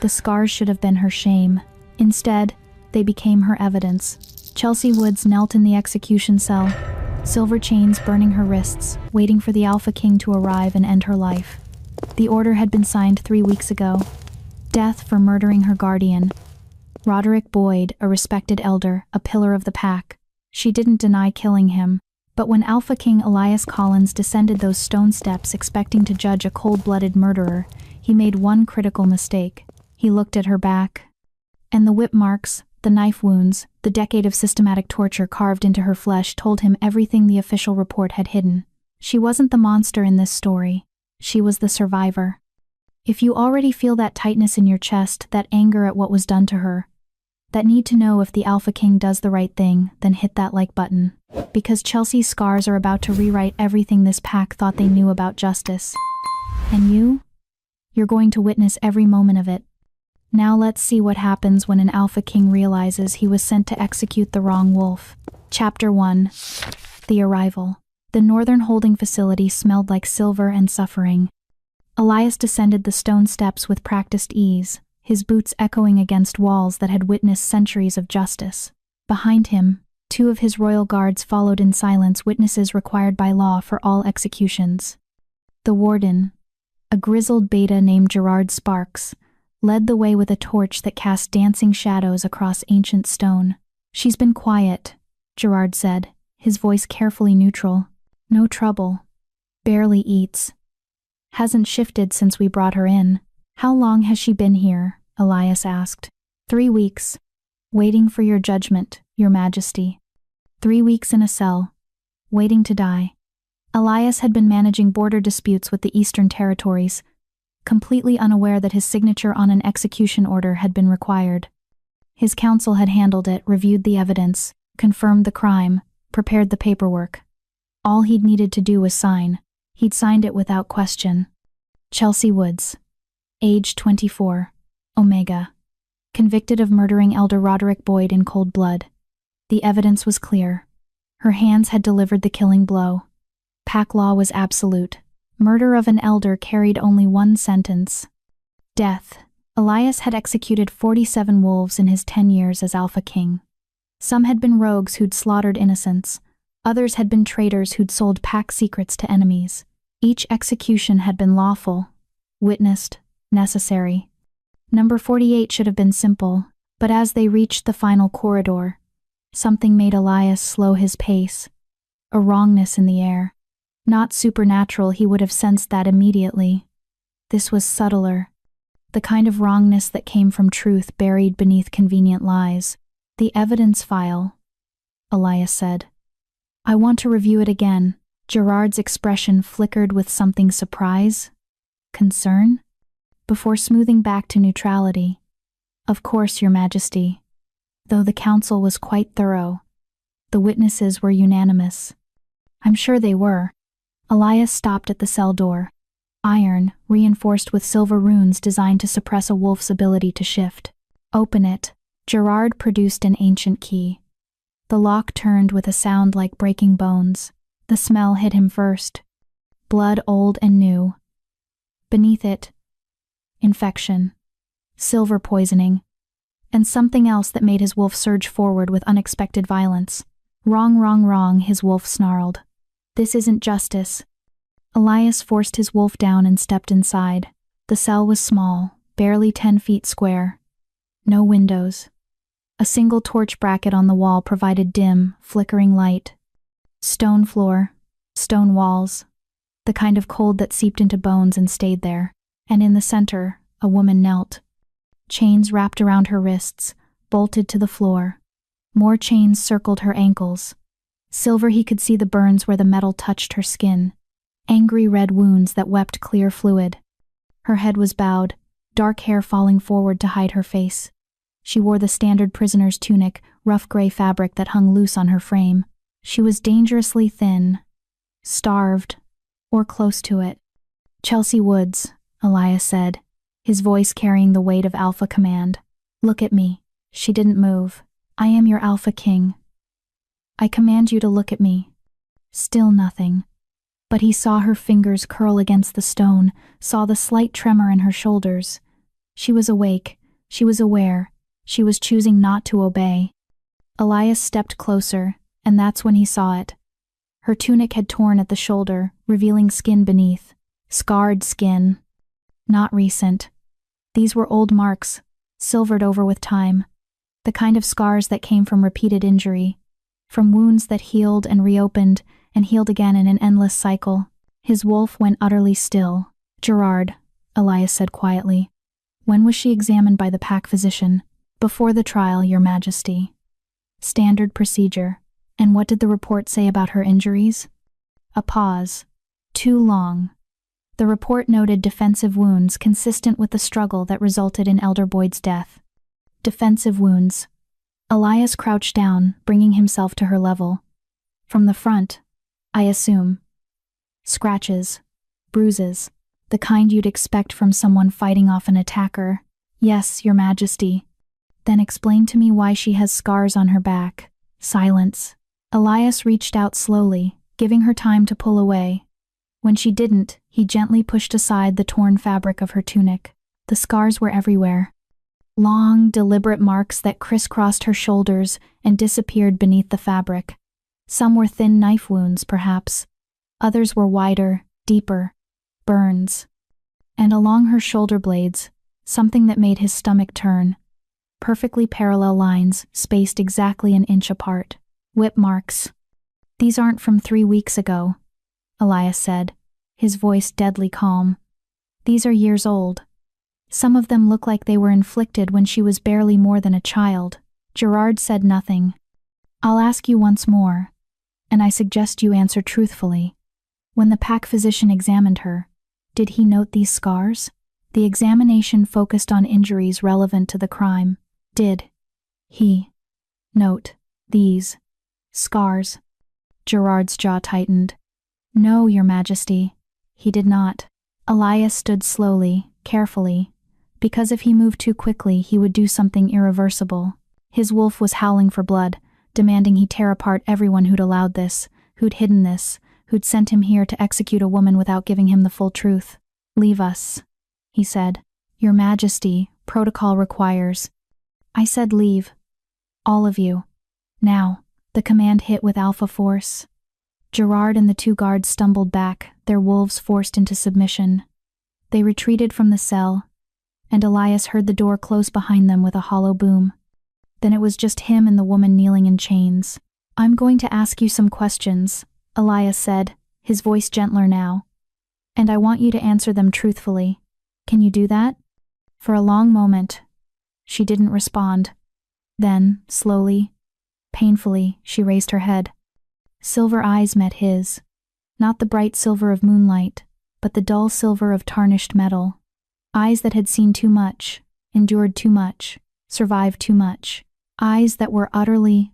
The scars should have been her shame. Instead, they became her evidence. Chelsea Woods knelt in the execution cell, silver chains burning her wrists, waiting for the Alpha King to arrive and end her life. The order had been signed 3 weeks ago. Death for murdering her guardian. Roderick Boyd, a respected elder, a pillar of the pack. She didn't deny killing him. But when Alpha King Elias Collins descended those stone steps expecting to judge a cold-blooded murderer, he made one critical mistake. He looked at her back. And the whip marks, the knife wounds, the decade of systematic torture carved into her flesh told him everything the official report had hidden. She wasn't the monster in this story. She was the survivor. If you already feel that tightness in your chest, that anger at what was done to her, that need to know if the Alpha King does the right thing, then hit that like button. Because Chelsea's scars are about to rewrite everything this pack thought they knew about justice. And you? You're going to witness every moment of it. Now let's see what happens when an Alpha King realizes he was sent to execute the wrong wolf. Chapter 1. The Arrival. The northern holding facility smelled like silver and suffering. Elias descended the stone steps with practiced ease, his boots echoing against walls that had witnessed centuries of justice. Behind him, 2 of his royal guards followed in silence, witnesses required by law for all executions. The warden, a grizzled beta named Gerard Sparks, led the way with a torch that cast dancing shadows across ancient stone. "She's been quiet," Gerard said, his voice carefully neutral. "No trouble. Barely eats. Hasn't shifted since we brought her in." "How long has she been here?" Elias asked. 3 weeks. Waiting for your judgment, Your Majesty." 3 weeks in a cell. Waiting to die. Elias had been managing border disputes with the Eastern Territories, completely unaware that his signature on an execution order had been required. His counsel had handled it, reviewed the evidence, confirmed the crime, prepared the paperwork. All he'd needed to do was sign. He'd signed it without question. Chelsea Woods. Age 24. Omega. Convicted of murdering Elder Roderick Boyd in cold blood. The evidence was clear. Her hands had delivered the killing blow. Pack law was absolute. Murder of an elder carried only one sentence. Death. Elias had executed 47 wolves in his 10 years as Alpha King. Some had been rogues who'd slaughtered innocents. Others had been traitors who'd sold pack secrets to enemies. Each execution had been lawful, witnessed, necessary. Number 48 should have been simple, but as they reached the final corridor, something made Elias slow his pace. A wrongness in the air. Not supernatural, he would have sensed that immediately. This was subtler. The kind of wrongness that came from truth buried beneath convenient lies. "The evidence file," Elias said. "I want to review it again." Gerard's expression flickered with something surprise, concern, before smoothing back to neutrality. "Of course, Your Majesty." Though the counsel was quite thorough, the witnesses were unanimous. "I'm sure they were." Elias stopped at the cell door. Iron, reinforced with silver runes designed to suppress a wolf's ability to shift. "Open it." Gerard produced an ancient key. The lock turned with a sound like breaking bones. The smell hit him first. Blood old and new. Beneath it, infection, silver poisoning, and something else that made his wolf surge forward with unexpected violence. "Wrong, wrong, wrong," his wolf snarled. "This isn't justice." Elias forced his wolf down and stepped inside. The cell was small, barely 10 feet square. No windows. A single torch bracket on the wall provided dim, flickering light. Stone floor, stone walls, the kind of cold that seeped into bones and stayed there. And in the center, a woman knelt. Chains wrapped around her wrists, bolted to the floor. More chains circled her ankles. Silver, he could see the burns where the metal touched her skin. Angry red wounds that wept clear fluid. Her head was bowed, dark hair falling forward to hide her face. She wore the standard prisoner's tunic, rough gray fabric that hung loose on her frame. She was dangerously thin, starved, or close to it. "Chelsea Woods," Elias said, his voice carrying the weight of Alpha command. "Look at me." She didn't move. "I am your Alpha King. I command you to look at me." Still nothing. But he saw her fingers curl against the stone, saw the slight tremor in her shoulders. She was awake, she was aware, she was choosing not to obey. Elias stepped closer, and that's when he saw it. Her tunic had torn at the shoulder, revealing skin beneath. Scarred skin. Not recent. These were old marks, silvered over with time. The kind of scars that came from repeated injury. From wounds that healed and reopened, and healed again in an endless cycle. His wolf went utterly still. "Gerard," Elias said quietly. "When was she examined by the pack physician?" "Before the trial, Your Majesty." "Standard procedure. And what did the report say about her injuries?" A pause. Too long. The report noted defensive wounds consistent with the struggle that resulted in Elder Boyd's death. Defensive wounds. Elias crouched down, bringing himself to her level. "From the front, I assume." "Scratches. Bruises. The kind you'd expect from someone fighting off an attacker." "Yes, Your Majesty." "Then explain to me why she has scars on her back." Silence. Elias reached out slowly, giving her time to pull away. When she didn't, he gently pushed aside the torn fabric of her tunic. The scars were everywhere. Long, deliberate marks that crisscrossed her shoulders and disappeared beneath the fabric. Some were thin knife wounds, perhaps. Others were wider, deeper. Burns. And along her shoulder blades, something that made his stomach turn. Perfectly parallel lines, spaced exactly an inch apart. Whip marks. "These aren't from 3 weeks ago," Elias said, his voice deadly calm. "These are years old. Some of them look like they were inflicted when she was barely more than a child." Gerard said nothing. "I'll ask you once more, and I suggest you answer truthfully. When the pack physician examined her, did he note these scars?" The examination focused on injuries relevant to the crime. "Did he note these scars?" Gerard's jaw tightened. "No, Your Majesty, he did not." Elias stood slowly, carefully, because if he moved too quickly, he would do something irreversible. His wolf was howling for blood, demanding he tear apart everyone who'd allowed this, who'd hidden this, who'd sent him here to execute a woman without giving him the full truth. "Leave us," he said. "Your Majesty, protocol requires." "I said leave. All of you. Now." The command hit with alpha force. Gerard and the 2 guards stumbled back, their wolves forced into submission. They retreated from the cell, and Elias heard the door close behind them with a hollow boom. Then it was just him and the woman kneeling in chains. "I'm going to ask you some questions," Elias said, his voice gentler now. "And I want you to answer them truthfully. Can you do that?" For a long moment, she didn't respond. Then, slowly, painfully, she raised her head. Silver eyes met his. Not the bright silver of moonlight, but the dull silver of tarnished metal. Eyes that had seen too much, endured too much, survived too much. Eyes that were utterly,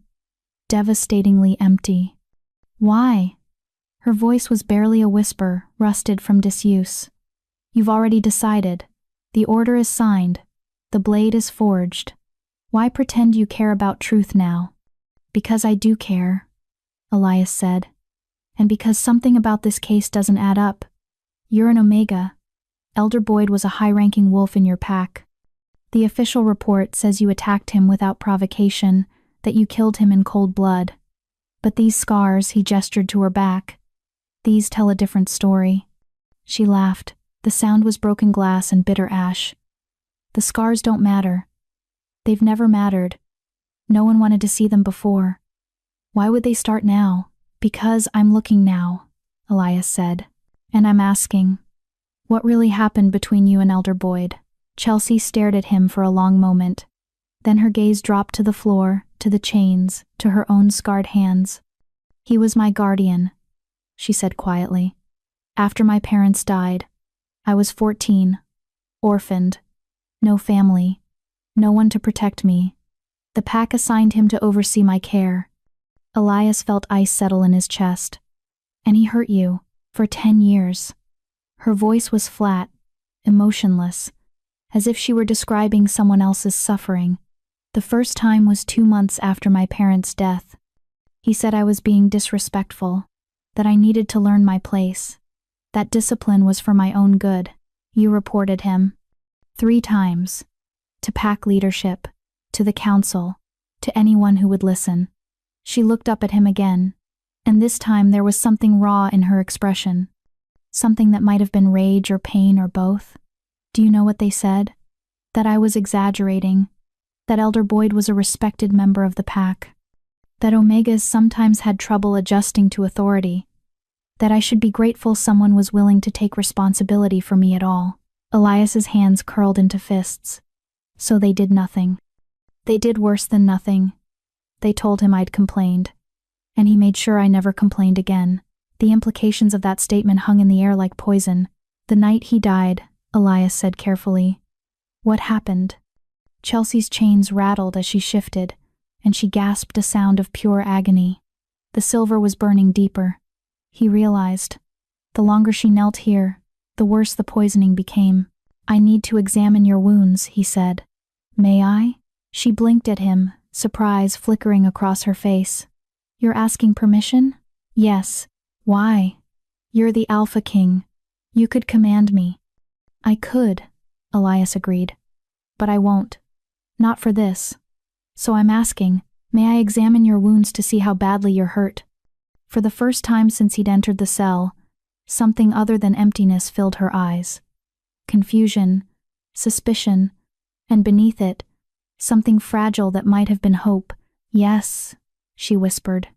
devastatingly empty. "Why?" Her voice was barely a whisper, rusted from disuse. "You've already decided. The order is signed. The blade is forged. Why pretend you care about truth now?" "Because I do care," Elias said. "And because something about this case doesn't add up. You're an Omega. Elder Boyd was a high-ranking wolf in your pack. The official report says you attacked him without provocation, that you killed him in cold blood. But these scars," he gestured to her back, "these tell a different story." She laughed. The sound was broken glass and bitter ash. "The scars don't matter. They've never mattered. No one wanted to see them before. Why would they start now?" "Because I'm looking now," Elias said. "And I'm asking, what really happened between you and Elder Boyd?" Chelsea stared at him for a long moment. Then her gaze dropped to the floor, to the chains, to her own scarred hands. "He was my guardian," she said quietly. "After my parents died, I was 14, orphaned, no family, no one to protect me. The pack assigned him to oversee my care." Elias felt ice settle in his chest. "And he hurt you, for 10 years. Her voice was flat, emotionless, as if she were describing someone else's suffering. "The first time was 2 months after my parents' death. He said I was being disrespectful, that I needed to learn my place. That discipline was for my own good." "You reported him." 3 times. To pack leadership, to the council, to anyone who would listen. She looked up at him again, and this time there was something raw in her expression. Something that might have been rage or pain or both. Do you know what they said? That I was exaggerating. That Elder Boyd was a respected member of the pack. That Omegas sometimes had trouble adjusting to authority. That I should be grateful someone was willing to take responsibility for me at all. Elias's hands curled into fists. So they did nothing. They did worse than nothing. They told him I'd complained. And he made sure I never complained again. The implications of that statement hung in the air like poison. The night he died, Elias said carefully. What happened? Chelsea's chains rattled as she shifted, and she gasped a sound of pure agony. The silver was burning deeper. He realized. The longer she knelt here, the worse the poisoning became. I need to examine your wounds, he said. May I? She blinked at him, surprise flickering across her face. You're asking permission? Yes. Why? You're the Alpha King. You could command me. I could, Elias agreed. But I won't. Not for this. So I'm asking, may I examine your wounds to see how badly you're hurt? For the first time since he'd entered the cell, something other than emptiness filled her eyes. Confusion, suspicion, and beneath it, something fragile that might have been hope. Yes, she whispered.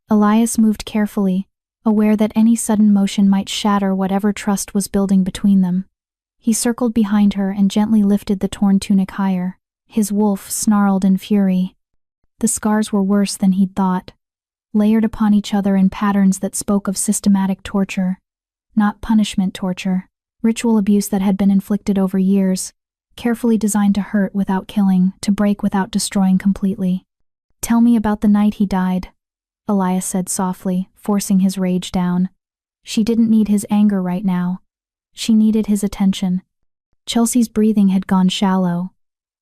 Elias moved carefully, aware that any sudden motion might shatter whatever trust was building between them. He circled behind her and gently lifted the torn tunic higher. His wolf snarled in fury. The scars were worse than he'd thought, layered upon each other in patterns that spoke of systematic torture. Not punishment torture, ritual abuse that had been inflicted over years, carefully designed to hurt without killing, to break without destroying completely. Tell me about the night he died, Elias said softly, forcing his rage down. She didn't need his anger right now. She needed his attention. Chelsea's breathing had gone shallow.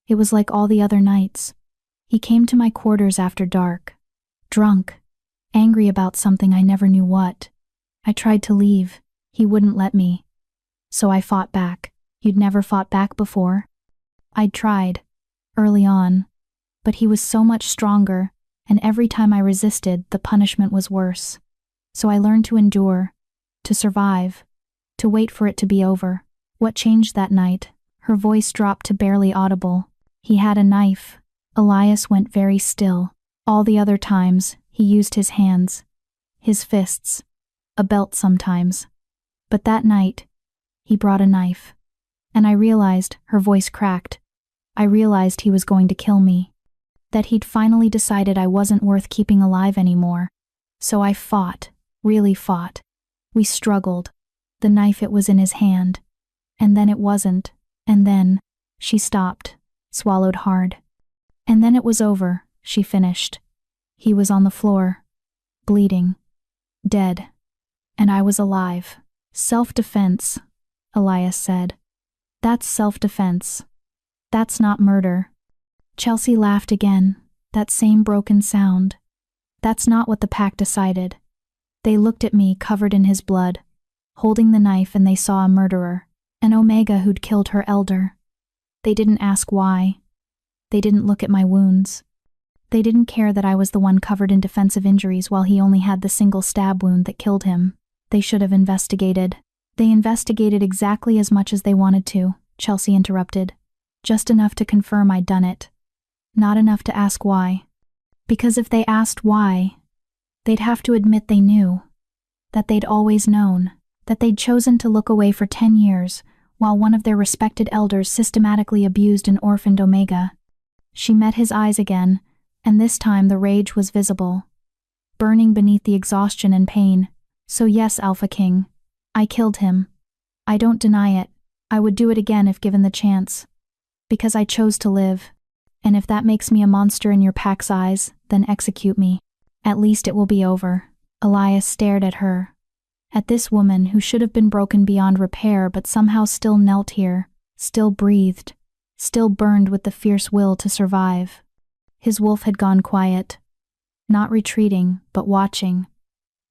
It was like all the other nights. He came to my quarters after dark, drunk, angry about something I never knew what. I tried to leave. He wouldn't let me. So I fought back. You'd never fought back before? I'd tried, early on, but he was so much stronger, and every time I resisted, the punishment was worse. So I learned to endure, to survive, to wait for it to be over. What changed that night? Her voice dropped to barely audible. He had a knife. Elias went very still. All the other times, he used his hands, his fists, a belt sometimes. But that night, he brought a knife. And I realized, her voice cracked, I realized he was going to kill me. That he'd finally decided I wasn't worth keeping alive anymore. So I fought, really fought. We struggled. The knife, it was in his hand. And then it wasn't. And then, she stopped, swallowed hard. And then it was over, she finished. He was on the floor, bleeding, dead. And I was alive. Self-defense, Elias said. That's self-defense. That's not murder. Chelsea laughed again, that same broken sound. That's not what the pack decided. They looked at me covered in his blood, holding the knife, and they saw a murderer, an Omega who'd killed her elder. They didn't ask why. They didn't look at my wounds. They didn't care that I was the one covered in defensive injuries while he only had the single stab wound that killed him. They should have investigated. They investigated exactly as much as they wanted to, Chelsea interrupted. Just enough to confirm I'd done it. Not enough to ask why. Because if they asked why, they'd have to admit they knew. That they'd always known. That they'd chosen to look away for 10 years, while one of their respected elders systematically abused an orphaned Omega. She met his eyes again, and this time the rage was visible, burning beneath the exhaustion and pain. So yes, Alpha King, I killed him. I don't deny it. I would do it again if given the chance. Because I chose to live. And if that makes me a monster in your pack's eyes, then execute me. At least it will be over. Elias stared at her. At this woman who should have been broken beyond repair but somehow still knelt here, still breathed, still burned with the fierce will to survive. His wolf had gone quiet. Not retreating, but watching.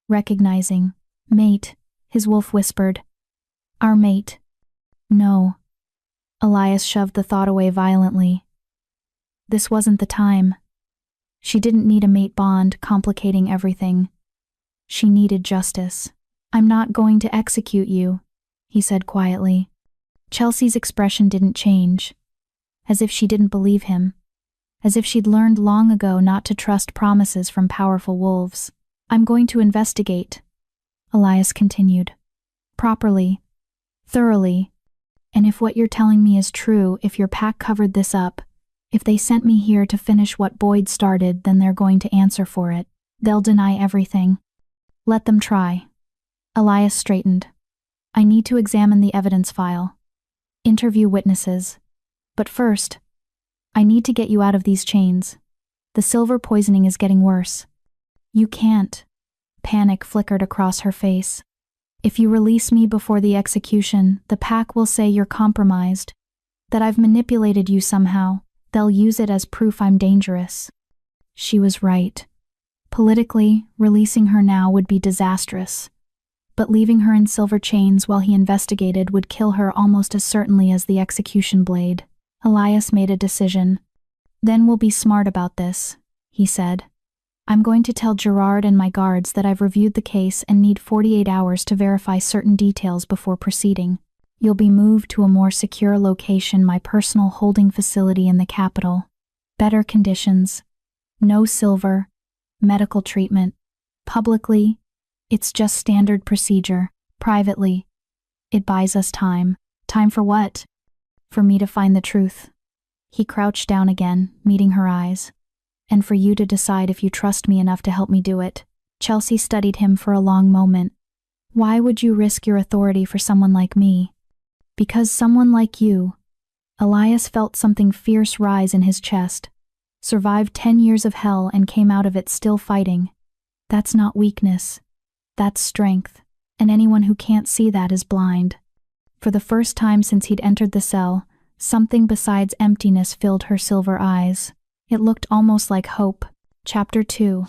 Recognizing. Mate, his wolf whispered. Our mate. No. Elias shoved the thought away violently. This wasn't the time. She didn't need a mate bond complicating everything. She needed justice. I'm not going to execute you, he said quietly. Chelsea's expression didn't change, as if she didn't believe him, as if she'd learned long ago not to trust promises from powerful wolves. I'm going to investigate, Elias continued. Properly, thoroughly, and if what you're telling me is true, if your pack covered this up, if they sent me here to finish what Boyd started, then they're going to answer for it. They'll deny everything. Let them try. Elias straightened. I need to examine the evidence file. Interview witnesses. But first, I need to get you out of these chains. The silver poisoning is getting worse. You can't. Panic flickered across her face. If you release me before the execution, the pack will say you're compromised, that I've manipulated you somehow. They'll use it as proof I'm dangerous. She was right. Politically, releasing her now would be disastrous. But leaving her in silver chains while he investigated would kill her almost as certainly as the execution blade. Elias made a decision. Then we'll be smart about this, he said. I'm going to tell Gerard and my guards that I've reviewed the case and need 48 hours to verify certain details before proceeding. You'll be moved to a more secure location, my personal holding facility in the capital. Better conditions. No silver. Medical treatment. Publicly, it's just standard procedure. Privately, it buys us time. Time for what? For me to find the truth. He crouched down again, meeting her eyes. And for you to decide if you trust me enough to help me do it. Chelsea studied him for a long moment. Why would you risk your authority for someone like me? Because someone like you. Elias felt something fierce rise in his chest. Survived 10 years of hell and came out of it still fighting. That's not weakness. That's strength. And anyone who can't see that is blind. For the first time since he'd entered the cell, something besides emptiness filled her silver eyes. It looked almost like hope. Chapter 2.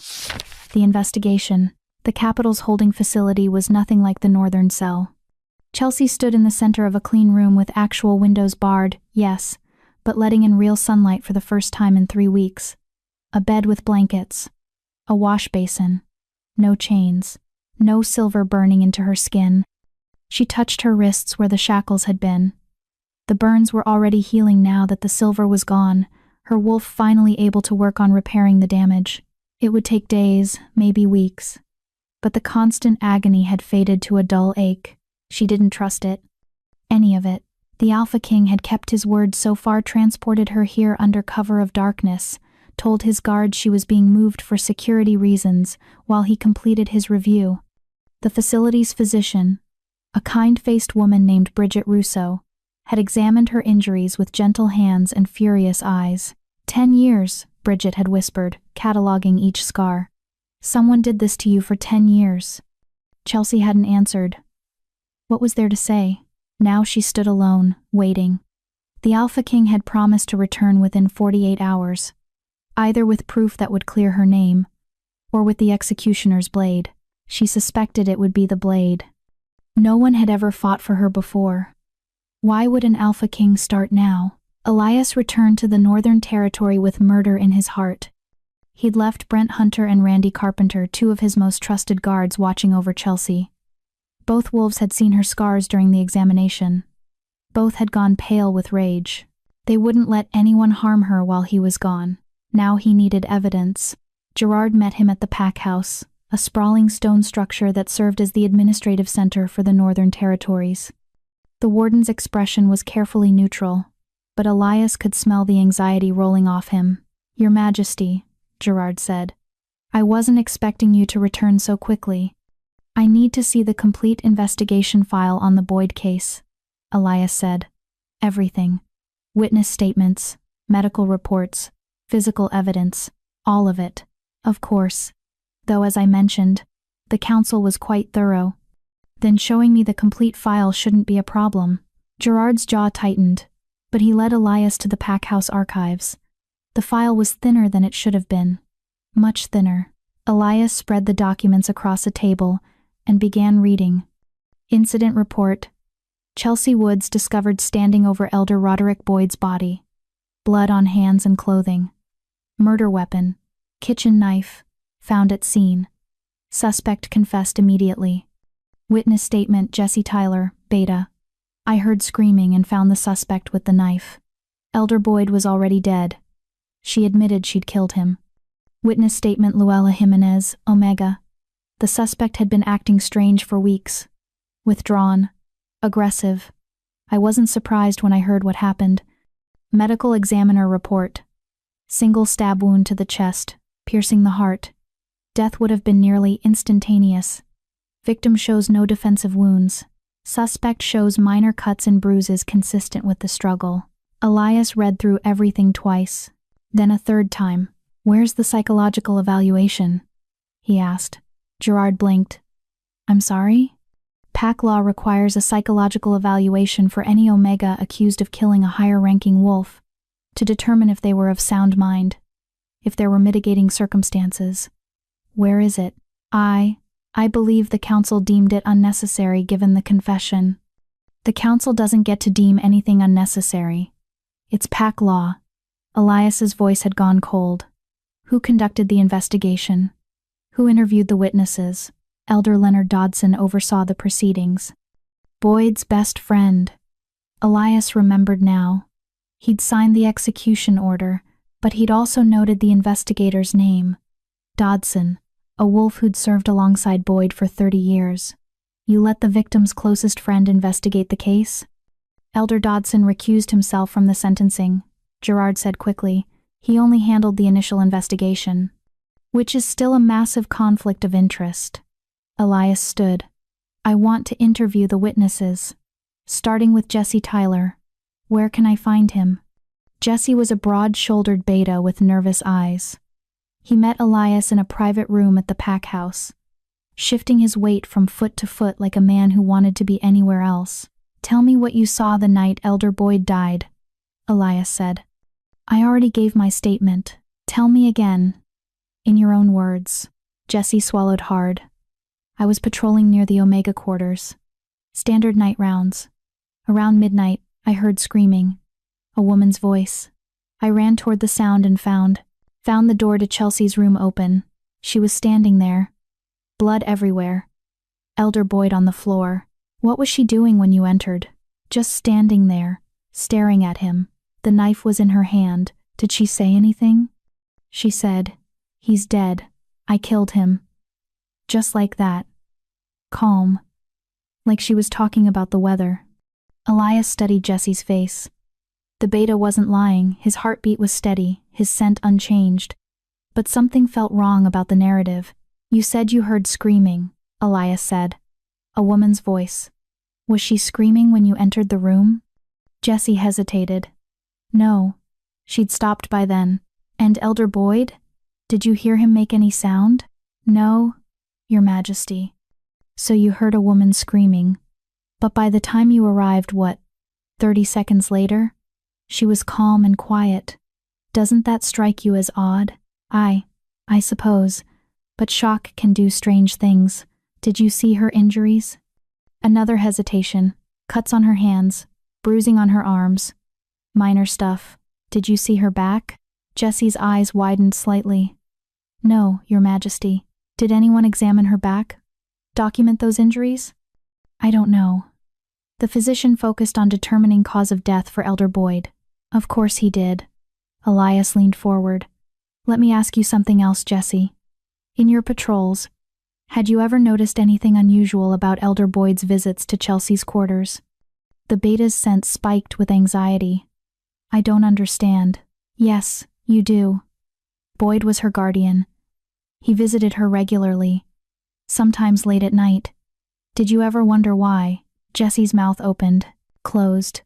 The investigation. The capital's holding facility was nothing like the northern cell. Chelsea stood in the center of a clean room with actual windows barred, yes, but letting in real sunlight for the first time in 3 weeks. A bed with blankets. A wash basin. No chains. No silver burning into her skin. She touched her wrists where the shackles had been. The burns were already healing now that the silver was gone, her wolf finally able to work on repairing the damage. It would take days, maybe weeks. But the constant agony had faded to a dull ache. She didn't trust it. Any of it. The Alpha King had kept his word so far, transported her here under cover of darkness, told his guards she was being moved for security reasons while he completed his review. The facility's physician, a kind-faced woman named Bridget Rousseau, had examined her injuries with gentle hands and furious eyes. 10 years, Bridget had whispered, cataloging each scar. Someone did this to you for 10 years. Chelsea hadn't answered. What was there to say? Now she stood alone, waiting. The Alpha King had promised to return within 48 hours, either with proof that would clear her name, or with the executioner's blade. She suspected it would be the blade. No one had ever fought for her before. Why would an Alpha King start now? Elias returned to the Northern Territory with murder in his heart. He'd left Brent Hunter and Randy Carpenter, 2 of his most trusted guards, watching over Chelsea. Both wolves had seen her scars during the examination. Both had gone pale with rage. They wouldn't let anyone harm her while he was gone. Now he needed evidence. Gerard met him at the pack house, a sprawling stone structure that served as the administrative center for the Northern Territories. The warden's expression was carefully neutral, but Elias could smell the anxiety rolling off him. Your Majesty, Gerard said. I wasn't expecting you to return so quickly. I need to see the complete investigation file on the Boyd case, Elias said. Everything. Witness statements, medical reports, physical evidence, all of it. Of course. Though as I mentioned, the council was quite thorough. Then showing me the complete file shouldn't be a problem. Gerard's jaw tightened, but he led Elias to the pack house archives. The file was thinner than it should have been. Much thinner. Elias spread the documents across a table and began reading. Incident report. Chelsea Woods discovered standing over Elder Roderick Boyd's body. Blood on hands and clothing. Murder weapon. Kitchen knife. Found at scene. Suspect confessed immediately. Witness statement: Jesse Tyler, Beta. I heard screaming and found the suspect with the knife. Elder Boyd was already dead. She admitted she'd killed him. Witness statement: Luella Jimenez, Omega. The suspect had been acting strange for weeks. Withdrawn. Aggressive. I wasn't surprised when I heard what happened. Medical examiner report. Single stab wound to the chest, piercing the heart. Death would have been nearly instantaneous. Victim shows no defensive wounds. Suspect shows minor cuts and bruises consistent with the struggle. Elias read through everything twice, then a third time. Where's the psychological evaluation? He asked. Gerard blinked. I'm sorry? PAC law requires a psychological evaluation for any Omega accused of killing a higher-ranking wolf, to determine if they were of sound mind, if there were mitigating circumstances. Where is it? I believe the council deemed it unnecessary given the confession. The council doesn't get to deem anything unnecessary. It's PAC law. Elias's voice had gone cold. Who conducted the investigation? Who interviewed the witnesses? Elder Leonard Dodson oversaw the proceedings. Boyd's best friend. Elias remembered now. He'd signed the execution order, but he'd also noted the investigator's name. Dodson, a wolf who'd served alongside Boyd for 30 years. You let the victim's closest friend investigate the case? Elder Dodson recused himself from the sentencing. Gerard said quickly, he only handled the initial investigation. Which is still a massive conflict of interest. Elias stood. I want to interview the witnesses. Starting with Jesse Tyler. Where can I find him? Jesse was a broad-shouldered beta with nervous eyes. He met Elias in a private room at the pack house, shifting his weight from foot to foot like a man who wanted to be anywhere else. Tell me what you saw the night Elder Boyd died, Elias said. I already gave my statement. Tell me again. In your own words. Jesse swallowed hard. I was patrolling near the Omega quarters. Standard night rounds. Around midnight, I heard screaming. A woman's voice. I ran toward the sound and found the door to Chelsea's room open. She was standing there. Blood everywhere. Elder Boyd on the floor. What was she doing when you entered? Just standing there, staring at him. The knife was in her hand. Did she say anything? She said, he's dead. I killed him. Just like that. Calm. Like she was talking about the weather. Elias studied Jesse's face. The beta wasn't lying, his heartbeat was steady, his scent unchanged. But something felt wrong about the narrative. You said you heard screaming, Elias said. A woman's voice. Was she screaming when you entered the room? Jesse hesitated. No. She'd stopped by then. And Elder Boyd? Did you hear him make any sound? No, Your Majesty. So you heard a woman screaming. But by the time you arrived, 30 seconds later? She was calm and quiet. Doesn't that strike you as odd? I suppose. But shock can do strange things. Did you see her injuries? Another hesitation. Cuts on her hands. Bruising on her arms. Minor stuff. Did you see her back? Jesse's eyes widened slightly. No, Your Majesty. Did anyone examine her back? Document those injuries? I don't know. The physician focused on determining cause of death for Elder Boyd. Of course he did. Elias leaned forward. Let me ask you something else, Jesse. In your patrols, had you ever noticed anything unusual about Elder Boyd's visits to Chelsea's quarters? The beta's sense spiked with anxiety. I don't understand. Yes, you do. Boyd was her guardian. He visited her regularly, sometimes late at night. Did you ever wonder why? Jesse's mouth opened, closed.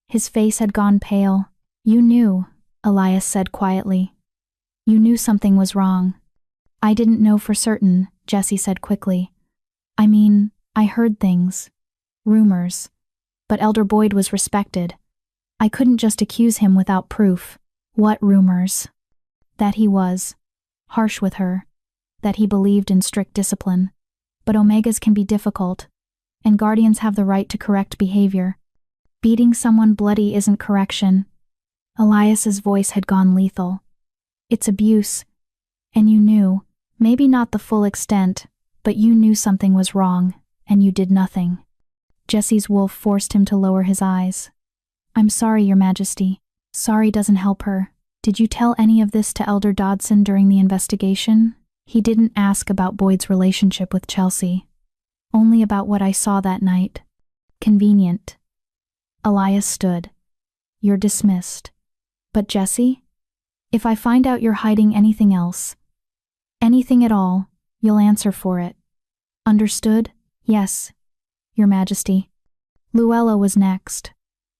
His face had gone pale. You knew, Elias said quietly. You knew something was wrong. I didn't know for certain, Jesse said quickly. I mean, I heard things. Rumors. But Elder Boyd was respected. I couldn't just accuse him without proof. What rumors? That he was harsh with her. That he believed in strict discipline. But Omegas can be difficult. and guardians have the right to correct behavior. Beating someone bloody isn't correction. Elias's voice had gone lethal. It's abuse. And you knew, maybe not the full extent, but you knew something was wrong, and you did nothing. Jesse's wolf forced him to lower his eyes. I'm sorry, Your Majesty. Sorry doesn't help her. Did you tell any of this to Elder Dodson during the investigation? He didn't ask about Boyd's relationship with Chelsea. Only about what I saw that night. Convenient. Elias stood. You're dismissed. But Jesse? If I find out you're hiding anything else, anything at all, you'll answer for it. Understood? Yes, Your Majesty. Luella was next.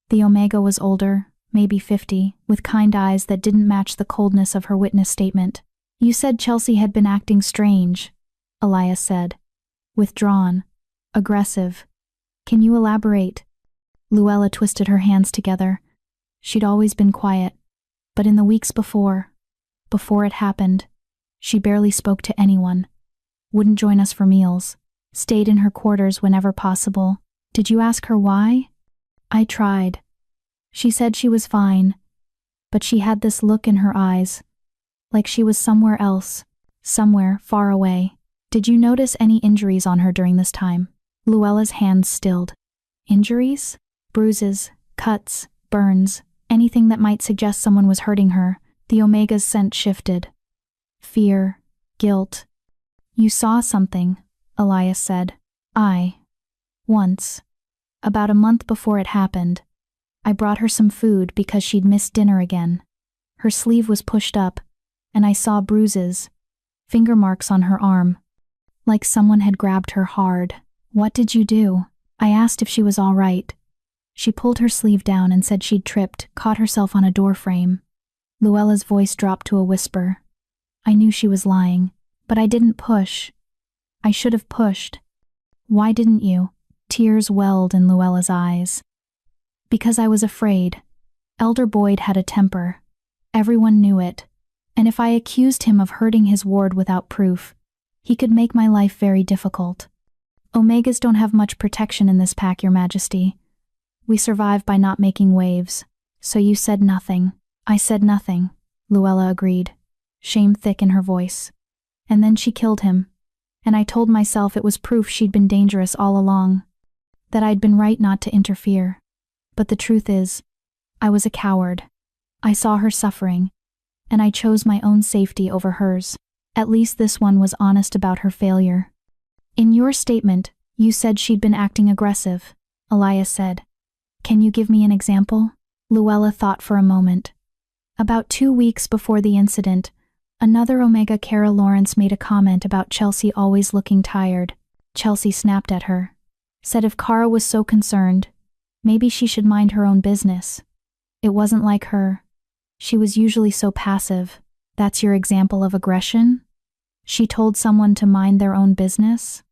The Omega was older, maybe 50, with kind eyes that didn't match the coldness of her witness statement. You said Chelsea had been acting strange, Elias said. Withdrawn. Aggressive. Can you elaborate? Luella twisted her hands together. She'd always been quiet. But in the weeks before it happened, she barely spoke to anyone. Wouldn't join us for meals. Stayed in her quarters whenever possible. Did you ask her why? I tried. She said she was fine, but she had this look in her eyes, like she was somewhere else, somewhere far away. Did you notice any injuries on her during this time? Luella's hands stilled. Injuries? Bruises, cuts, burns, anything that might suggest someone was hurting her. The Omega's scent shifted. Fear, guilt. You saw something, Elias said. Once. About a month before it happened. I brought her some food because she'd missed dinner again. Her sleeve was pushed up, and I saw bruises, finger marks on her arm, like someone had grabbed her hard. What did you do? I asked if she was all right. She pulled her sleeve down and said she'd tripped, caught herself on a door frame. Luella's voice dropped to a whisper. I knew she was lying, but I didn't push. I should have pushed. Why didn't you? Tears welled in Luella's eyes. Because I was afraid. Elder Boyd had a temper. Everyone knew it. And if I accused him of hurting his ward without proof, he could make my life very difficult. Omegas don't have much protection in this pack, Your Majesty. We survive by not making waves. So you said nothing. I said nothing, Luella agreed, shame thick in her voice. And then she killed him. And I told myself it was proof she'd been dangerous all along. That I'd been right not to interfere. But the truth is, I was a coward. I saw her suffering, and I chose my own safety over hers. At least this one was honest about her failure. In your statement, you said she'd been acting aggressive, Elias said. Can you give me an example? Luella thought for a moment. About 2 weeks before the incident, another Omega, Kara Lawrence, made a comment about Chelsea always looking tired. Chelsea snapped at her. Said if Kara was so concerned, maybe she should mind her own business. It wasn't like her. She was usually so passive. That's your example of aggression? She told someone to mind their own business?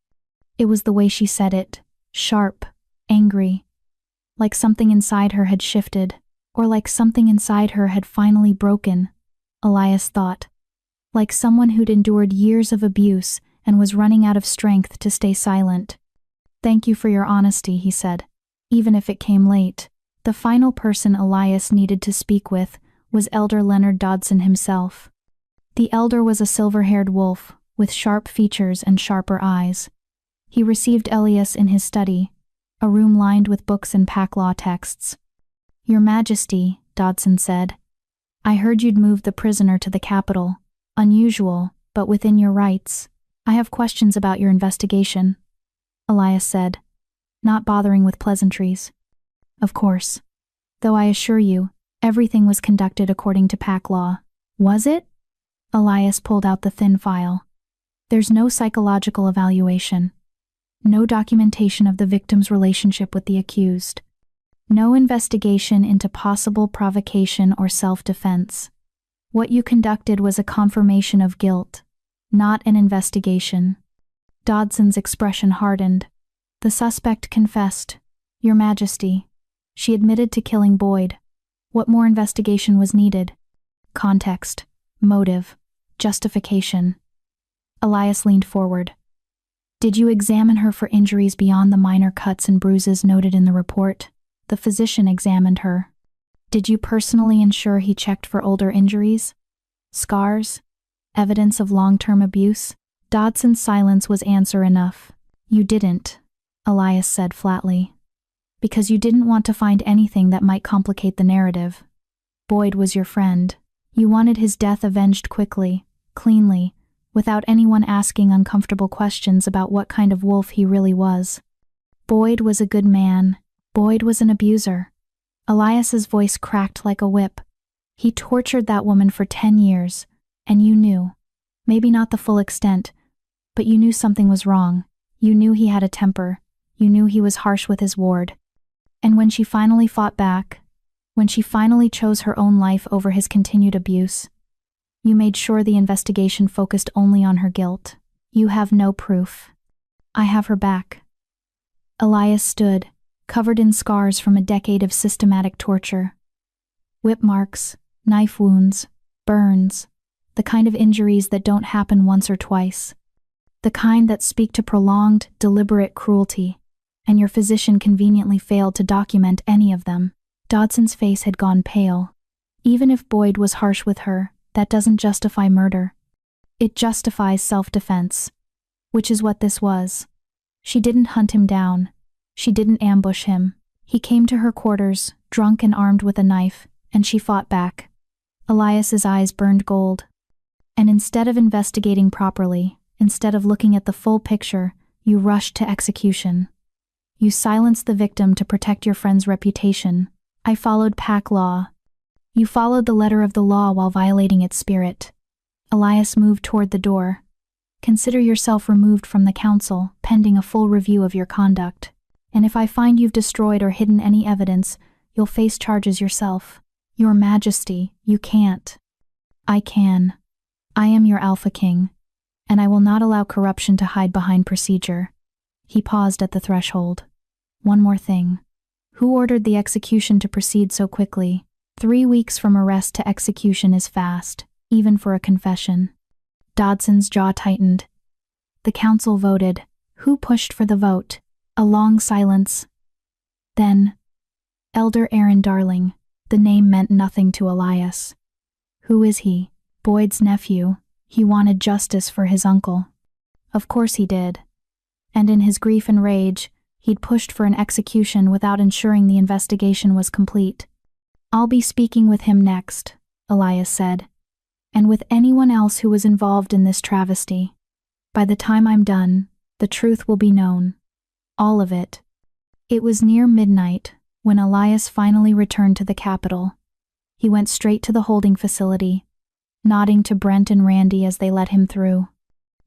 It was the way she said it. Sharp, angry. Like something inside her had shifted, or like something inside her had finally broken, Elias thought. Like someone who'd endured years of abuse and was running out of strength to stay silent. Thank you for your honesty, he said, even if it came late. The final person Elias needed to speak with was Elder Leonard Dodson himself. The elder was a silver-haired wolf, with sharp features and sharper eyes. He received Elias in his study, a room lined with books and pack law texts. Your Majesty, Dodson said, I heard you'd moved the prisoner to the capital. Unusual, but within your rights. I have questions about your investigation, Elias said, not bothering with pleasantries. Of course. Though I assure you, everything was conducted according to pack law. Was it? Elias pulled out the thin file. There's no psychological evaluation. No documentation of the victim's relationship with the accused. No investigation into possible provocation or self-defense. What you conducted was a confirmation of guilt, not an investigation. Dodson's expression hardened. The suspect confessed. Your Majesty. She admitted to killing Boyd. What more investigation was needed? Context, motive, justification. Elias leaned forward. Did you examine her for injuries beyond the minor cuts and bruises noted in the report? The physician examined her. Did you personally ensure he checked for older injuries? Scars? Evidence of long-term abuse? Dodson's silence was answer enough. You didn't, Elias said flatly. Because you didn't want to find anything that might complicate the narrative. Boyd was your friend. You wanted his death avenged quickly, cleanly, without anyone asking uncomfortable questions about what kind of wolf he really was. Boyd was a good man. Boyd was an abuser. Elias's voice cracked like a whip. He tortured that woman for 10 years, and you knew. Maybe not the full extent, but you knew something was wrong. You knew he had a temper. You knew he was harsh with his ward. And when she finally fought back, when she finally chose her own life over his continued abuse, you made sure the investigation focused only on her guilt. You have no proof. I have her back. Elias stood, covered in scars from a decade of systematic torture. Whip marks, knife wounds, burns, the kind of injuries that don't happen once or twice. The kind that speak to prolonged, deliberate cruelty, and your physician conveniently failed to document any of them. Dodson's face had gone pale. Even if Boyd was harsh with her, that doesn't justify murder. It justifies self-defense, which is what this was. She didn't hunt him down. She didn't ambush him. He came to her quarters, drunk and armed with a knife, and she fought back. Elias's eyes burned gold. And instead of investigating properly, instead of looking at the full picture, you rushed to execution. You silenced the victim to protect your friend's reputation. I followed pack law. You followed the letter of the law while violating its spirit. Elias moved toward the door. Consider yourself removed from the council, pending a full review of your conduct. And if I find you've destroyed or hidden any evidence, you'll face charges yourself. Your Majesty, you can't. I can. I am your Alpha King, and I will not allow corruption to hide behind procedure. He paused at the threshold. One more thing. Who ordered the execution to proceed so quickly? 3 weeks from arrest to execution is fast, even for a confession. Dodson's jaw tightened. The council voted. Who pushed for the vote? A long silence. Then, Elder Aaron Darling. The name meant nothing to Elias. Who is he? Boyd's nephew. He wanted justice for his uncle. Of course he did. And in his grief and rage, he'd pushed for an execution without ensuring the investigation was complete. I'll be speaking with him next, Elias said. And with anyone else who was involved in this travesty. By the time I'm done, the truth will be known. All of it. It was near midnight when Elias finally returned to the capital. He went straight to the holding facility, nodding to Brent and Randy as they let him through.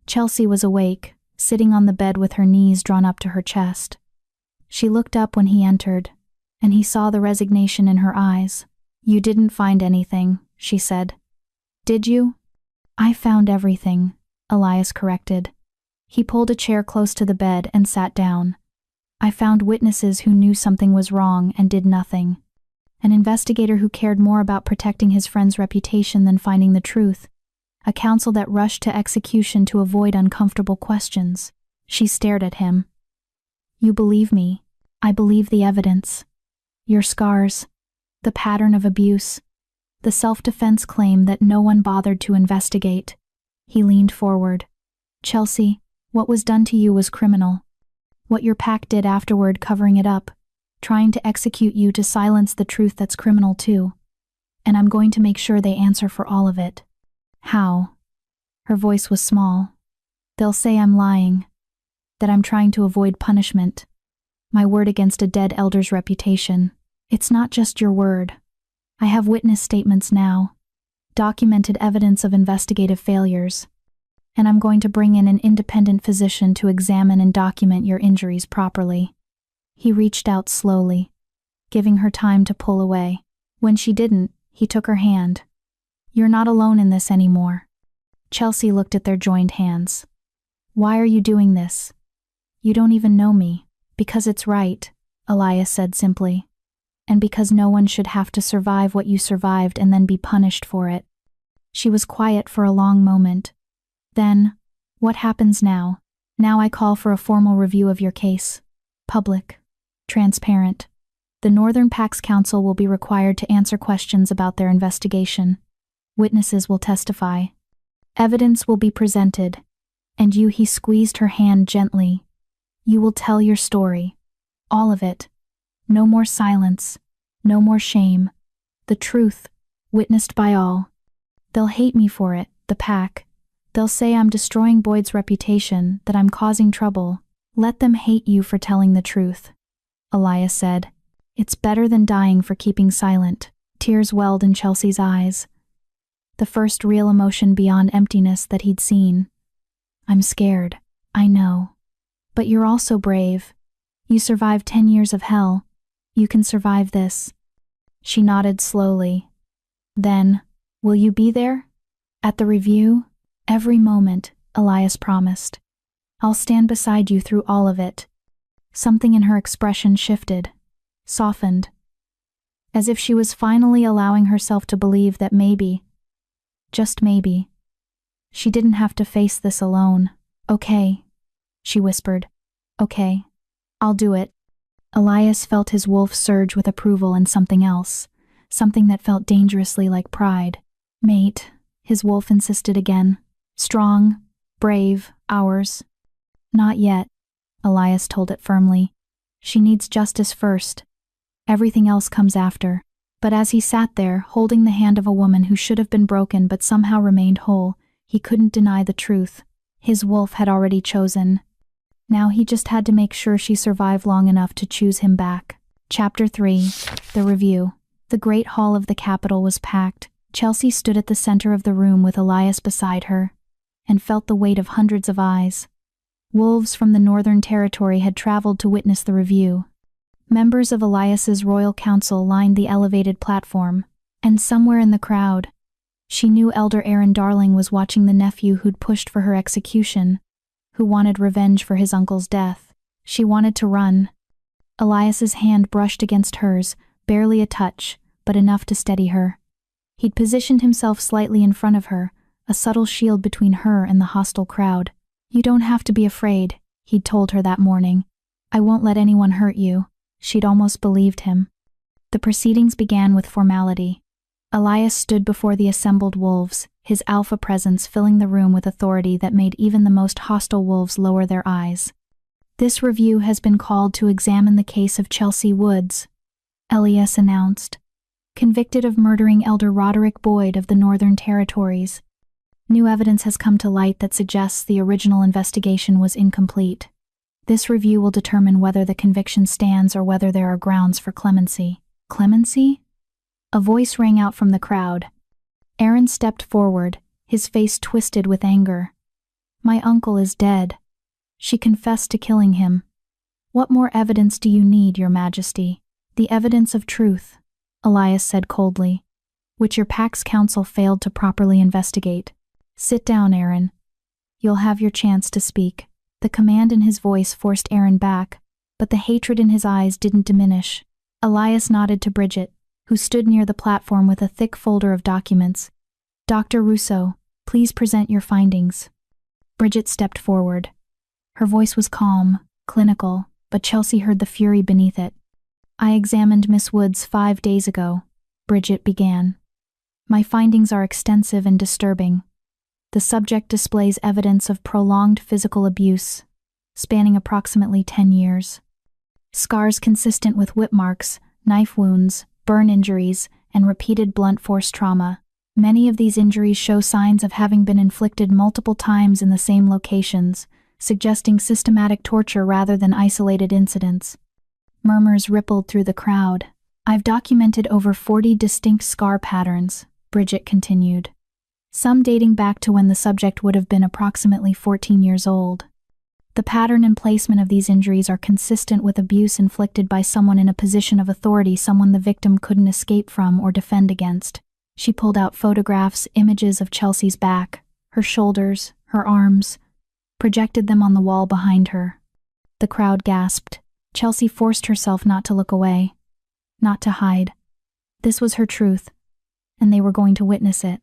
Chelsea was awake, sitting on the bed with her knees drawn up to her chest. She looked up when he entered, and he saw the resignation in her eyes. You didn't find anything, she said. Did you? I found everything, Elias corrected. He pulled a chair close to the bed and sat down. I found witnesses who knew something was wrong and did nothing. An investigator who cared more about protecting his friend's reputation than finding the truth. A council that rushed to execution to avoid uncomfortable questions. She stared at him. You believe me. I believe the evidence. Your scars. The pattern of abuse. The self-defense claim that no one bothered to investigate. He leaned forward. Chelsea, what was done to you was criminal. What your pack did afterward, covering it up, trying to execute you to silence the truth, that's criminal too. And I'm going to make sure they answer for all of it. How? Her voice was small. They'll say I'm lying. That I'm trying to avoid punishment. My word against a dead elder's reputation. It's not just your word. I have witness statements now. Documented evidence of investigative failures. And I'm going to bring in an independent physician to examine and document your injuries properly. He reached out slowly, giving her time to pull away. When she didn't, he took her hand. You're not alone in this anymore. Chelsea looked at their joined hands. Why are you doing this? You don't even know me. Because it's right, Elias said simply. And because no one should have to survive what you survived and then be punished for it. She was quiet for a long moment. Then, what happens now? Now I call for a formal review of your case. Public. Transparent. The Northern Pax Council will be required to answer questions about their investigation. Witnesses will testify. Evidence will be presented. And you, he squeezed her hand gently. You will tell your story. All of it. No more silence. No more shame. The truth, witnessed by all. They'll hate me for it, the pack. They'll say I'm destroying Boyd's reputation, that I'm causing trouble. Let them hate you for telling the truth. Elias said. It's better than dying for keeping silent. Tears welled in Chelsea's eyes. The first real emotion beyond emptiness that he'd seen. I'm scared, I know. But you're also brave. You survived 10 years of hell. You can survive this. She nodded slowly. Then, will you be there? At the review? Every moment, Elias promised. I'll stand beside you through all of it. Something in her expression shifted, softened, as if she was finally allowing herself to believe that maybe, just maybe, she didn't have to face this alone. Okay, she whispered. Okay, I'll do it. Elias felt his wolf surge with approval and something else, something that felt dangerously like pride. Mate, his wolf insisted again. Strong, brave, ours. Not yet, Elias told it firmly. She needs justice first. Everything else comes after. But as he sat there, holding the hand of a woman who should have been broken but somehow remained whole, he couldn't deny the truth. His wolf had already chosen. Now he just had to make sure she survived long enough to choose him back. Chapter 3. The Review. The great hall of the Capitol was packed. Chelsea stood at the center of the room with Elias beside her, and felt the weight of hundreds of eyes. Wolves from the Northern Territory had traveled to witness the review. Members of Elias's royal council lined the elevated platform, and somewhere in the crowd, she knew Elder Aaron Darling was watching the nephew who'd pushed for her execution, who wanted revenge for his uncle's death. She wanted to run. Elias's hand brushed against hers, barely a touch, but enough to steady her. He'd positioned himself slightly in front of her, a subtle shield between her and the hostile crowd. You don't have to be afraid, he'd told her that morning. I won't let anyone hurt you. She'd almost believed him. The proceedings began with formality. Elias stood before the assembled wolves, his alpha presence filling the room with authority that made even the most hostile wolves lower their eyes. This review has been called to examine the case of Chelsea Woods, Elias announced, convicted of murdering Elder Roderick Boyd of the Northern Territories. New evidence has come to light that suggests the original investigation was incomplete. This review will determine whether the conviction stands or whether there are grounds for clemency. Clemency? A voice rang out from the crowd. Aaron stepped forward, his face twisted with anger. My uncle is dead. She confessed to killing him. What more evidence do you need, Your Majesty? The evidence of truth, Elias said coldly, which your Pax Council failed to properly investigate. Sit down, Aaron. You'll have your chance to speak. The command in his voice forced Aaron back, but the hatred in his eyes didn't diminish. Elias nodded to Bridget, who stood near the platform with a thick folder of documents. Dr. Russo, please present your findings. Bridget stepped forward. Her voice was calm, clinical, but Chelsea heard the fury beneath it. I examined Miss Woods 5 days ago, Bridget began. My findings are extensive and disturbing. The subject displays evidence of prolonged physical abuse, spanning approximately 10 years. Scars consistent with whip marks, knife wounds, burn injuries, and repeated blunt force trauma. Many of these injuries show signs of having been inflicted multiple times in the same locations, suggesting systematic torture rather than isolated incidents. Murmurs rippled through the crowd. I've documented over 40 distinct scar patterns, Bridget continued, some dating back to when the subject would have been approximately 14 years old. The pattern and placement of these injuries are consistent with abuse inflicted by someone in a position of authority, someone the victim couldn't escape from or defend against. She pulled out photographs, images of Chelsea's back, her shoulders, her arms, projected them on the wall behind her. The crowd gasped. Chelsea forced herself not to look away, not to hide. This was her truth, and they were going to witness it.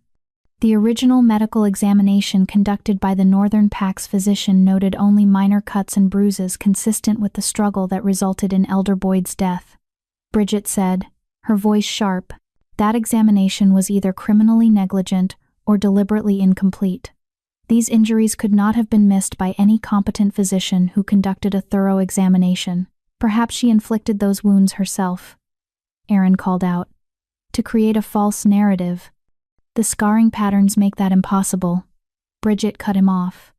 The original medical examination conducted by the Northern Pack's physician noted only minor cuts and bruises consistent with the struggle that resulted in Elder Boyd's death. Bridget said, her voice sharp, that examination was either criminally negligent or deliberately incomplete. These injuries could not have been missed by any competent physician who conducted a thorough examination. Perhaps she inflicted those wounds herself, Aaron called out, to create a false narrative. The scarring patterns make that impossible. Bridget cut him off.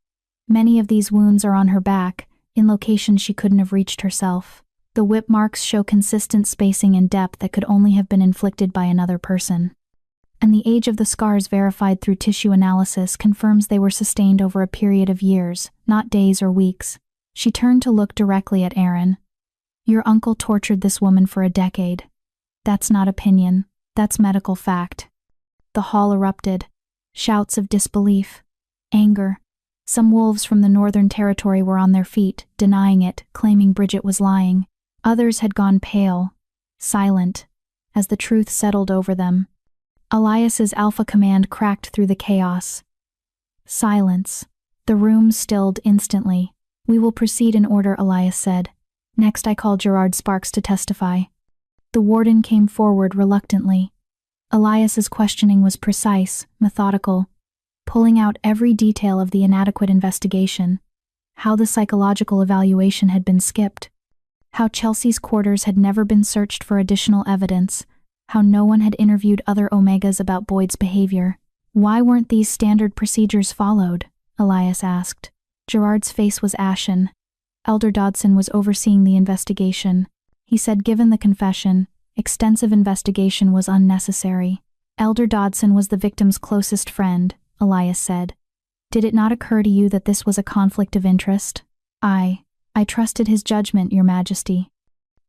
Many of these wounds are on her back, in locations she couldn't have reached herself. The whip marks show consistent spacing and depth that could only have been inflicted by another person. And the age of the scars verified through tissue analysis confirms they were sustained over a period of years, not days or weeks. She turned to look directly at Aaron. Your uncle tortured this woman for a decade. That's not opinion, that's medical fact. The hall erupted. Shouts of disbelief, anger. Some wolves from the Northern Territory were on their feet, denying it, claiming Bridget was lying. Others had gone pale, silent, as the truth settled over them. Elias's alpha command cracked through the chaos. Silence. The room stilled instantly. We will proceed in order, Elias said. Next I call Gerard Sparks to testify. The warden came forward reluctantly. Elias's questioning was precise, methodical, pulling out every detail of the inadequate investigation, how the psychological evaluation had been skipped, how Chelsea's quarters had never been searched for additional evidence, how no one had interviewed other Omegas about Boyd's behavior. Why weren't these standard procedures followed? Elias asked. Gerard's face was ashen. Elder Dodson was overseeing the investigation. He said given the confession, extensive investigation was unnecessary. Elder Dodson was the victim's closest friend, Elias said. Did it not occur to you that this was a conflict of interest? I trusted his judgment, Your Majesty.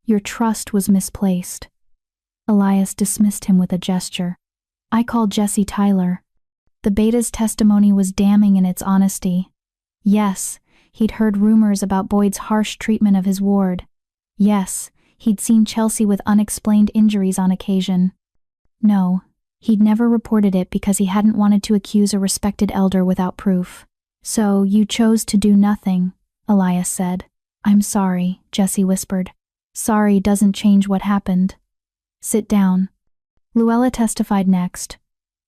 Your trust was misplaced. Elias dismissed him with a gesture. I called Jesse Tyler. The beta's testimony was damning in its honesty. Yes, he'd heard rumors about Boyd's harsh treatment of his ward. Yes, he'd seen Chelsea with unexplained injuries on occasion. No, he'd never reported it because he hadn't wanted to accuse a respected elder without proof. So you chose to do nothing, Elias said. I'm sorry, Jesse whispered. Sorry doesn't change what happened. Sit down. Luella testified next,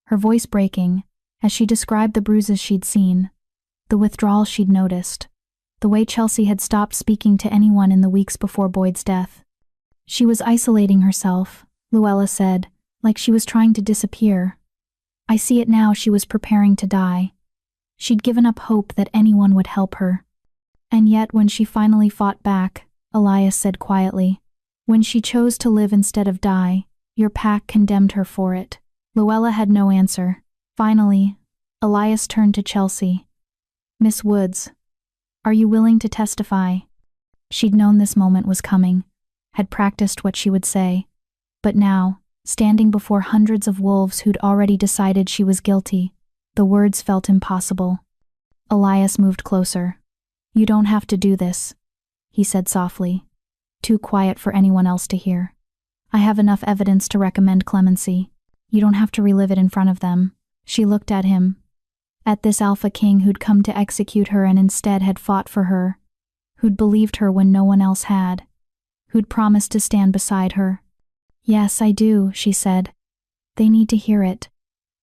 her voice breaking, as she described the bruises she'd seen, the withdrawal she'd noticed, the way Chelsea had stopped speaking to anyone in the weeks before Boyd's death. She was isolating herself, Luella said, like she was trying to disappear. I see it now, she was preparing to die. She'd given up hope that anyone would help her. And yet when she finally fought back, Elias said quietly, when she chose to live instead of die, your pack condemned her for it. Luella had no answer. Finally, Elias turned to Chelsea. Miss Woods, are you willing to testify? She'd known this moment was coming, had practiced what she would say. But now, standing before hundreds of wolves who'd already decided she was guilty, the words felt impossible. Elias moved closer. You don't have to do this, he said softly, too quiet for anyone else to hear. I have enough evidence to recommend clemency. You don't have to relive it in front of them. She looked at him, at this Alpha King who'd come to execute her and instead had fought for her, who'd believed her when no one else had, who'd promised to stand beside her. Yes, I do, she said. They need to hear it.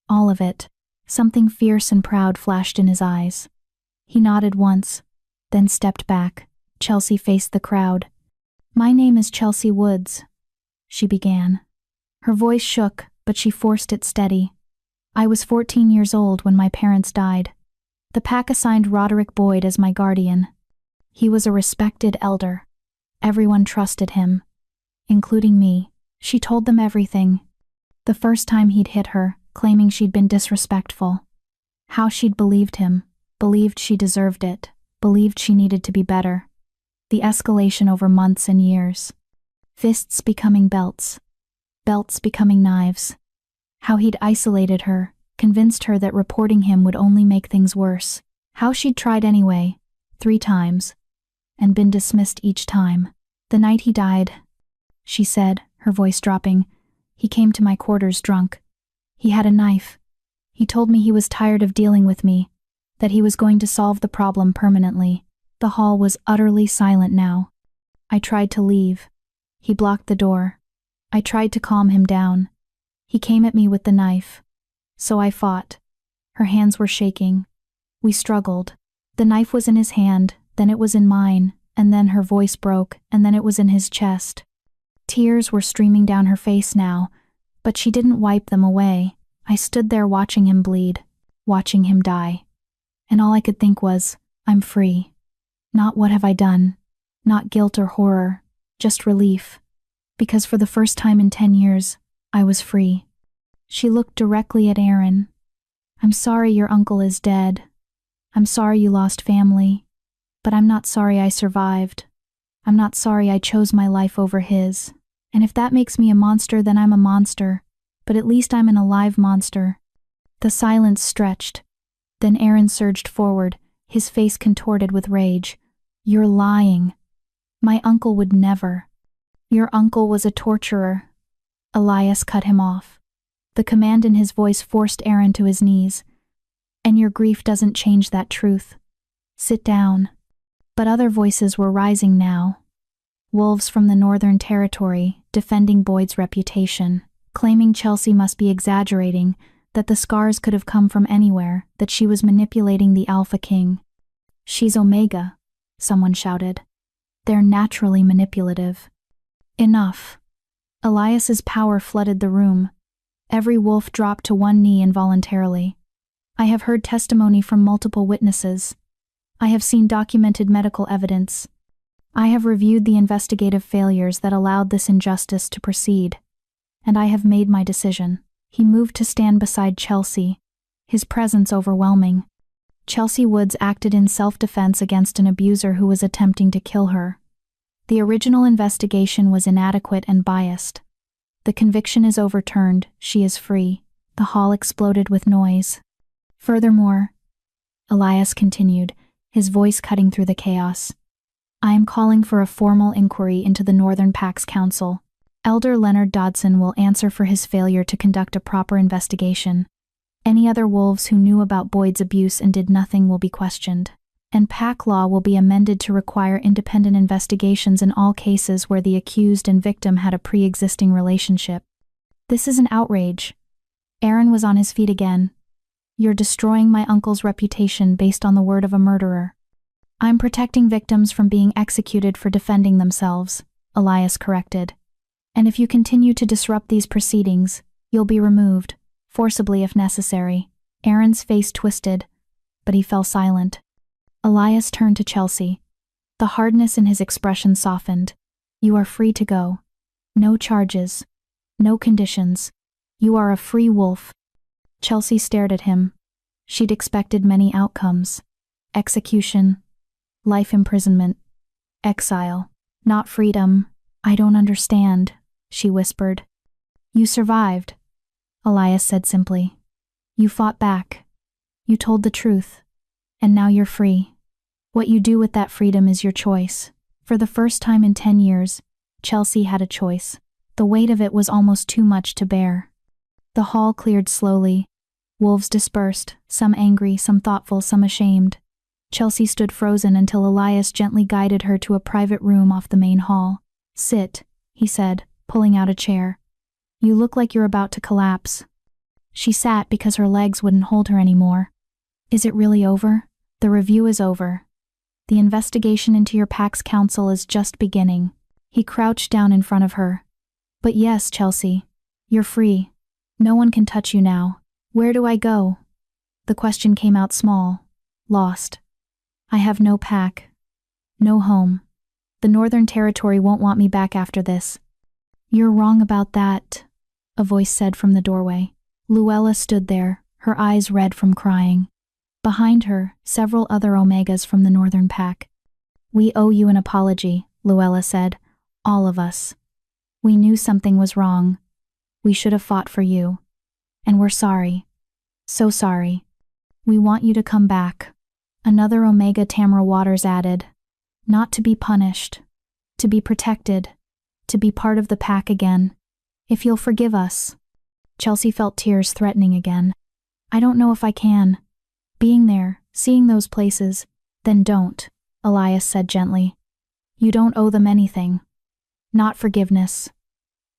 All of it. Something fierce and proud flashed in his eyes. He nodded once, then stepped back. Chelsea faced the crowd. My name is Chelsea Woods, she began. Her voice shook, but she forced it steady. I was 14 years old when my parents died. The pack assigned Roderick Boyd as my guardian. He was a respected elder. Everyone trusted him, including me. She told them everything. The first time he'd hit her, claiming she'd been disrespectful. How she'd believed him, believed she deserved it, believed she needed to be better. The escalation over months and years. Fists becoming belts. Belts becoming knives. How he'd isolated her, convinced her that reporting him would only make things worse. How she'd tried anyway, 3 times, and been dismissed each time. The night he died, she said, her voice dropping, he came to my quarters drunk. He had a knife. He told me he was tired of dealing with me, that he was going to solve the problem permanently. The hall was utterly silent now. I tried to leave. He blocked the door. I tried to calm him down. He came at me with the knife. So I fought. Her hands were shaking. We struggled. The knife was in his hand, then it was in mine, and then her voice broke, and then it was in his chest. Tears were streaming down her face now, but she didn't wipe them away. I stood there watching him bleed, watching him die. And all I could think was, I'm free. Not what have I done, not guilt or horror, just relief. Because for the first time in 10 years, I was free. She looked directly at Aaron. I'm sorry your uncle is dead. I'm sorry you lost family. But I'm not sorry I survived. I'm not sorry I chose my life over his. And if that makes me a monster, then I'm a monster. But at least I'm an alive monster. The silence stretched. Then Aaron surged forward, his face contorted with rage. You're lying. My uncle would never. Your uncle was a torturer. Elias cut him off. The command in his voice forced Aaron to his knees. And your grief doesn't change that truth. Sit down. But other voices were rising now. Wolves from the Northern Territory, defending Boyd's reputation, claiming Chelsea must be exaggerating, that the scars could have come from anywhere, that she was manipulating the Alpha King. She's Omega, someone shouted. They're naturally manipulative. Enough. Elias's power flooded the room. Every wolf dropped to one knee involuntarily. I have heard testimony from multiple witnesses. I have seen documented medical evidence. I have reviewed the investigative failures that allowed this injustice to proceed. And I have made my decision. He moved to stand beside Chelsea, his presence overwhelming. Chelsea Woods acted in self-defense against an abuser who was attempting to kill her. The original investigation was inadequate and biased. The conviction is overturned, she is free. The hall exploded with noise. Furthermore, Elias continued, his voice cutting through the chaos, I am calling for a formal inquiry into the Northern Pax Council. Elder Leonard Dodson will answer for his failure to conduct a proper investigation. Any other wolves who knew about Boyd's abuse and did nothing will be questioned. And Pack law will be amended to require independent investigations in all cases where the accused and victim had a pre-existing relationship. This is an outrage. Aaron was on his feet again. You're destroying my uncle's reputation based on the word of a murderer. I'm protecting victims from being executed for defending themselves, Elias corrected. And if you continue to disrupt these proceedings, you'll be removed, forcibly if necessary. Aaron's face twisted, but he fell silent. Elias turned to Chelsea. The hardness in his expression softened. You are free to go. No charges. No conditions. You are a free wolf. Chelsea stared at him. She'd expected many outcomes. Execution. Life imprisonment. Exile. Not freedom. I don't understand, she whispered. You survived, Elias said simply. You fought back. You told the truth. And now you're free. What you do with that freedom is your choice. For the first time in 10 years, Chelsea had a choice. The weight of it was almost too much to bear. The hall cleared slowly. Wolves dispersed, some angry, some thoughtful, some ashamed. Chelsea stood frozen until Elias gently guided her to a private room off the main hall. Sit, he said, pulling out a chair. You look like you're about to collapse. She sat because her legs wouldn't hold her anymore. Is it really over? The review is over. The investigation into your Pax Council is just beginning. He crouched down in front of her. But yes, Chelsea, you're free. No one can touch you now. Where do I go? The question came out small. Lost. I have no pack. No home. The Northern Territory won't want me back after this. You're wrong about that, a voice said from the doorway. Luella stood there, her eyes red from crying. Behind her, several other Omegas from the Northern Pack. We owe you an apology, Luella said. All of us. We knew something was wrong. We should have fought for you. And we're sorry. So sorry. We want you to come back. Another Omega Tamara Waters added. Not to be punished. To be protected. To be part of the pack again. If you'll forgive us. Chelsea felt tears threatening again. I don't know if I can. Being there, seeing those places, then don't, Elias said gently. You don't owe them anything. Not forgiveness.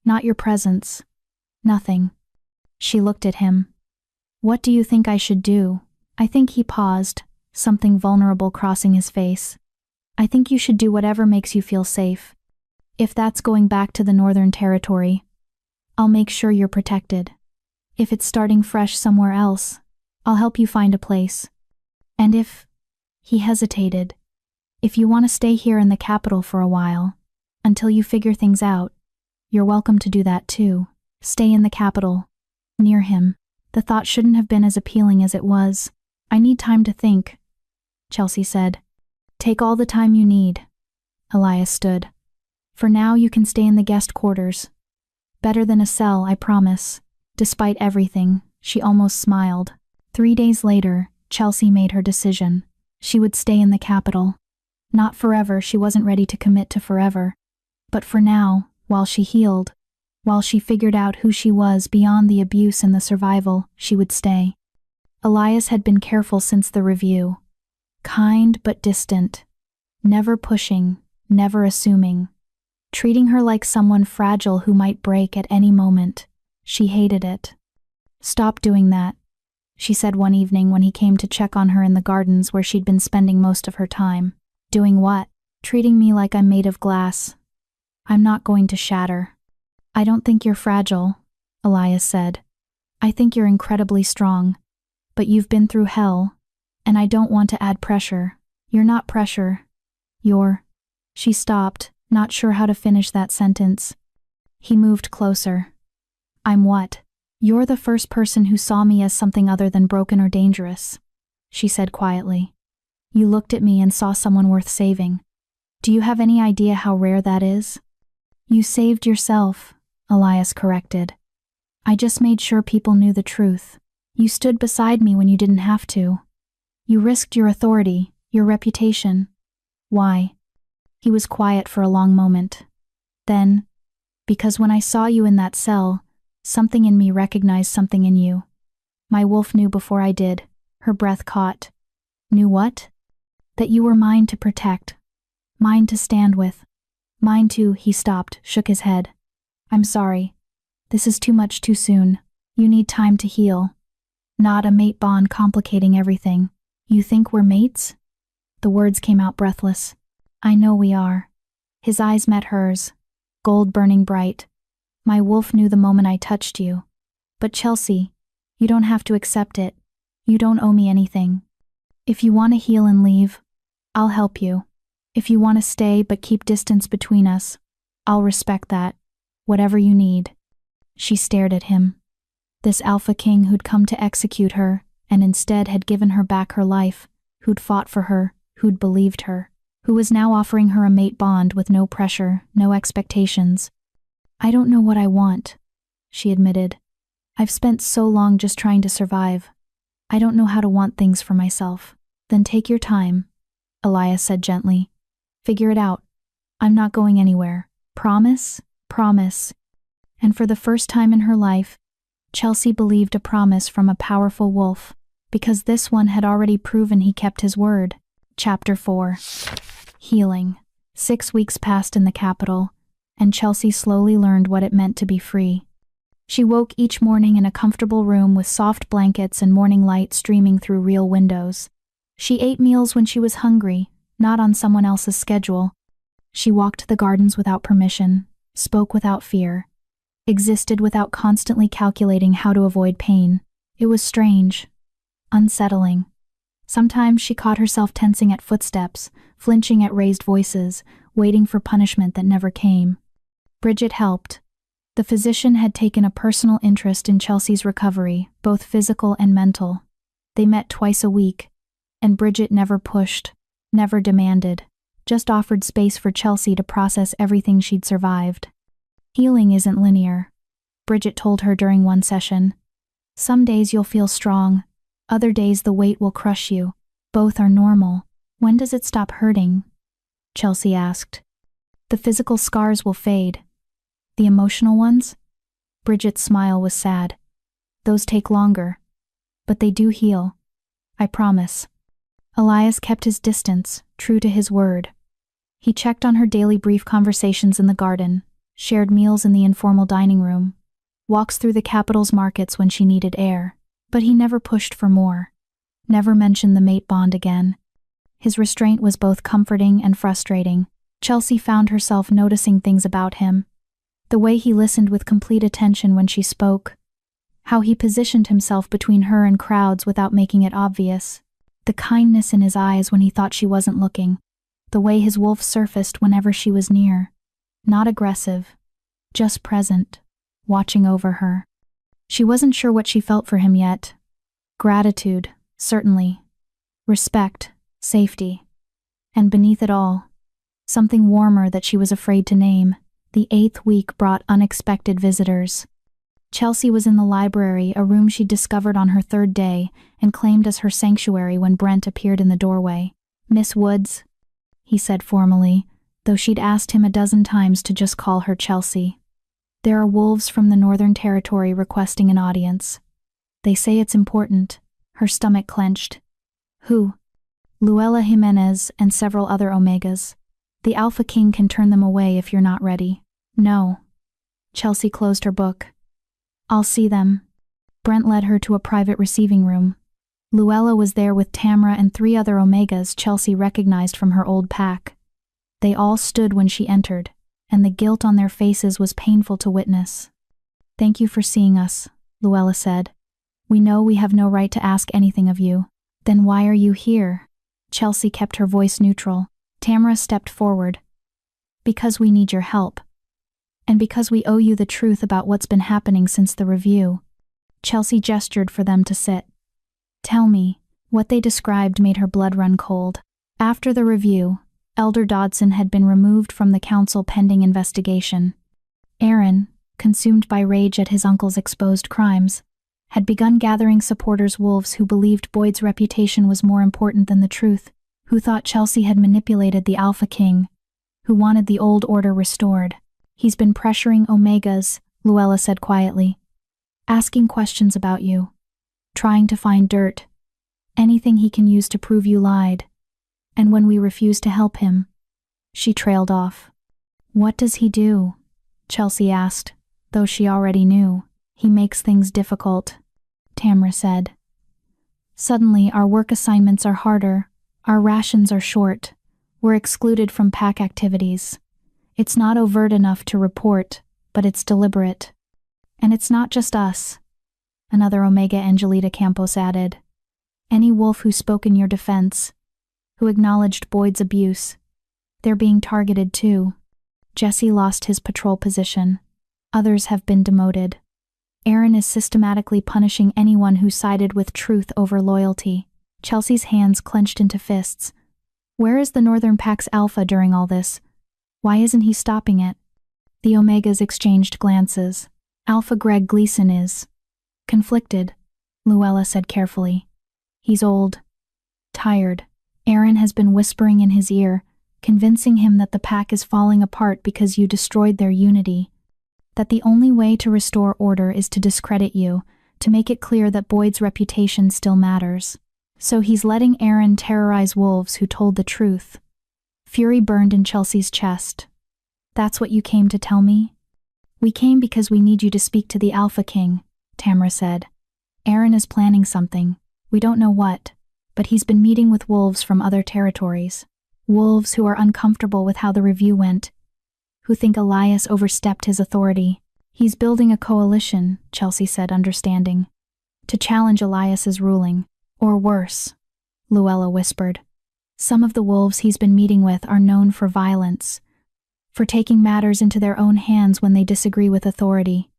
Not your presence. Nothing. She looked at him. What do you think I should do? I think he paused, something vulnerable crossing his face. I think you should do whatever makes you feel safe. If that's going back to the Northern Territory, I'll make sure you're protected. If it's starting fresh somewhere else, I'll help you find a place. And if, he hesitated, if you want to stay here in the capital for a while, until you figure things out, you're welcome to do that too. Stay in the capital, near him. The thought shouldn't have been as appealing as it was. I need time to think, Chelsea said. Take all the time you need. Elias stood. For now you can stay in the guest quarters. Better than a cell, I promise. Despite everything, she almost smiled. 3 days later, Chelsea made her decision. She would stay in the capital. Not forever, she wasn't ready to commit to forever. But for now, while she healed, while she figured out who she was beyond the abuse and the survival, she would stay. Elias had been careful since the review. Kind but distant. Never pushing, never assuming. Treating her like someone fragile who might break at any moment. She hated it. Stop doing that, she said one evening when he came to check on her in the gardens where she'd been spending most of her time. Doing what? Treating me like I'm made of glass. I'm not going to shatter. I don't think you're fragile, Elias said. I think you're incredibly strong. But you've been through hell, and I don't want to add pressure. You're not pressure. You're... She stopped, not sure how to finish that sentence. He moved closer. I'm what? You're the first person who saw me as something other than broken or dangerous, she said quietly. You looked at me and saw someone worth saving. Do you have any idea how rare that is? You saved yourself, Elias corrected. I just made sure people knew the truth. You stood beside me when you didn't have to. You risked your authority, your reputation. Why? He was quiet for a long moment. Then, because when I saw you in that cell, something in me recognized something in you. My wolf knew before I did. Her breath caught. Knew what? That you were mine to protect. Mine to stand with. Mine to, he stopped, shook his head. I'm sorry. This is too much too soon. You need time to heal. Not a mate bond complicating everything. You think we're mates? The words came out breathless. I know we are. His eyes met hers, gold burning bright. My wolf knew the moment I touched you. But Chelsea, you don't have to accept it. You don't owe me anything. If you want to heal and leave, I'll help you. If you want to stay but keep distance between us, I'll respect that. Whatever you need. She stared at him. This alpha king who'd come to execute her, and instead had given her back her life, who'd fought for her, who'd believed her, who was now offering her a mate bond with no pressure, no expectations. I don't know what I want, she admitted. I've spent so long just trying to survive. I don't know how to want things for myself. Then take your time, Elias said gently. Figure it out. I'm not going anywhere. Promise? Promise. And for the first time in her life, Chelsea believed a promise from a powerful wolf, because this one had already proven he kept his word. Chapter 4. Healing. 6 weeks passed in the capital, and Chelsea slowly learned what it meant to be free. She woke each morning in a comfortable room with soft blankets and morning light streaming through real windows. She ate meals when she was hungry, not on someone else's schedule. She walked the gardens without permission, spoke without fear, existed without constantly calculating how to avoid pain. It was strange, unsettling. Sometimes she caught herself tensing at footsteps, flinching at raised voices, waiting for punishment that never came. Bridget helped. The physician had taken a personal interest in Chelsea's recovery, both physical and mental. They met twice a week, and Bridget never pushed, never demanded, just offered space for Chelsea to process everything she'd survived. Healing isn't linear, Bridget told her during one session. Some days you'll feel strong, other days the weight will crush you. Both are normal. When does it stop hurting? Chelsea asked. The physical scars will fade. The emotional ones? Bridget's smile was sad. Those take longer. but they do heal. I promise. Elias kept his distance, true to his word. He checked on her daily brief conversations in the garden, shared meals in the informal dining room, walks through the capital's markets when she needed air, but he never pushed for more. Never mentioned the mate bond again. His restraint was both comforting and frustrating. Chelsea found herself noticing things about him. The way he listened with complete attention when she spoke. How he positioned himself between her and crowds without making it obvious. The kindness in his eyes when he thought she wasn't looking. The way his wolf surfaced whenever she was near. Not aggressive. Just present. Watching over her. She wasn't sure what she felt for him yet. Gratitude, certainly. Respect, safety. And beneath it all, something warmer that she was afraid to name. The 8th week brought unexpected visitors. Chelsea was in the library, a room she'd discovered on her 3rd day, and claimed as her sanctuary when Brent appeared in the doorway. "Miss Woods," he said formally, though she'd asked him a dozen times to just call her Chelsea. "There are wolves from the Northern Territory requesting an audience. They say it's important." Her stomach clenched. "Who?" "Luella Jimenez and several other Omegas. The Alpha King can turn them away if you're not ready." "No." Chelsea closed her book. "I'll see them." Brent led her to a private receiving room. Luella was there with Tamra and 3 other Omegas Chelsea recognized from her old pack. They all stood when she entered, and the guilt on their faces was painful to witness. "Thank you for seeing us," Luella said. "We know we have no right to ask anything of you." "Then why are you here?" Chelsea kept her voice neutral. Tamra stepped forward. "Because we need your help. And because we owe you the truth about what's been happening since the review." Chelsea gestured for them to sit. "Tell me." What they described made her blood run cold. After the review, Elder Dodson had been removed from the council pending investigation. Aaron, consumed by rage at his uncle's exposed crimes, had begun gathering supporters, wolves who believed Boyd's reputation was more important than the truth, who thought Chelsea had manipulated the Alpha King, who wanted the old order restored. "He's been pressuring Omegas," Luella said quietly. "Asking questions about you. Trying to find dirt. Anything he can use to prove you lied. And when we refuse to help him..." She trailed off. "What does he do?" Chelsea asked, though she already knew. "He makes things difficult," Tamra said. "Suddenly our work assignments are harder. Our rations are short. We're excluded from pack activities. It's not overt enough to report, but it's deliberate. And it's not just us," another Omega, Angelita Campos, added. "Any wolf who spoke in your defense, who acknowledged Boyd's abuse, they're being targeted too. Jesse lost his patrol position. Others have been demoted. Aaron is systematically punishing anyone who sided with truth over loyalty." Chelsea's hands clenched into fists. "Where is the Northern Pack's Alpha during all this? Why isn't he stopping it?" The Omegas exchanged glances. "Alpha Greg Gleason is conflicted," Luella said carefully. "He's old. Tired. Aaron has been whispering in his ear, convincing him that the pack is falling apart because you destroyed their unity. That the only way to restore order is to discredit you, to make it clear that Boyd's reputation still matters. So he's letting Aaron terrorize wolves who told the truth." Fury burned in Chelsea's chest. "That's what you came to tell me?" "We came because we need you to speak to the Alpha King," Tamra said. "Aaron is planning something. We don't know what, but he's been meeting with wolves from other territories. Wolves who are uncomfortable with how the review went, who think Elias overstepped his authority. He's building a coalition," Chelsea said, understanding, "to challenge Elias's ruling. Or worse," Luella whispered. "Some of the wolves he's been meeting with are known for violence, for taking matters into their own hands when they disagree with authority."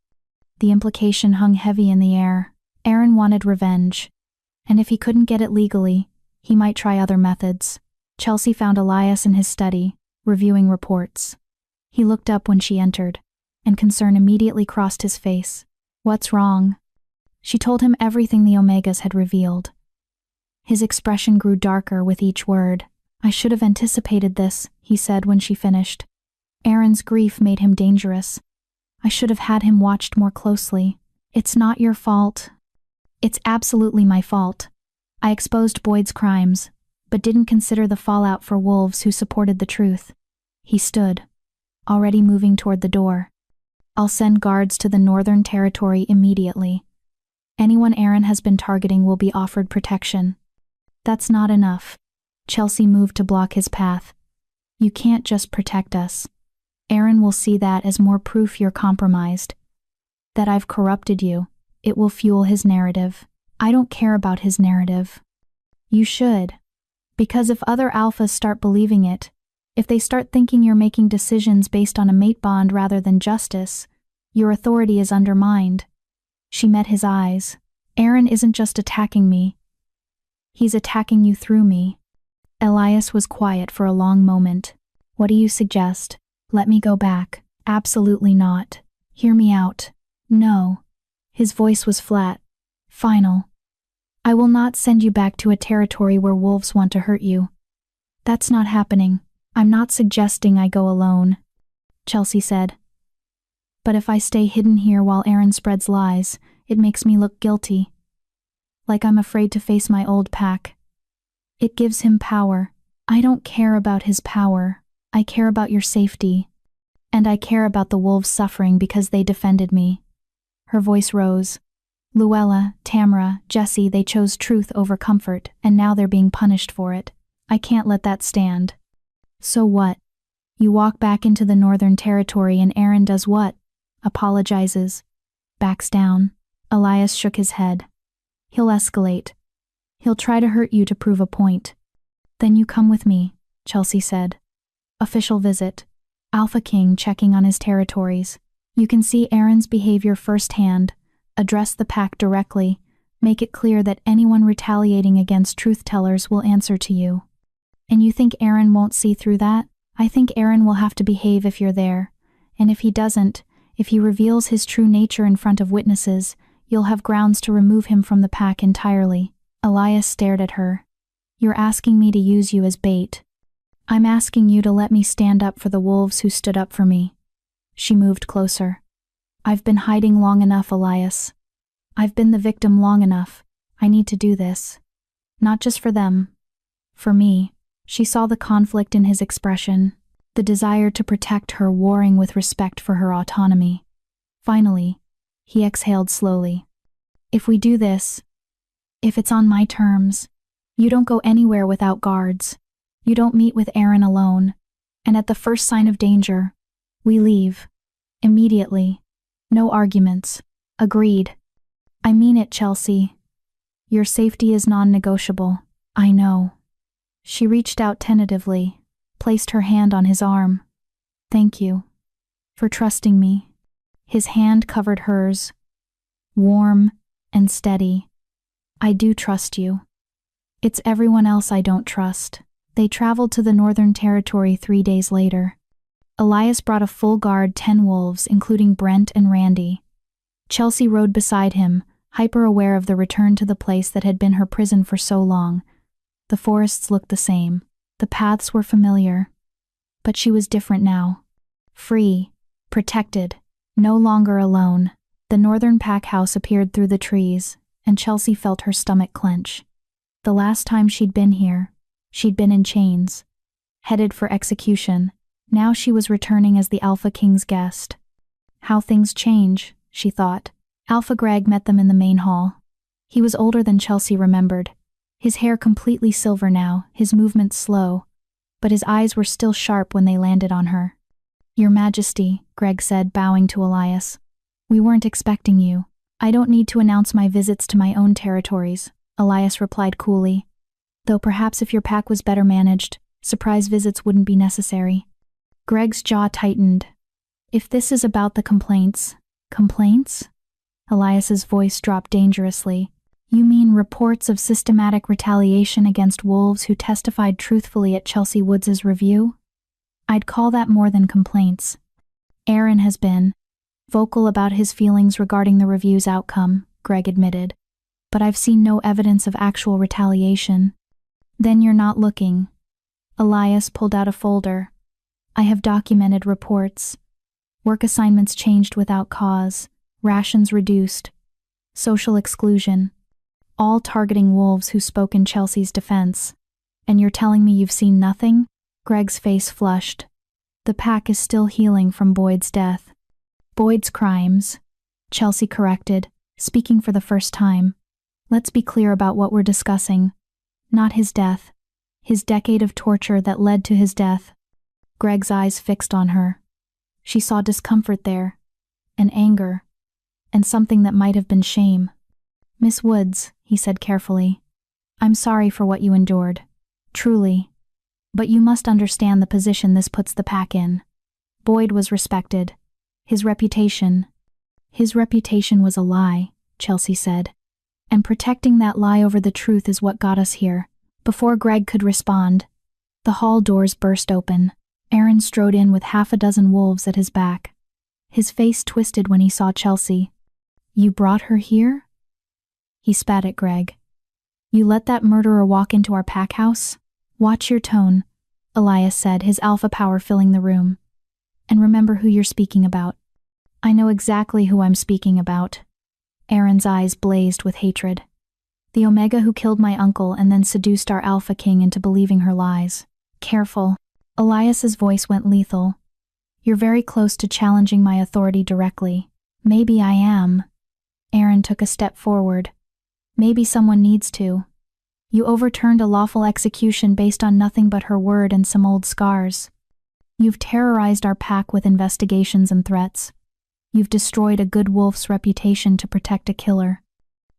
The implication hung heavy in the air. Aaron wanted revenge, and if he couldn't get it legally, he might try other methods. Chelsea found Elias in his study, reviewing reports. He looked up when she entered, and concern immediately crossed his face. "What's wrong?" She told him everything the Omegas had revealed. His expression grew darker with each word. "I should have anticipated this," he said when she finished. "Aaron's grief made him dangerous. I should have had him watched more closely. It's not your fault." It's absolutely my fault. I exposed Boyd's crimes, but didn't consider the fallout for wolves who supported the truth. He stood, already moving toward the door. I'll send guards to the Northern Territory immediately. Anyone Aaron has been targeting will be offered protection. That's not enough. Chelsea moved to block his path. You can't just protect us. Aaron will see that as more proof you're compromised. That I've corrupted you. It will fuel his narrative. I don't care about his narrative. You should. Because if other alphas start believing it, if they start thinking you're making decisions based on a mate bond rather than justice, your authority is undermined. She met his eyes. Aaron isn't just attacking me. He's attacking you through me. Elias was quiet for a long moment. What do you suggest? Let me go back. Absolutely not. Hear me out. No. His voice was flat. Final. I will not send you back to a territory where wolves want to hurt you. That's not happening. I'm not suggesting I go alone, Chelsea said. But if I stay hidden here while Aaron spreads lies, it makes me look guilty. Like I'm afraid to face my old pack. It gives him power. I don't care about his power. I care about your safety. And I care about the wolves suffering because they defended me. Her voice rose. Luella, Tamara, Jesse, they chose truth over comfort, and now they're being punished for it. I can't let that stand. So what? You walk back into the Northern Territory and Aaron does what? Apologizes. Backs down. Elias shook his head. He'll escalate. He'll try to hurt you to prove a point. Then you come with me, Chelsea said. Official visit. Alpha King checking on his territories. You can see Aaron's behavior firsthand. Address the pack directly. Make it clear that anyone retaliating against truth-tellers will answer to you. And you think Aaron won't see through that? I think Aaron will have to behave if you're there. And if he doesn't, if he reveals his true nature in front of witnesses, you'll have grounds to remove him from the pack entirely. Elias stared at her. You're asking me to use you as bait. I'm asking you to let me stand up for the wolves who stood up for me. She moved closer. I've been hiding long enough, Elias. I've been the victim long enough. I need to do this. Not just for them. For me. She saw the conflict in his expression, the desire to protect her warring with respect for her autonomy. Finally, he exhaled slowly. If we do this, if it's on my terms, you don't go anywhere without guards. You don't meet with Aaron alone. And at the first sign of danger, we leave. Immediately. No arguments. Agreed. I mean it, Chelsea. Your safety is non-negotiable. I know. She reached out tentatively, placed her hand on his arm. Thank you. For trusting me. His hand covered hers. Warm and steady. I do trust you. It's everyone else I don't trust. They traveled to the Northern Territory 3 days later. Elias brought a full guard, 10 wolves, including Brent and Randy. Chelsea rode beside him, hyper-aware of the return to the place that had been her prison for so long. The forests looked the same. The paths were familiar. But she was different now. Free. Protected. No longer alone. The northern pack house appeared through the trees, and Chelsea felt her stomach clench. The last time she'd been here, she'd been in chains. Headed for execution. Now she was returning as the Alpha King's guest. How things change, she thought. Alpha Greg met them in the main hall. He was older than Chelsea remembered. His hair completely silver now, his movements slow, but his eyes were still sharp when they landed on her. Your Majesty, Greg said, bowing to Elias. We weren't expecting you. I don't need to announce my visits to my own territories, Elias replied coolly. Though perhaps if your pack was better managed, surprise visits wouldn't be necessary. Greg's jaw tightened. If this is about the complaints. Complaints? Elias's voice dropped dangerously. You mean reports of systematic retaliation against wolves who testified truthfully at Chelsea Woods' review? I'd call that more than complaints. Aaron has been vocal about his feelings regarding the review's outcome, Greg admitted. But I've seen no evidence of actual retaliation. Then you're not looking. Elias pulled out a folder. I have documented reports. Work assignments changed without cause. Rations reduced. Social exclusion. all targeting wolves who spoke in Chelsea's defense. And you're telling me you've seen nothing? Greg's face flushed. The pack is still healing from Boyd's death. Boyd's crimes, Chelsea corrected, speaking for the first time. Let's be clear about what we're discussing. Not his death. His decade of torture that led to his death. Greg's eyes fixed on her. She saw discomfort there, and anger, and something that might have been shame. Miss Woods, he said carefully, I'm sorry for what you endured. Truly. But you must understand the position this puts the pack in. Boyd was respected. His reputation was a lie, Chelsea said. And protecting that lie over the truth is what got us here. Before Greg could respond, the hall doors burst open. Aaron strode in with half a dozen wolves at his back. His face twisted when he saw Chelsea. You brought her here? He spat at Greg. You let that murderer walk into our pack house? Watch your tone, Elias said, his alpha power filling the room. And remember who you're speaking about. I know exactly who I'm speaking about. Aaron's eyes blazed with hatred. The Omega who killed my uncle and then seduced our Alpha King into believing her lies. Careful. Elias's voice went lethal. You're very close to challenging my authority directly. Maybe I am. Aaron took a step forward. Maybe someone needs to. You overturned a lawful execution based on nothing but her word and some old scars. You've terrorized our pack with investigations and threats. You've destroyed a good wolf's reputation to protect a killer.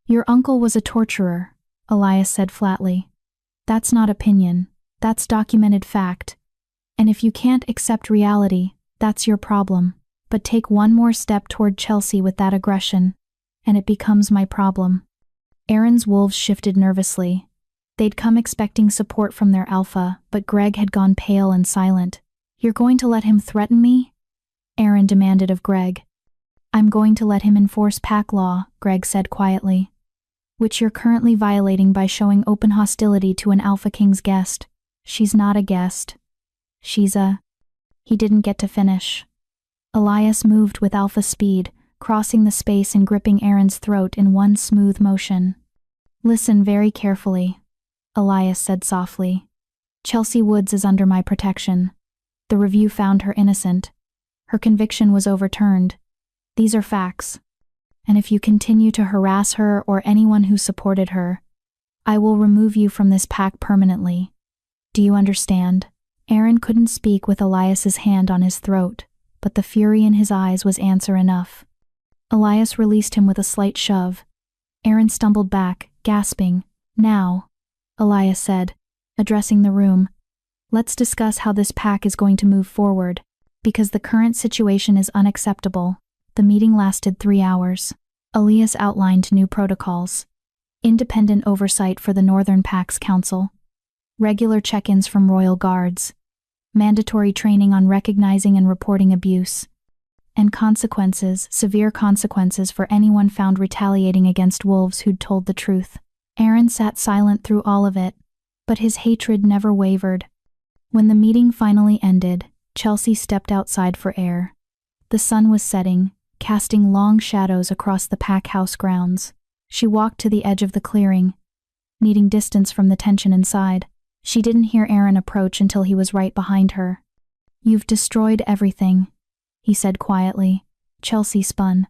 Your uncle was a torturer, Elias said flatly. That's not opinion. That's documented fact. And if you can't accept reality, that's your problem. But take one more step toward Chelsea with that aggression, and it becomes my problem. Aaron's wolves shifted nervously. They'd come expecting support from their alpha, but Greg had gone pale and silent. You're going to let him threaten me? Aaron demanded of Greg. I'm going to let him enforce pack law, Greg said quietly. Which you're currently violating by showing open hostility to an Alpha King's guest. She's not a guest. She's a... He didn't get to finish. Elias moved with alpha speed, crossing the space and gripping Aaron's throat in one smooth motion. Listen very carefully, Elias said softly. Chelsea Woods is under my protection. The review found her innocent. Her conviction was overturned. These are facts. And if you continue to harass her or anyone who supported her, I will remove you from this pack permanently. Do you understand? Aaron couldn't speak with Elias's hand on his throat, but the fury in his eyes was answer enough. Elias released him with a slight shove. Aaron stumbled back, gasping. Now, Elias said, addressing the room, let's discuss how this pack is going to move forward, because the current situation is unacceptable. The meeting lasted 3 hours. Elias outlined new protocols. Independent oversight for the Northern Pack's Council. Regular check-ins from Royal Guards. Mandatory training on recognizing and reporting abuse. And consequences, severe consequences for anyone found retaliating against wolves who'd told the truth. Aaron sat silent through all of it, but his hatred never wavered. When the meeting finally ended, Chelsea stepped outside for air. The sun was setting, casting long shadows across the pack house grounds. She walked to the edge of the clearing, needing distance from the tension inside. She didn't hear Aaron approach until he was right behind her. You've destroyed everything, he said quietly. Chelsea spun.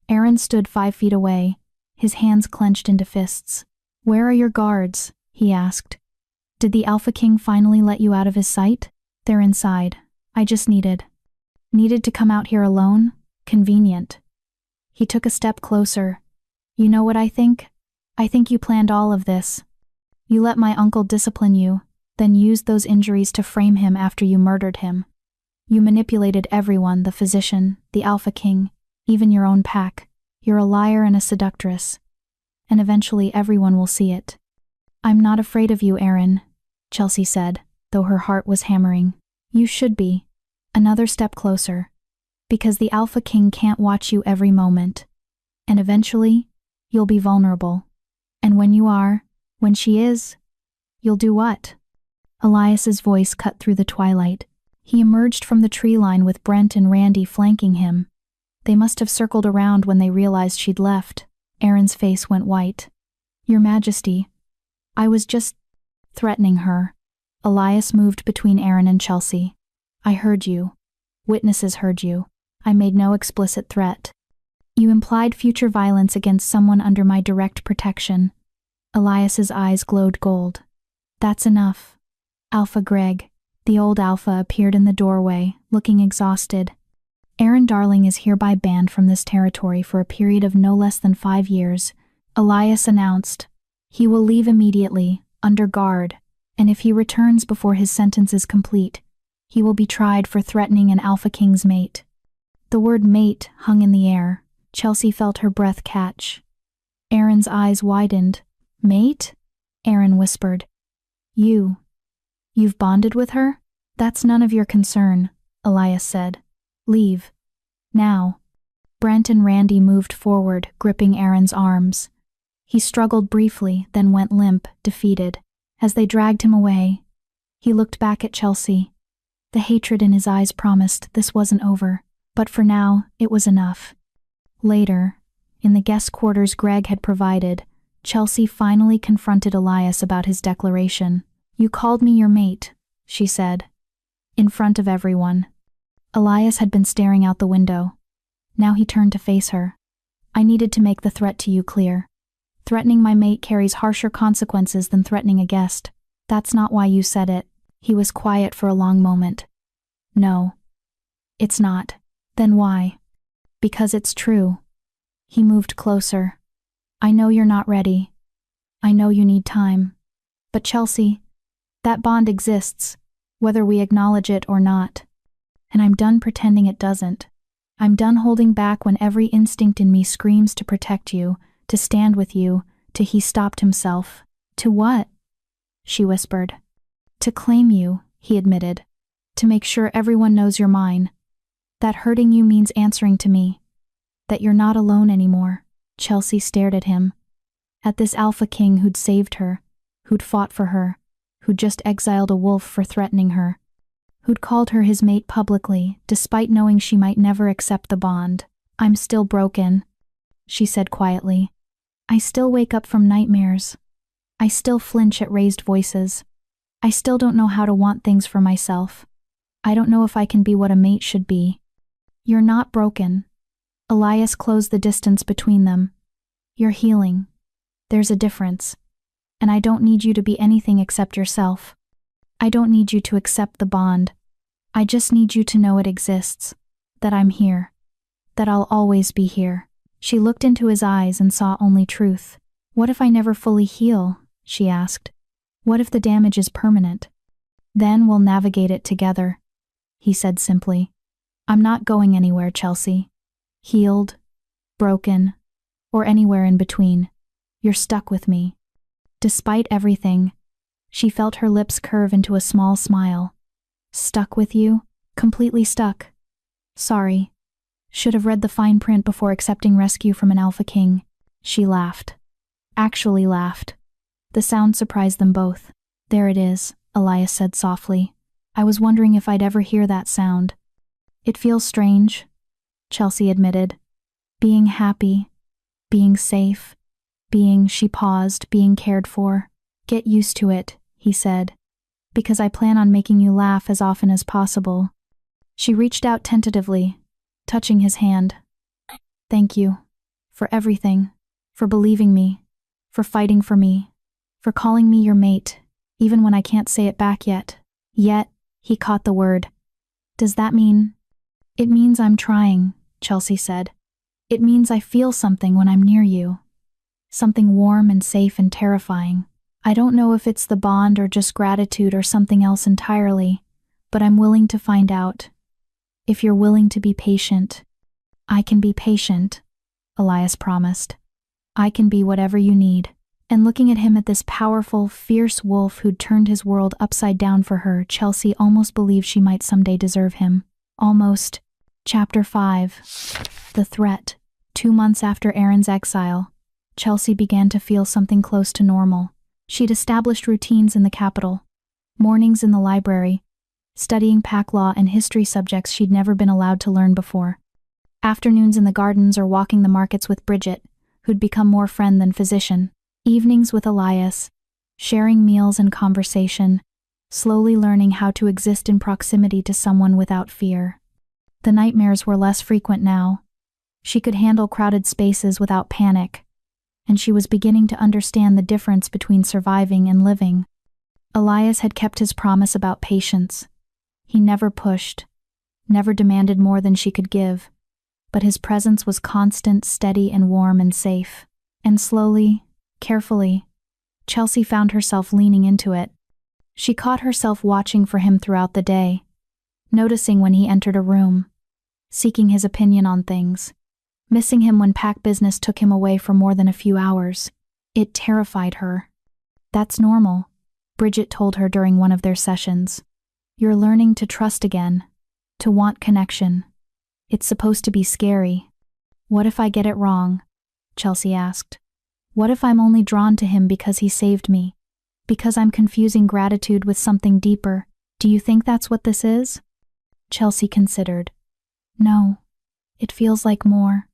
Aaron stood 5 feet away, his hands clenched into fists. Where are your guards? He asked. Did the Alpha King finally let you out of his sight? They're inside. I just needed to come out here alone? Convenient. He took a step closer. You know what I think? I think you planned all of this. You let my uncle discipline you, then used those injuries to frame him after you murdered him. You manipulated everyone, the physician, the Alpha King, even your own pack. You're a liar and a seductress. And eventually everyone will see it. I'm not afraid of you, Aaron, Chelsea said, though her heart was hammering. You should be. Another step closer. Because the Alpha King can't watch you every moment. And eventually, you'll be vulnerable. And when she is, you'll do what? Elias's voice cut through the twilight. He emerged from the tree line with Brent and Randy flanking him. They must have circled around when they realized she'd left. Aaron's face went white. Your Majesty, I was just threatening her. Elias moved between Aaron and Chelsea. I heard you. Witnesses heard you. I made no explicit threat. You implied future violence against someone under my direct protection. Elias's eyes glowed gold. That's enough. Alpha Greg, the old Alpha, appeared in the doorway, looking exhausted. Aaron Darling is hereby banned from this territory for a period of no less than 5 years, Elias announced. He will leave immediately, under guard, and if he returns before his sentence is complete, he will be tried for threatening an Alpha King's mate. The word mate hung in the air. Chelsea felt her breath catch. Aaron's eyes widened. Mate? Aaron whispered. You've bonded with her? That's none of your concern, Elias said. Leave. Now. Brent and Randy moved forward, gripping Aaron's arms. He struggled briefly, then went limp, defeated. As they dragged him away, he looked back at Chelsea. The hatred in his eyes promised this wasn't over, but for now, it was enough. Later, in the guest quarters Greg had provided, Chelsea finally confronted Elias about his declaration. You called me your mate, she said. In front of everyone. Elias had been staring out the window. Now he turned to face her. I needed to make the threat to you clear. Threatening my mate carries harsher consequences than threatening a guest. That's not why you said it. He was quiet for a long moment. No. It's not. Then why? Because it's true. He moved closer. I know you're not ready. I know you need time. But Chelsea, that bond exists, whether we acknowledge it or not. And I'm done pretending it doesn't. I'm done holding back when every instinct in me screams to protect you, to stand with you, He stopped himself. To what? She whispered. To claim you, he admitted. To make sure everyone knows you're mine. That hurting you means answering to me. That you're not alone anymore. Chelsea stared at him. At this Alpha King who'd saved her, who'd fought for her, who'd just exiled a wolf for threatening her, who'd called her his mate publicly, despite knowing she might never accept the bond. I'm still broken, she said quietly. I still wake up from nightmares. I still flinch at raised voices. I still don't know how to want things for myself. I don't know if I can be what a mate should be. You're not broken. Elias closed the distance between them. You're healing. There's a difference. And I don't need you to be anything except yourself. I don't need you to accept the bond. I just need you to know it exists. That I'm here. That I'll always be here. She looked into his eyes and saw only truth. What if I never fully heal? She asked. What if the damage is permanent? Then we'll navigate it together, he said simply. I'm not going anywhere, Chelsea. Healed, broken, or anywhere in between. You're stuck with me. Despite everything, she felt her lips curve into a small smile. Stuck with you? Completely stuck. Sorry. Should have read the fine print before accepting rescue from an Alpha King. She laughed. Actually laughed. The sound surprised them both. There it is, Elias said softly. I was wondering if I'd ever hear that sound. It feels strange, Chelsea admitted. Being happy, being safe, she paused, being cared for. Get used to it, he said. Because I plan on making you laugh as often as possible. She reached out tentatively, touching his hand. Thank you. For everything. For believing me. For fighting for me. For calling me your mate, even when I can't say it back yet. Yet, he caught the word. Does that mean? It means I'm trying, Chelsea said. It means I feel something when I'm near you. Something warm and safe and terrifying. I don't know if it's the bond or just gratitude or something else entirely, but I'm willing to find out. If you're willing to be patient, I can be patient, Elias promised. I can be whatever you need. And looking at him, at this powerful, fierce wolf who'd turned his world upside down for her, Chelsea almost believed she might someday deserve him. Almost. Chapter 5. The Threat. 2 months after Aaron's exile, Chelsea began to feel something close to normal. She'd established routines in the capital. Mornings in the library, studying pack law and history subjects she'd never been allowed to learn before. Afternoons in the gardens or walking the markets with Bridget, who'd become more friend than physician. Evenings with Elias, sharing meals and conversation, slowly learning how to exist in proximity to someone without fear. The nightmares were less frequent now. She could handle crowded spaces without panic, and she was beginning to understand the difference between surviving and living. Elias had kept his promise about patience. He never pushed, never demanded more than she could give, but his presence was constant, steady, and warm and safe. And slowly, carefully, Chelsea found herself leaning into it. She caught herself watching for him throughout the day, noticing when he entered a room, seeking his opinion on things, missing him when pack business took him away for more than a few hours. It terrified her. "That's normal," Bridget told her during one of their sessions. "You're learning to trust again, to want connection. It's supposed to be scary." "What if I get it wrong?" Chelsea asked. "What if I'm only drawn to him because he saved me? Because I'm confusing gratitude with something deeper? Do you think that's what this is?" Chelsea considered. "No, it feels like more,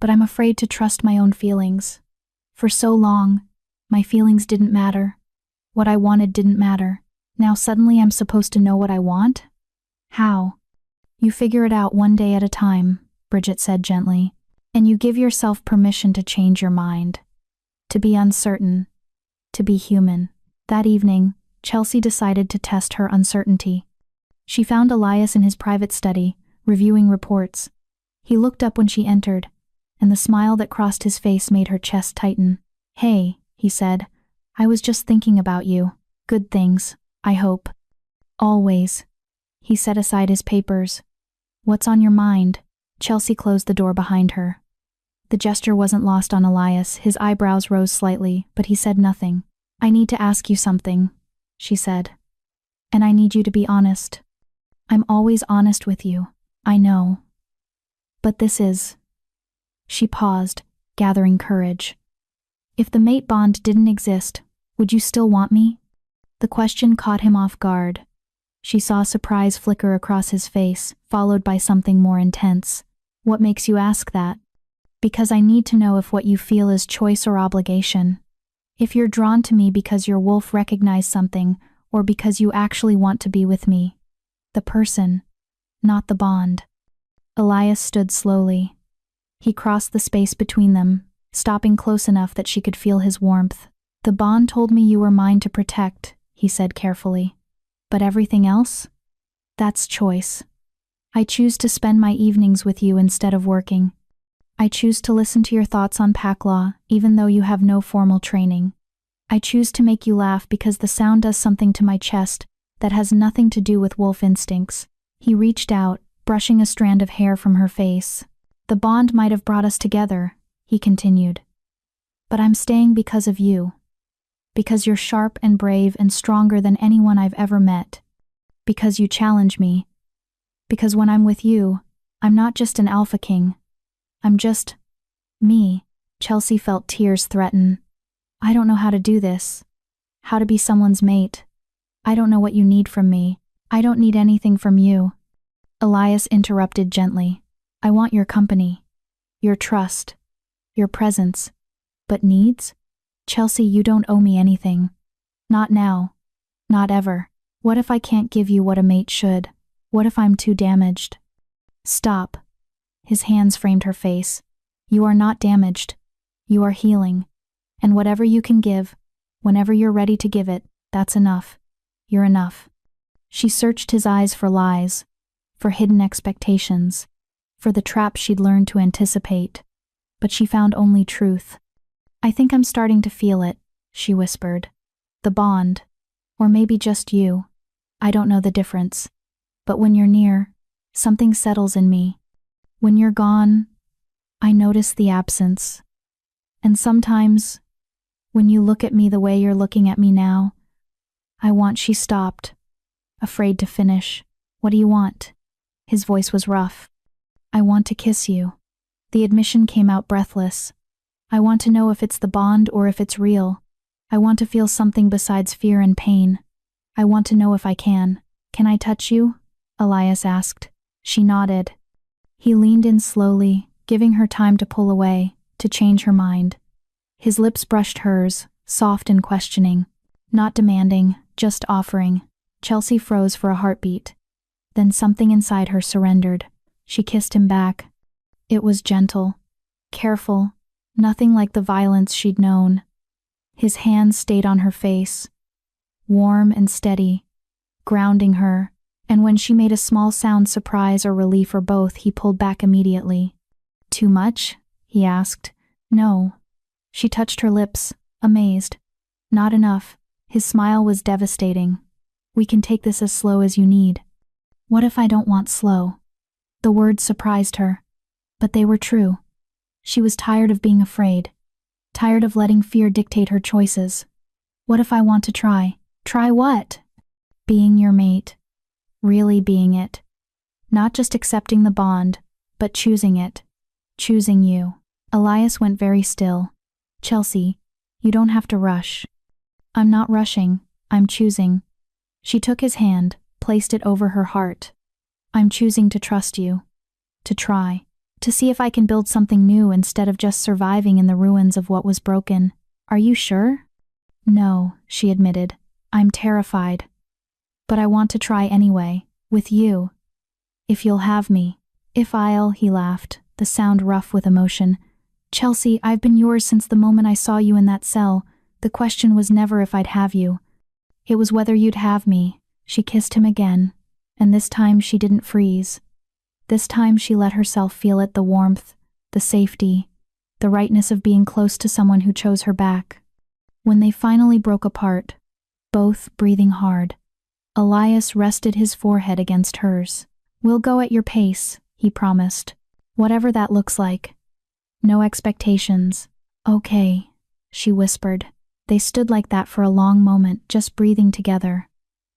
but I'm afraid to trust my own feelings. For so long, my feelings didn't matter. What I wanted didn't matter. Now suddenly I'm supposed to know what I want? How?" "You figure it out one day at a time," Bridget said gently, "and you give yourself permission to change your mind, to be uncertain, to be human." That evening, Chelsea decided to test her uncertainty. She found Elias in his private study, reviewing reports. He looked up when she entered, and the smile that crossed his face made her chest tighten. "Hey," he said, "I was just thinking about you. Good things, I hope." "Always." He set aside his papers. "What's on your mind?" Chelsea closed the door behind her. The gesture wasn't lost on Elias. His eyebrows rose slightly, but he said nothing. "I need to ask you something," she said. "And I need you to be honest. I'm always honest with you, I know. But this is..." She paused, gathering courage. "If the mate bond didn't exist, would you still want me?" The question caught him off guard. She saw surprise flicker across his face, followed by something more intense. "What makes you ask that?" "Because I need to know if what you feel is choice or obligation. If you're drawn to me because your wolf recognized something, or because you actually want to be with me. The person, not the bond." Elias stood slowly. He crossed the space between them, stopping close enough that she could feel his warmth. "The bond told me you were mine to protect," he said carefully. "But everything else? That's choice. I choose to spend my evenings with you instead of working. I choose to listen to your thoughts on pack law, even though you have no formal training. I choose to make you laugh because the sound does something to my chest that has nothing to do with wolf instincts." He reached out, brushing a strand of hair from her face. "The bond might have brought us together," he continued. "But I'm staying because of you. Because you're sharp and brave and stronger than anyone I've ever met. Because you challenge me. Because when I'm with you, I'm not just an alpha king. I'm just... me." Chelsea felt tears threaten. "I don't know how to do this. How to be someone's mate. I don't know what you need from me. I don't need anything from you." Elias interrupted gently. "I want your company. Your trust. Your presence. But needs? Chelsea, you don't owe me anything. Not now. Not ever. What if I can't give you what a mate should? What if I'm too damaged?" "Stop." His hands framed her face. "You are not damaged. You are healing. And whatever you can give, whenever you're ready to give it, that's enough. You're enough." She searched his eyes for lies, for hidden expectations, for the traps she'd learned to anticipate, but she found only truth. "I think I'm starting to feel it," she whispered. "The bond. Or maybe just you. I don't know the difference. But when you're near, something settles in me. When you're gone, I notice the absence. And sometimes, when you look at me the way you're looking at me now, I want..." She stopped, afraid to finish. "What do you want?" His voice was rough. "I want to kiss you." The admission came out breathless. "I want to know if it's the bond or if it's real. I want to feel something besides fear and pain. I want to know if I can." "Can I touch you?" Elias asked. She nodded. He leaned in slowly, giving her time to pull away, to change her mind. His lips brushed hers, soft and questioning. Not demanding, just offering. Chelsea froze for a heartbeat. Then something inside her surrendered. She kissed him back. It was gentle, careful, nothing like the violence she'd known. His hands stayed on her face, warm and steady, grounding her, and when she made a small sound, surprise or relief or both, he pulled back immediately. "Too much?" he asked. "No." She touched her lips, amazed. "Not enough." His smile was devastating. "We can take this as slow as you need." "What if I don't want slow?" The words surprised her, but they were true. She was tired of being afraid, tired of letting fear dictate her choices. "What if I want to try?" "Try what?" "Being your mate. Really being it. Not just accepting the bond, but choosing it. Choosing you." Elias went very still. "Chelsea, you don't have to rush." "I'm not rushing, I'm choosing." She took his hand, placed it over her heart. "I'm choosing to trust you. To try. To see if I can build something new instead of just surviving in the ruins of what was broken." "Are you sure?" "No," she admitted. "I'm terrified. But I want to try anyway, with you. If you'll have me." "If I'll," he laughed, the sound rough with emotion. "Chelsea, I've been yours since the moment I saw you in that cell. The question was never if I'd have you. It was whether you'd have me." She kissed him again, and this time she didn't freeze. This time she let herself feel it, the warmth, the safety, the rightness of being close to someone who chose her back. When they finally broke apart, both breathing hard, Elias rested his forehead against hers. "We'll go at your pace," he promised. "Whatever that looks like. No expectations." "Okay," she whispered. They stood like that for a long moment, just breathing together.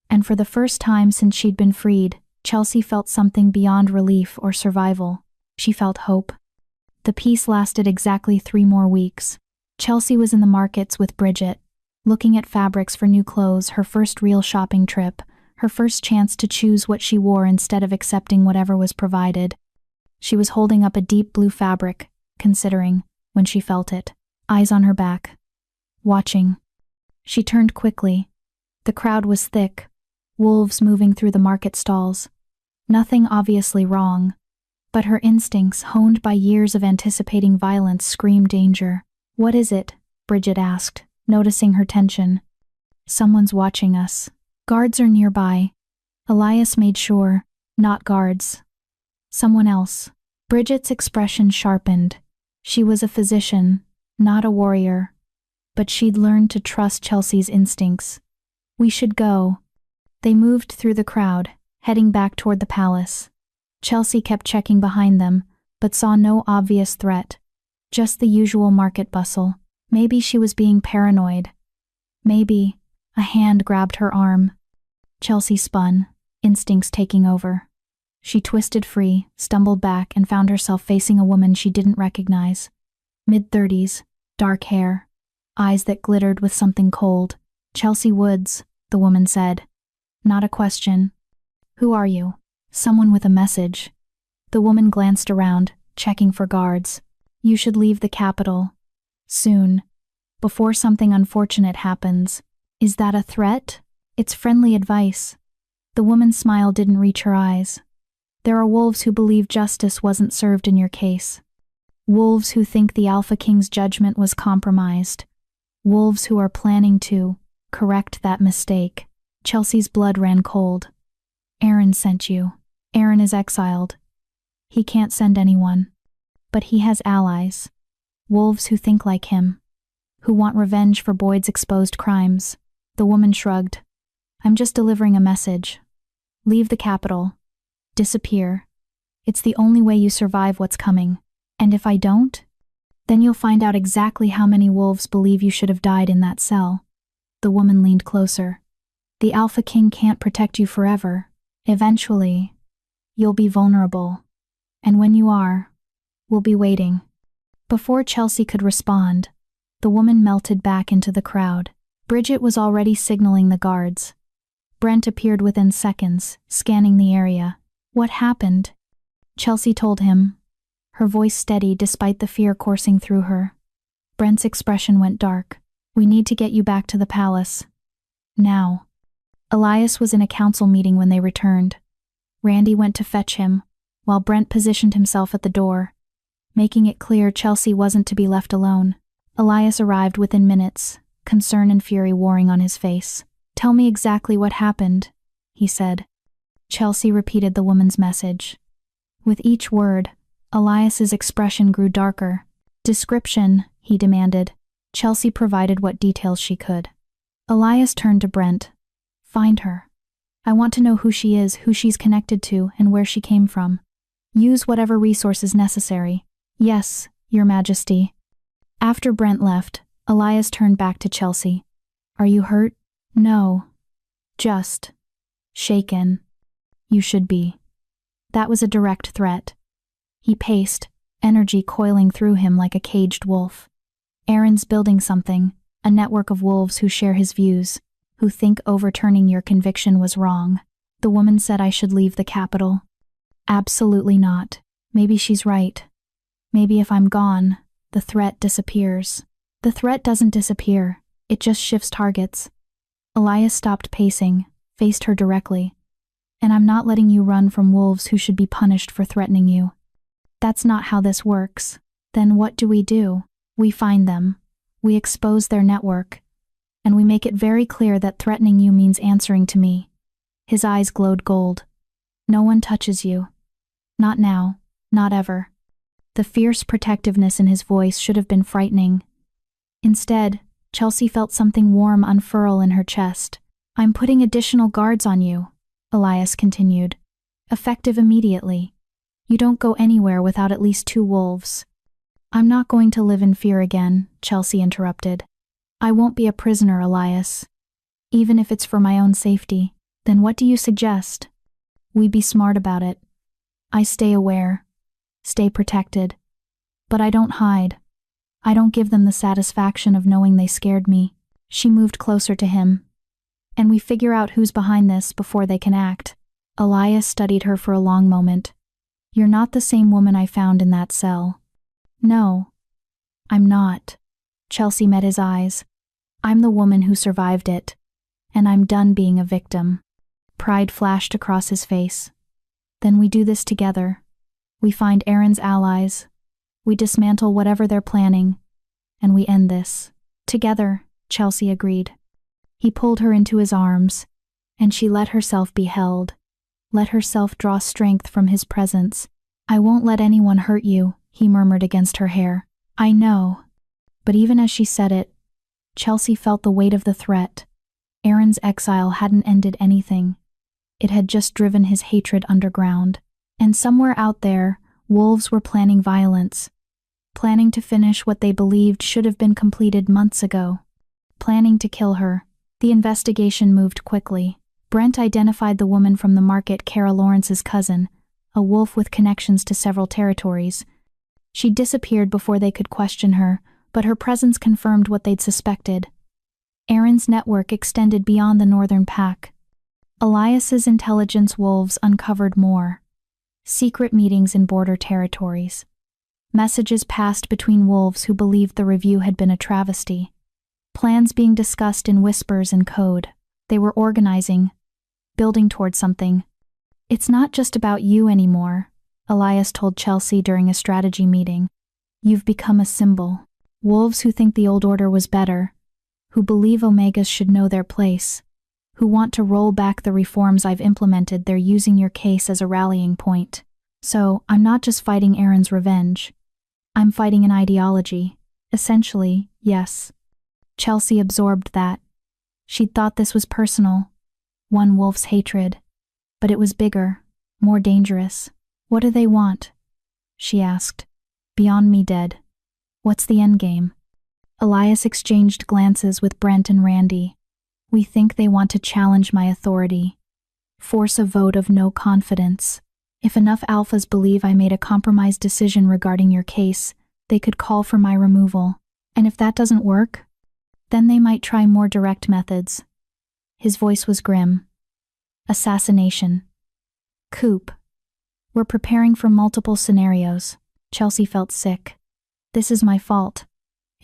And for the first time since she'd been freed, Chelsea felt something beyond relief or survival. She felt hope. The peace lasted exactly 3 more weeks. Chelsea was in the markets with Bridget, looking at fabrics for new clothes, her first real shopping trip, her first chance to choose what she wore instead of accepting whatever was provided. She was holding up a deep blue fabric, considering, when she felt it, eyes on her back, watching. She turned quickly. The crowd was thick, wolves moving through the market stalls. Nothing obviously wrong, but her instincts, honed by years of anticipating violence, screamed danger. "What is it?" Bridget asked, noticing her tension. "Someone's watching us. Guards are nearby." Elias made sure. "Not guards. Someone else." Bridget's expression sharpened. She was a physician, not a warrior, but she'd learned to trust Chelsea's instincts. "We should go." They moved through the crowd, heading back toward the palace. Chelsea kept checking behind them, but saw no obvious threat. Just the usual market bustle. Maybe she was being paranoid. Maybe. A hand grabbed her arm. Chelsea spun, instincts taking over. She twisted free, stumbled back, and found herself facing a woman she didn't recognize. Mid-30s, dark hair, eyes that glittered with something cold. "Chelsea Woods," the woman said. Not a question. "Who are you?" "Someone with a message." The woman glanced around, checking for guards. "You should leave the capital. Soon. Before something unfortunate happens." "Is that a threat?" "It's friendly advice." The woman's smile didn't reach her eyes. "There are wolves who believe justice wasn't served in your case. Wolves who think the Alpha King's judgment was compromised. Wolves who are planning to correct that mistake." Chelsea's blood ran cold. "Aaron sent you." "Aaron is exiled. He can't send anyone. But he has allies. Wolves who think like him. Who want revenge for Boyd's exposed crimes." The woman shrugged. "I'm just delivering a message. Leave the capital. Disappear. It's the only way you survive what's coming. And if I don't, then you'll find out exactly how many wolves believe you should have died in that cell." The woman leaned closer. "The Alpha King can't protect you forever. Eventually, you'll be vulnerable. And when you are, we'll be waiting." Before Chelsea could respond, the woman melted back into the crowd. Bridget was already signaling the guards. Brent appeared within seconds, scanning the area. "What happened?" Chelsea told him, her voice steady despite the fear coursing through her. Brent's expression went dark. We need to get you back to the palace. Now. Elias was in a council meeting when they returned. Randy went to fetch him, while Brent positioned himself at the door, making it clear Chelsea wasn't to be left alone. Elias arrived within minutes, concern and fury warring on his face. "Tell me exactly what happened," he said. Chelsea repeated the woman's message. With each word, Elias's expression grew darker. "Description," he demanded. Chelsea provided what details she could. Elias turned to Brent. "Find her. I want to know who she is, who she's connected to, and where she came from. Use whatever resources necessary." "Yes, Your Majesty." After Brent left, Elias turned back to Chelsea. "Are you hurt?" "No. Just shaken." "You should be." That was a direct threat. He paced, energy coiling through him like a caged wolf. "Aaron's building something, a network of wolves who share his views, who think overturning your conviction was wrong. The woman said I should leave the capital." "Absolutely not. Maybe she's right. Maybe if I'm gone, the threat disappears." "The threat doesn't disappear, it just shifts targets." Elias stopped pacing, faced her directly. "And I'm not letting you run from wolves who should be punished for threatening you. That's not how this works." "Then what do? We find them, we expose their network, and we make it very clear that threatening you means answering to me." His eyes glowed gold. "No one touches you. Not now, not ever." The fierce protectiveness in his voice should have been frightening. Instead, Chelsea felt something warm unfurl in her chest. "I'm putting additional guards on you," Elias continued. "Effective immediately. You don't go anywhere without at least 2 wolves." "I'm not going to live in fear again," Chelsea interrupted. "I won't be a prisoner, Elias. Even if it's for my own safety." "Then what do you suggest?" "We be smart about it. I stay aware. Stay protected. But I don't hide. I don't give them the satisfaction of knowing they scared me." She moved closer to him. "And we figure out who's behind this before they can act." Elias studied her for a long moment. "You're not the same woman I found in that cell." "No, I'm not." Chelsea met his eyes. "I'm the woman who survived it, and I'm done being a victim." Pride flashed across his face. "Then we do this together. We find Aaron's allies. We dismantle whatever they're planning, and we end this. Together," Chelsea agreed. He pulled her into his arms, and she let herself be held, let herself draw strength from his presence. "I won't let anyone hurt you," he murmured against her hair. "I know." But even as she said it, Chelsea felt the weight of the threat. Aaron's exile hadn't ended anything. It had just driven his hatred underground. And somewhere out there, wolves were planning violence. Planning to finish what they believed should have been completed months ago. Planning to kill her. The investigation moved quickly. Brent identified the woman from the market, Kara Lawrence's cousin, a wolf with connections to several territories. She disappeared before they could question her, but her presence confirmed what they'd suspected. Aaron's network extended beyond the northern pack. Elias's intelligence wolves uncovered more. Secret meetings in border territories. Messages passed between wolves who believed the review had been a travesty. Plans being discussed in whispers and code. They were organizing, building toward something. "It's not just about you anymore," Elias told Chelsea during a strategy meeting. "You've become a symbol. Wolves who think the old order was better, who believe Omegas should know their place, who want to roll back the reforms I've implemented. They're using your case as a rallying point. So, I'm not just fighting Aaron's revenge. I'm fighting an ideology. Essentially, yes." Chelsea absorbed that. She'd thought this was personal. One wolf's hatred. But it was bigger, more dangerous. "What do they want?" she asked. "Beyond me dead. What's the endgame?" Elias exchanged glances with Brent and Randy. "We think they want to challenge my authority. Force a vote of no confidence. If enough alphas believe I made a compromised decision regarding your case, they could call for my removal. And if that doesn't work, then they might try more direct methods." His voice was grim. "Assassination. Coup. We're preparing for multiple scenarios." Chelsea felt sick. "This is my fault.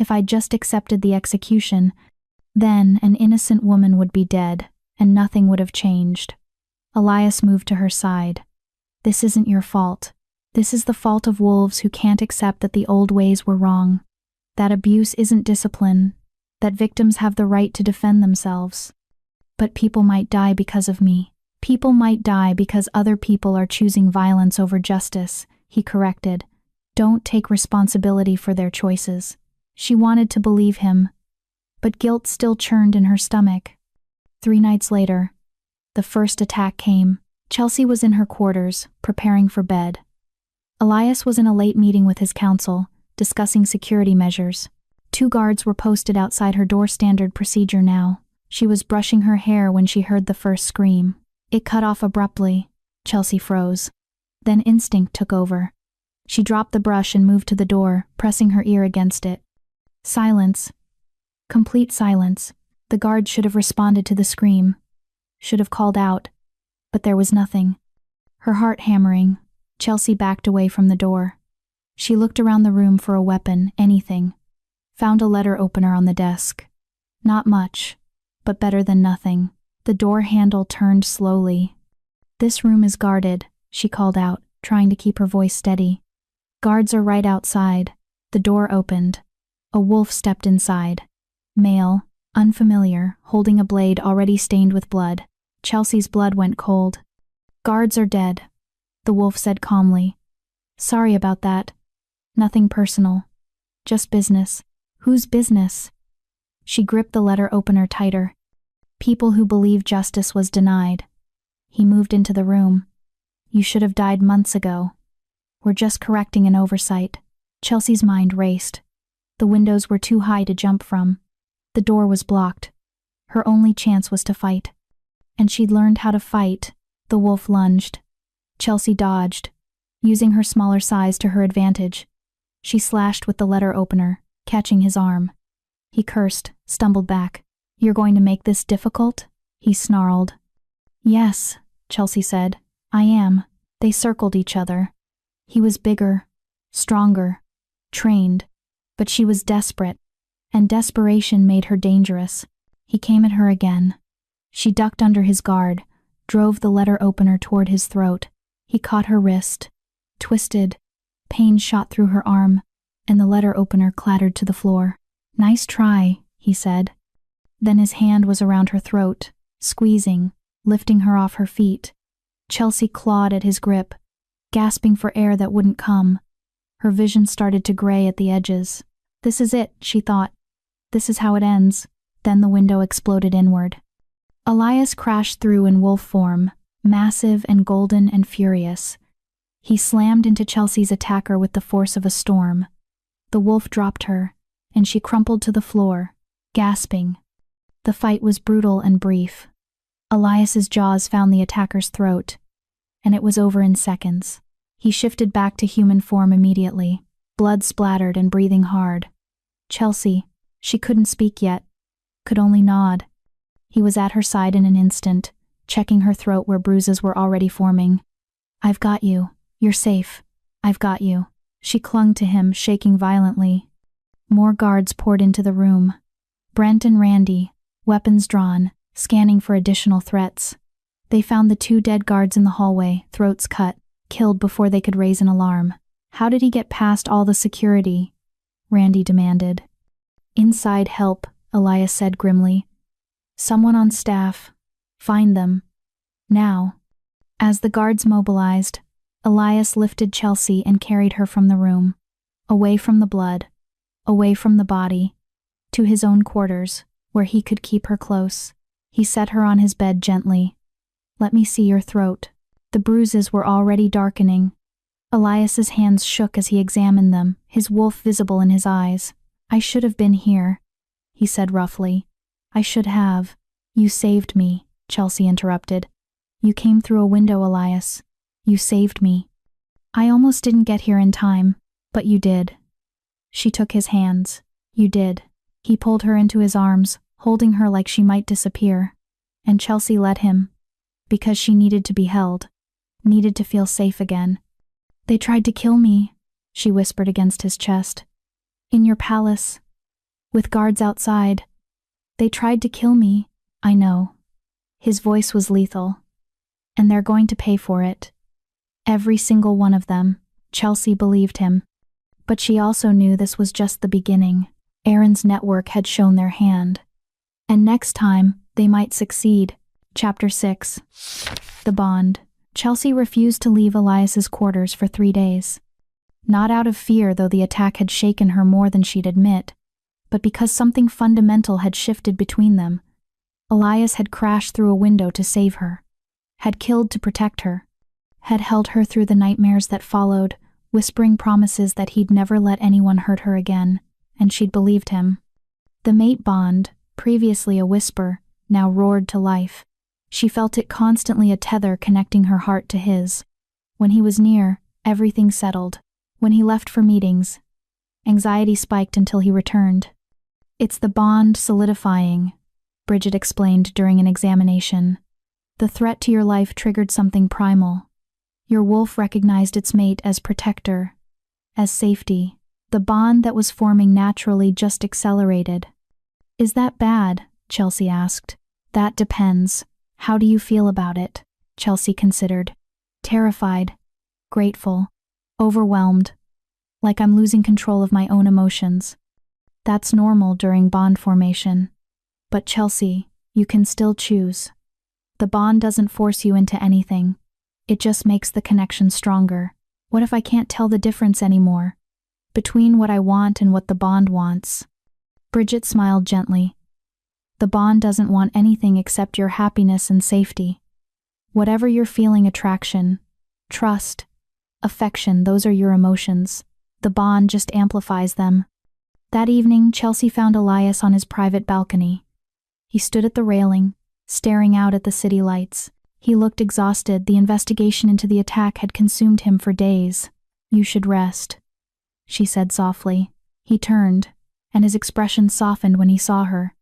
If I just accepted the execution, then an innocent woman would be dead, and nothing would have changed. Elias moved to her side. This isn't your fault. This is the fault of wolves who can't accept that the old ways were wrong. That abuse isn't discipline. That victims have the right to defend themselves. But people might die because of me. People might die because other people are choosing violence over justice, he corrected. Don't take responsibility for their choices. She wanted to believe him, but guilt still churned in her stomach. 3 nights later, the first attack came. Chelsea was in her quarters, preparing for bed. Elias was in a late meeting with his counsel, discussing security measures. 2 guards were posted outside her door, standard procedure now. She was brushing her hair when she heard the first scream. It cut off abruptly. Chelsea froze. Then instinct took over. She dropped the brush and moved to the door, pressing her ear against it. Silence. Complete silence. The guard should have responded to the scream. Should have called out. But there was nothing. Her heart hammering, Chelsea backed away from the door. She looked around the room for a weapon, anything. Found a letter opener on the desk. Not much, but better than nothing. The door handle turned slowly. This room is guarded, she called out, trying to keep her voice steady. Guards are right outside. The door opened. A wolf stepped inside. Male, unfamiliar, holding a blade already stained with blood. Chelsea's blood went cold. Guards are dead, the wolf said calmly. Sorry about that. Nothing personal. Just business. Whose business? She gripped the letter opener tighter. People who believe justice was denied. He moved into the room. You should have died months ago. We're just correcting an oversight. Chelsea's mind raced. The windows were too high to jump from. The door was blocked. Her only chance was to fight. And she'd learned how to fight. The wolf lunged. Chelsea dodged, using her smaller size to her advantage. She slashed with the letter opener, catching his arm. He cursed, stumbled back. You're going to make this difficult? He snarled. Yes, Chelsea said. I am. They circled each other. He was bigger, stronger, trained, but she was desperate, and desperation made her dangerous. He came at her again. She ducked under his guard, drove the letter opener toward his throat. He caught her wrist, twisted, pain shot through her arm, and the letter opener clattered to the floor. Nice try, he said. Then his hand was around her throat, squeezing, lifting her off her feet. Chelsea clawed at his grip, gasping for air that wouldn't come. Her vision started to gray at the edges. This is it, she thought. This is how it ends. Then the window exploded inward. Elias crashed through in wolf form, massive and golden and furious. He slammed into Chelsea's attacker with the force of a storm. The wolf dropped her, and she crumpled to the floor, gasping. The fight was brutal and brief. Elias's jaws found the attacker's throat, and it was over in seconds. He shifted back to human form immediately, blood splattered and breathing hard. Chelsea, she couldn't speak yet, could only nod. He was at her side in an instant, checking her throat where bruises were already forming. I've got you. You're safe. I've got you. She clung to him, shaking violently. More guards poured into the room. Brent and Randy, weapons drawn, scanning for additional threats. They found the 2 dead guards in the hallway, throats cut, killed before they could raise an alarm. How did he get past all the security? Randy demanded. Inside help, Elias said grimly. Someone on staff. Find them. Now. As the guards mobilized, Elias lifted Chelsea and carried her from the room, away from the blood, away from the body, to his own quarters, where he could keep her close. He set her on his bed gently. Let me see your throat. The bruises were already darkening. Elias's hands shook as he examined them, his wolf visible in his eyes. I should have been here, he said roughly. I should have. You saved me, Chelsea interrupted. You came through a window, Elias. You saved me. I almost didn't get here in time, but you did. She took his hands. You did. He pulled her into his arms, holding her like she might disappear. And Chelsea let him, because she needed to be held, needed to feel safe again. They tried to kill me, she whispered against his chest. In your palace. with guards outside. They tried to kill me, I know. His voice was lethal. And they're going to pay for it. Every single one of them. Chelsea believed him. But she also knew this was just the beginning. Aaron's network had shown their hand. And next time, they might succeed. Chapter 6. The Bond. Chelsea refused to leave Elias's quarters for 3 days. Not out of fear, though the attack had shaken her more than she'd admit, but because something fundamental had shifted between them. Elias had crashed through a window to save her, had killed to protect her, had held her through the nightmares that followed, whispering promises that he'd never let anyone hurt her again, and she'd believed him. The mate bond, previously a whisper, now roared to life. She felt it constantly, a tether connecting her heart to his. When he was near, everything settled. When he left for meetings, anxiety spiked until he returned. It's the bond solidifying, Bridget explained during an examination. The threat to your life triggered something primal. Your wolf recognized its mate as protector, as safety. The bond that was forming naturally just accelerated. Is that bad? Chelsea asked. That depends. How do you feel about it? Chelsea considered. Terrified, grateful, overwhelmed, like I'm losing control of my own emotions. That's normal during bond formation. But Chelsea, you can still choose. The bond doesn't force you into anything. It just makes the connection stronger. What if I can't tell the difference anymore between what I want and what the bond wants? Bridget smiled gently. The bond doesn't want anything except your happiness and safety. Whatever you're feeling, attraction, trust, affection, those are your emotions. The bond just amplifies them. That evening, Chelsea found Elias on his private balcony. He stood at the railing, staring out at the city lights. He looked exhausted. The investigation into the attack had consumed him for days. You should rest, she said softly. He turned, and his expression softened when he saw her.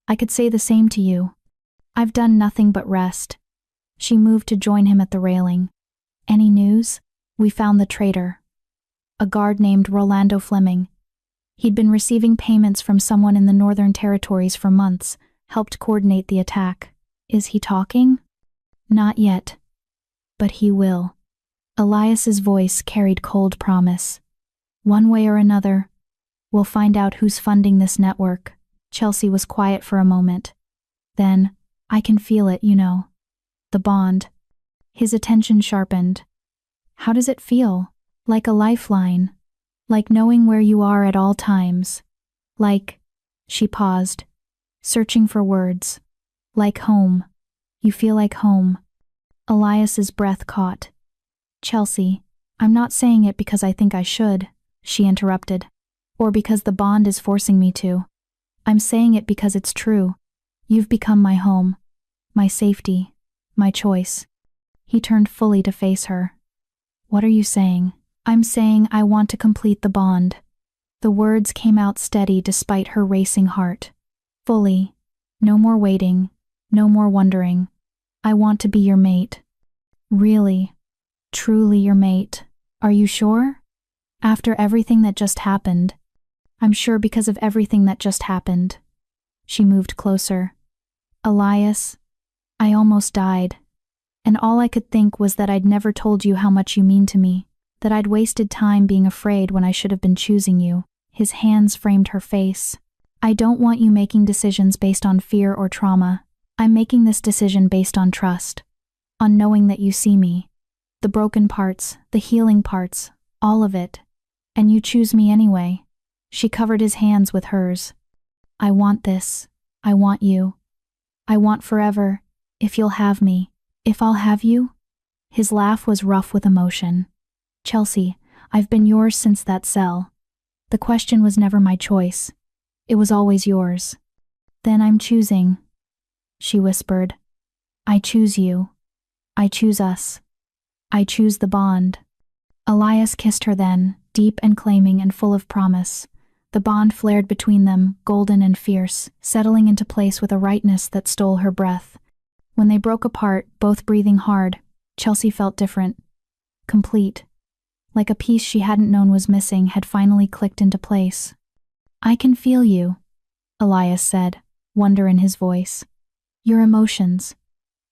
I could say the same to you. I've done nothing but rest. She moved to join him at the railing. Any news? We found the traitor. A guard named Rolando Fleming. He'd been receiving payments from someone in the Northern Territories for months, helped coordinate the attack. Is he talking? Not yet. But he will. Elias's voice carried cold promise. One way or another, we'll find out who's funding this network. Chelsea was quiet for a moment. Then, I can feel it, you know. The bond. His attention sharpened. How does it feel? Like a lifeline. Like knowing where you are at all times. Like, she paused, searching for words. Like home. You feel like home. Elias's breath caught. Chelsea, I'm not saying it because I think I should, she interrupted. Or because the bond is forcing me to. I'm saying it because it's true. You've become my home, my safety, my choice. He turned fully to face her. What are you saying? I'm saying I want to complete the bond. The words came out steady despite her racing heart. Fully. No more waiting. No more wondering. I want to be your mate. Really? Truly your mate? Are you sure? After everything that just happened. I'm sure because of everything that just happened. She moved closer. Elias, I almost died. And all I could think was that I'd never told you how much you mean to me, that I'd wasted time being afraid when I should have been choosing you. His hands framed her face. I don't want you making decisions based on fear or trauma. I'm making this decision based on trust. On knowing that you see me. The broken parts, the healing parts, all of it. And you choose me anyway. She covered his hands with hers. I want this. I want you. I want forever, if you'll have me. If I'll have you? His laugh was rough with emotion. Chelsea, I've been yours since that cell. The question was never my choice. It was always yours. Then I'm choosing, she whispered. I choose you. I choose us. I choose the bond. Elias kissed her then, deep and claiming and full of promise. The bond flared between them, golden and fierce, settling into place with a rightness that stole her breath. When they broke apart, both breathing hard, Chelsea felt different. Complete. Like a piece she hadn't known was missing had finally clicked into place. I can feel you, Elias said, wonder in his voice. Your emotions.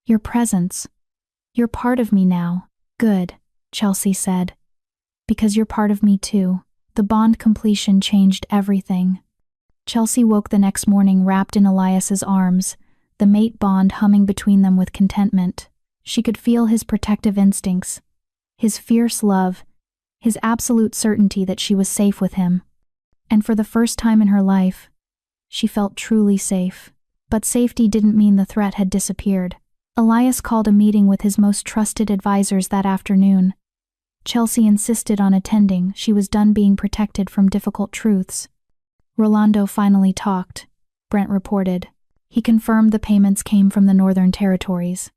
Your presence. You're part of me now. Good, Chelsea said. Because you're part of me too. The bond completion changed everything. Chelsea woke the next morning wrapped in Elias's arms, the mate bond humming between them with contentment. She could feel his protective instincts, his fierce love, his absolute certainty that she was safe with him. And for the first time in her life, she felt truly safe. But safety didn't mean the threat had disappeared. Elias called a meeting with his most trusted advisors that afternoon. Chelsea insisted on attending. She was done being protected from difficult truths. Rolando finally talked, Brent reported. He confirmed the payments came from the Northern Territories.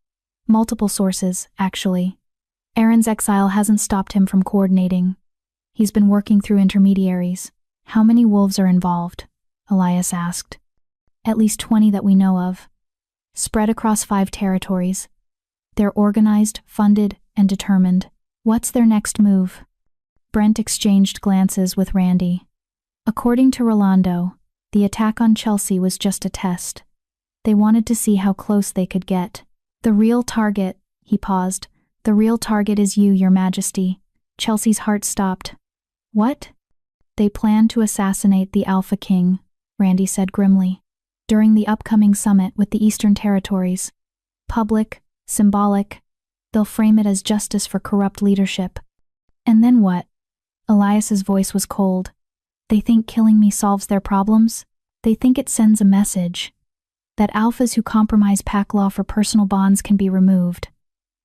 Multiple sources, actually. Aaron's exile hasn't stopped him from coordinating. He's been working through intermediaries. How many wolves are involved? Elias asked. At least 20 that we know of. Spread across 5 territories. They're organized, funded, and determined. What's their next move? Brent exchanged glances with Randy. According to Rolando, the attack on Chelsea was just a test. They wanted to see how close they could get. The real target, he paused. The real target is you, Your Majesty. Chelsea's heart stopped. What? They plan to assassinate the Alpha King, Randy said grimly. During the upcoming summit with the Eastern Territories. Public, symbolic. They'll frame it as justice for corrupt leadership. And then what? Elias's voice was cold. They think killing me solves their problems? They think it sends a message. That alphas who compromise pack law for personal bonds can be removed.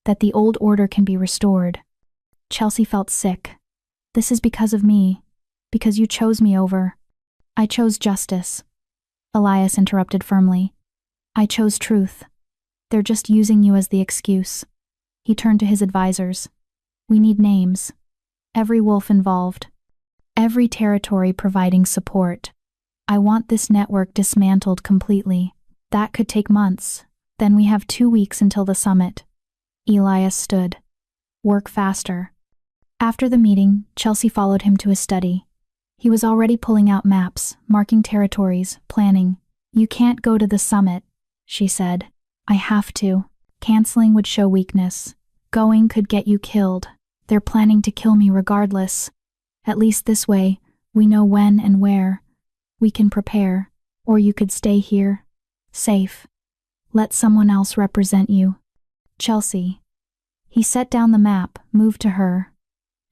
That the old order can be restored. Chelsea felt sick. This is because of me. Because you chose me over. I chose justice. Elias interrupted firmly. I chose truth. They're just using you as the excuse. He turned to his advisors. We need names. Every wolf involved. Every territory providing support. I want this network dismantled completely. That could take months. Then we have 2 weeks until the summit. Elias stood. Work faster. After the meeting, Chelsea followed him to his study. He was already pulling out maps, marking territories, planning. You can't go to the summit, she said. I have to. Canceling would show weakness. Going could get you killed. They're planning to kill me regardless. At least this way, we know when and where. We can prepare. Or you could stay here. Safe. Let someone else represent you. Chelsea. He set down the map, moved to her.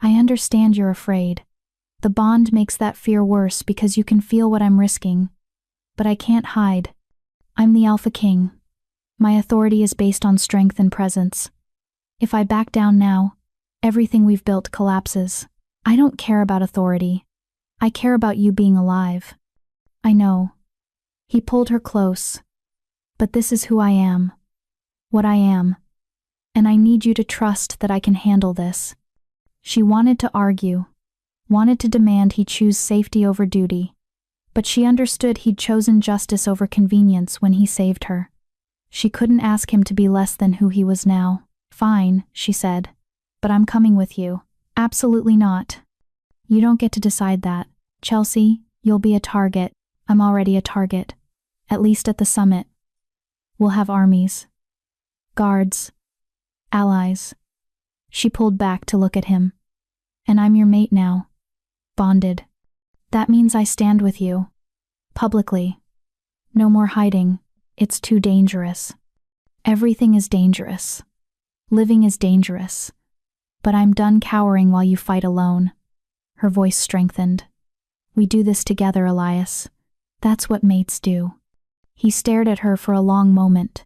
I understand you're afraid. The bond makes that fear worse because you can feel what I'm risking. But I can't hide. I'm the Alpha King. My authority is based on strength and presence. If I back down now, everything we've built collapses. I don't care about authority. I care about you being alive. I know. He pulled her close. But this is who I am. What I am. And I need you to trust that I can handle this. She wanted to argue. Wanted to demand he choose safety over duty. But she understood he'd chosen justice over convenience when he saved her. She couldn't ask him to be less than who he was now. Fine, she said. But I'm coming with you. Absolutely not. You don't get to decide that. Chelsea, you'll be a target. I'm already a target. At least at the summit. We'll have armies. Guards. Allies. She pulled back to look at him. And I'm your mate now. Bonded. That means I stand with you. Publicly. No more hiding. It's too dangerous. Everything is dangerous. Living is dangerous. But I'm done cowering while you fight alone. Her voice strengthened. We do this together, Elias. That's what mates do. He stared at her for a long moment.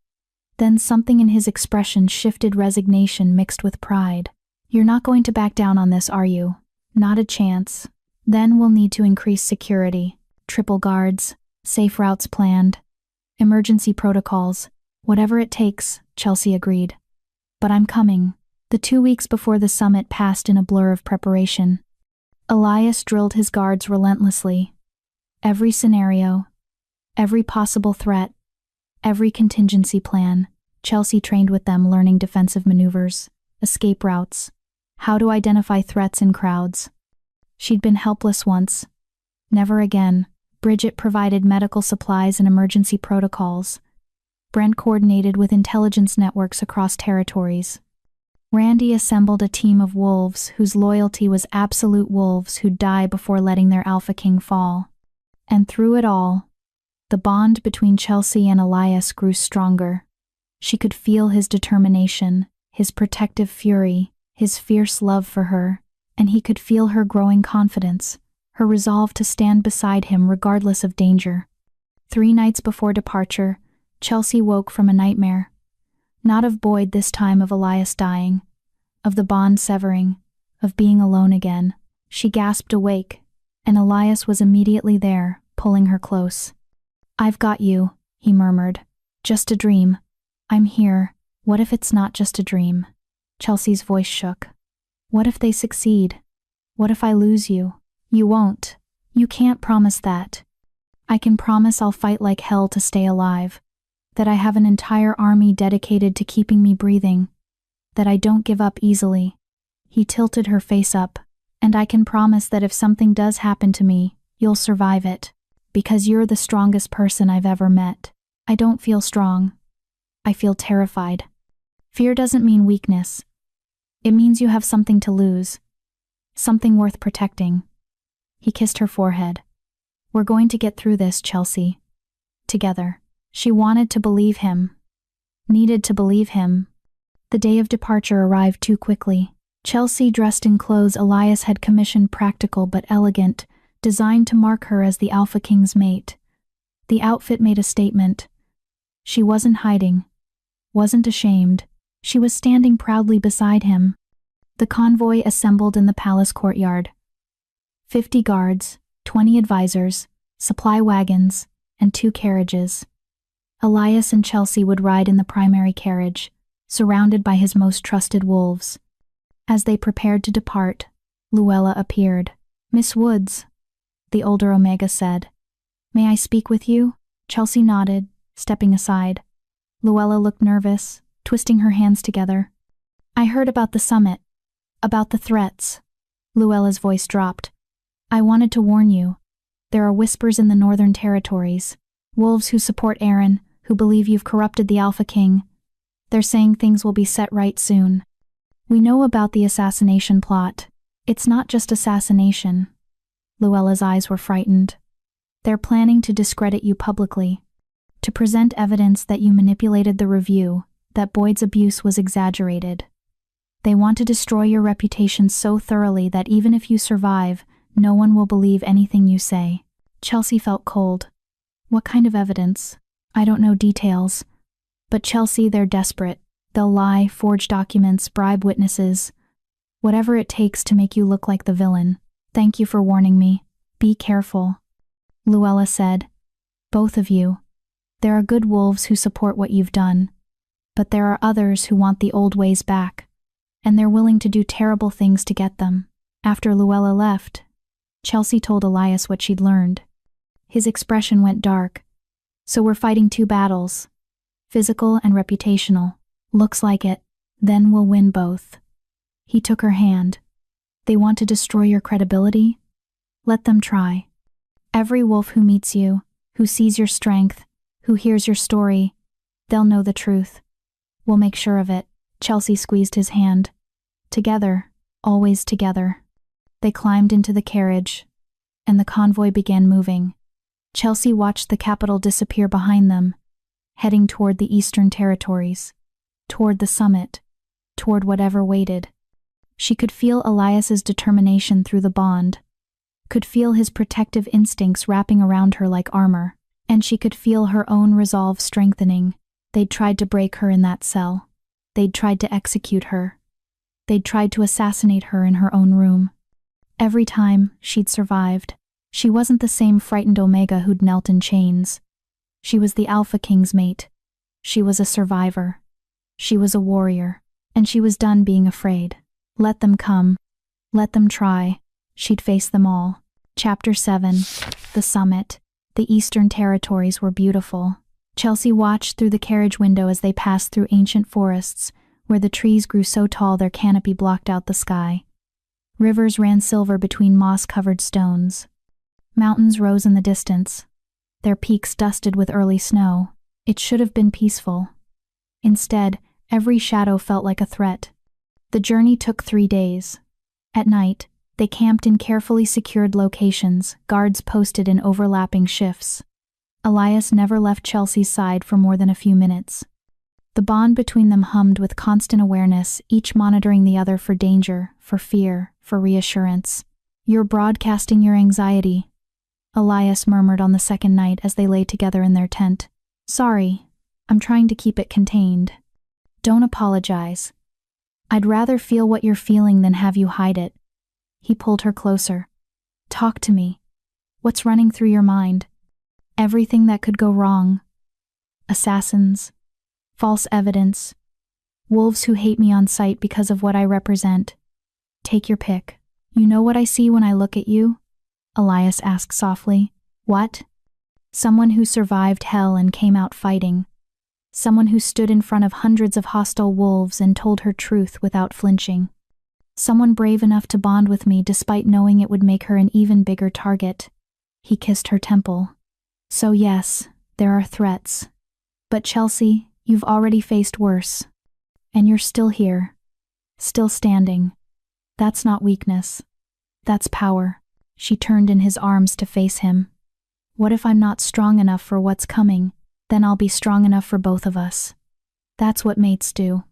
Then something in his expression shifted, resignation mixed with pride. You're not going to back down on this, are you? Not a chance. Then we'll need to increase security. Triple guards. Safe routes planned. Emergency protocols. Whatever it takes, Chelsea agreed. But I'm coming. The 2 weeks before the summit passed in a blur of preparation. Elias drilled his guards relentlessly. Every scenario. Every possible threat. Every contingency plan. Chelsea trained with them, learning defensive maneuvers, escape routes, how to identify threats in crowds. She'd been helpless once. Never again. Bridget provided medical supplies and emergency protocols. Brent coordinated with intelligence networks across territories. Randy assembled a team of wolves whose loyalty was absolute wolves who'd die before letting their alpha king fall. And through it all, the bond between Chelsea and Elias grew stronger. She could feel his determination, his protective fury, his fierce love for her, and he could feel her growing confidence, her resolve to stand beside him regardless of danger. 3 nights before departure, Chelsea woke from a nightmare. Not of Boyd this time, of Elias dying, of the bond severing, of being alone again. She gasped awake, and Elias was immediately there, pulling her close. "I've got you," he murmured. "Just a dream. I'm here. What if it's not just a dream?" Chelsea's voice shook. "What if they succeed? What if I lose you?" "You won't. You can't promise that. I can promise I'll fight like hell to stay alive. That I have an entire army dedicated to keeping me breathing. That I don't give up easily." He tilted her face up. "And I can promise that if something does happen to me, you'll survive it. Because you're the strongest person I've ever met." "I don't feel strong. I feel terrified." "Fear doesn't mean weakness. It means you have something to lose. Something worth protecting." He kissed her forehead. "We're going to get through this, Chelsea. Together." She wanted to believe him. Needed to believe him. The day of departure arrived too quickly. Chelsea, dressed in clothes Elias had commissioned, practical but elegant, designed to mark her as the Alpha King's mate. The outfit made a statement. She wasn't hiding. Wasn't ashamed. She was standing proudly beside him. The convoy assembled in the palace courtyard. 50 guards, 20 advisors, supply wagons, and 2 carriages. Elias and Chelsea would ride in the primary carriage, surrounded by his most trusted wolves. As they prepared to depart, Luella appeared. "Miss Woods," the older Omega said. "May I speak with you?" Chelsea nodded, stepping aside. Luella looked nervous, twisting her hands together. "I heard about the summit. About the threats." Luella's voice dropped. "I wanted to warn you. There are whispers in the Northern Territories. Wolves who support Aaron, who believe you've corrupted the Alpha King. They're saying things will be set right soon. We know about the assassination plot. It's not just assassination." Luella's eyes were frightened. "They're planning to discredit you publicly. To present evidence that you manipulated the review, that Boyd's abuse was exaggerated. They want to destroy your reputation so thoroughly that even if you survive, no one will believe anything you say." Chelsea felt cold. "What kind of evidence?" "I don't know details. But Chelsea, they're desperate. They'll lie, forge documents, bribe witnesses. Whatever it takes to make you look like the villain. Thank you for warning me. Be careful." Luella said. "Both of you. There are good wolves who support what you've done. But there are others who want the old ways back. And they're willing to do terrible things to get them." After Luella left, Chelsea told Elias what she'd learned. His expression went dark. "So we're fighting 2 battles. Physical and reputational. Looks like it. Then we'll win both." He took her hand. "They want to destroy your credibility? Let them try. Every wolf who meets you, who sees your strength, who hears your story, they'll know the truth. We'll make sure of it." Chelsea squeezed his hand. Together, always together. They climbed into the carriage, and the convoy began moving. Chelsea watched the capital disappear behind them, heading toward the Eastern Territories, toward the summit, toward whatever waited. She could feel Elias's determination through the bond, could feel his protective instincts wrapping around her like armor, and she could feel her own resolve strengthening. They'd tried to break her in that cell. They'd tried to execute her. They'd tried to assassinate her in her own room. Every time, she'd survived. She wasn't the same frightened Omega who'd knelt in chains. She was the Alpha King's mate. She was a survivor. She was a warrior. And she was done being afraid. Let them come. Let them try. She'd face them all. Chapter 7. The Summit. The Eastern Territories were beautiful. Chelsea watched through the carriage window as they passed through ancient forests, where the trees grew so tall their canopy blocked out the sky. Rivers ran silver between moss-covered stones. Mountains rose in the distance, their peaks dusted with early snow. It should have been peaceful. Instead, every shadow felt like a threat. The journey took 3 days. At night, they camped in carefully secured locations, guards posted in overlapping shifts. Elias never left Chelsea's side for more than a few minutes. The bond between them hummed with constant awareness, each monitoring the other for danger, for fear, for reassurance. "You're broadcasting your anxiety," Elias murmured on the second night as they lay together in their tent. "Sorry, I'm trying to keep it contained." "Don't apologize. I'd rather feel what you're feeling than have you hide it." He pulled her closer. "Talk to me. What's running through your mind?" "Everything that could go wrong. Assassins. False evidence. Wolves who hate me on sight because of what I represent. Take your pick." "You know what I see when I look at you?" Elias asked softly. "What?" "Someone who survived hell and came out fighting. Someone who stood in front of hundreds of hostile wolves and told her truth without flinching. Someone brave enough to bond with me despite knowing it would make her an even bigger target." He kissed her temple. "So yes, there are threats. But Chelsea, you've already faced worse. And you're still here. Still standing. That's not weakness. That's power." She turned in his arms to face him. "What if I'm not strong enough for what's coming? Then I'll be strong enough for both of us. That's what mates do."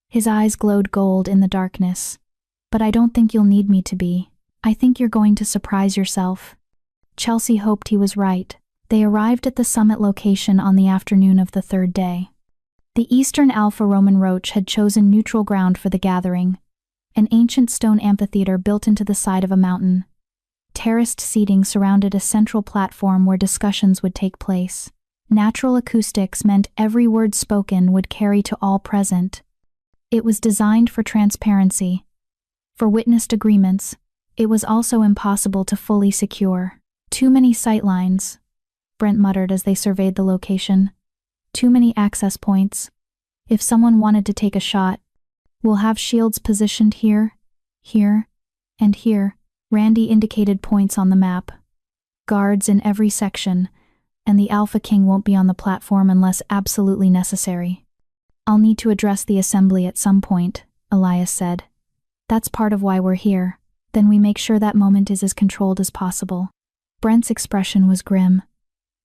His eyes glowed gold in the darkness. "But I don't think you'll need me to be. I think you're going to surprise yourself." Chelsea hoped he was right. They arrived at the summit location on the afternoon of the 3rd day. The Eastern Alpha Roman Roach had chosen neutral ground for the gathering, an ancient stone amphitheater built into the side of a mountain. Terraced seating surrounded a central platform where discussions would take place. Natural acoustics meant every word spoken would carry to all present. It was designed for transparency. For witnessed agreements, it was also impossible to fully secure. "Too many sightlines," Brent muttered as they surveyed the location. "Too many access points. If someone wanted to take a shot, we'll have shields positioned here, here, and here." Randy indicated points on the map. "Guards in every section, and the Alpha King won't be on the platform unless absolutely necessary." "I'll need to address the assembly at some point," Elias said. "That's part of why we're here. Then we make sure that moment is as controlled as possible." Brent's expression was grim.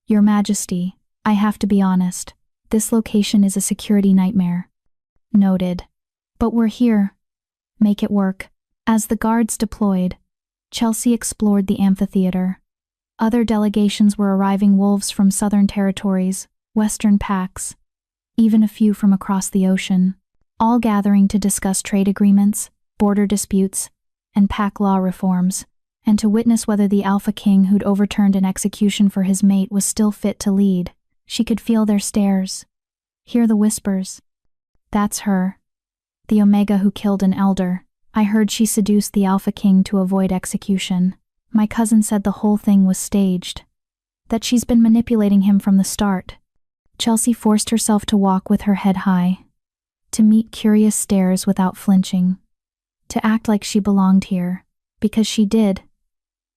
"Your Majesty, I have to be honest. This location is a security nightmare." "Noted. But we're here. Make it work." As the guards deployed, Chelsea explored the amphitheater. Other delegations were arriving, wolves from southern territories, western packs, even a few from across the ocean, all gathering to discuss trade agreements, border disputes, and pack law reforms, and to witness whether the Alpha King who'd overturned an execution for his mate was still fit to lead. She could feel their stares, hear the whispers. "That's her. The Omega who killed an elder. I heard she seduced the Alpha King to avoid execution. My cousin said the whole thing was staged. That she's been manipulating him from the start." Chelsea forced herself to walk with her head high, to meet curious stares without flinching, to act like she belonged here, because she did.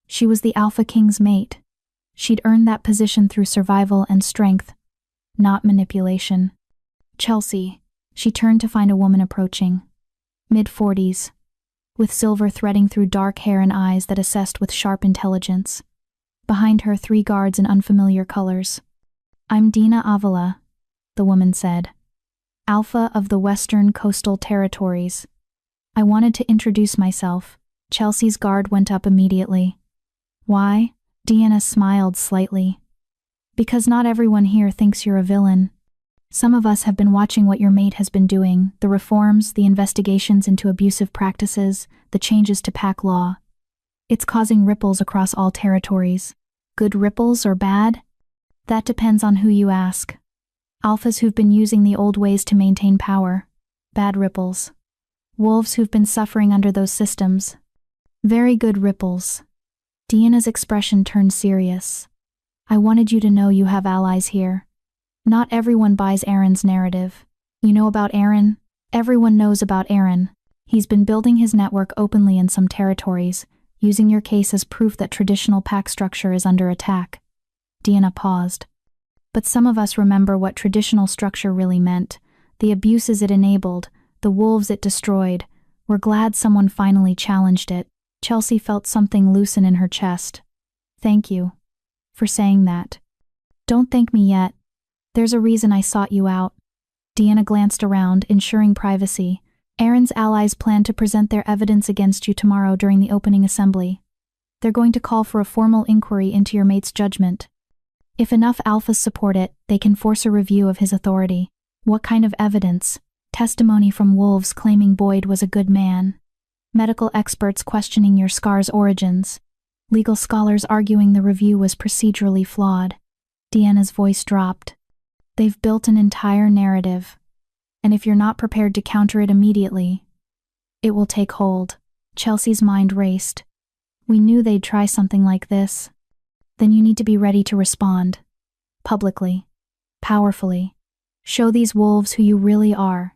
She was the Alpha King's mate. She'd earned that position through survival and strength, not manipulation. "Chelsea," she turned to find a woman approaching, mid-40s, with silver threading through dark hair and eyes that assessed with sharp intelligence. Behind her, 3 guards in unfamiliar colors. "I'm Dina Avila," the woman said. "Alpha of the Western Coastal Territories. I wanted to introduce myself." Chelsea's guard went up immediately. "Why?" Deanna smiled slightly. "Because not everyone here thinks you're a villain. Some of us have been watching what your mate has been doing, the reforms, the investigations into abusive practices, the changes to pack law. It's causing ripples across all territories. Good ripples or bad? That depends on who you ask. Alphas who've been using the old ways to maintain power. Bad ripples. Wolves who've been suffering under those systems. Very good ripples." Deanna's expression turned serious. "I wanted you to know you have allies here. Not everyone buys Aaron's narrative. You know about Aaron? Everyone knows about Aaron. He's been building his network openly in some territories, using your case as proof that traditional pack structure is under attack. Deanna paused. But some of us remember what traditional structure really meant, the abuses it enabled, the wolves it destroyed. We're glad someone finally challenged it. Chelsea felt something loosen in her chest. Thank you for saying that. Don't thank me yet. There's a reason I sought you out. Deanna glanced around, ensuring privacy. Aaron's allies plan to present their evidence against you tomorrow during the opening assembly. They're going to call for a formal inquiry into your mate's judgment. If enough alphas support it, they can force a review of his authority. What kind of evidence? Testimony from wolves claiming Boyd was a good man. Medical experts questioning your scar's origins. Legal scholars arguing the review was procedurally flawed. Deanna's voice dropped. They've built an entire narrative. And if you're not prepared to counter it immediately, it will take hold. Chelsea's mind raced. We knew they'd try something like this. Then you need to be ready to respond. Publicly. Powerfully. Show these wolves who you really are,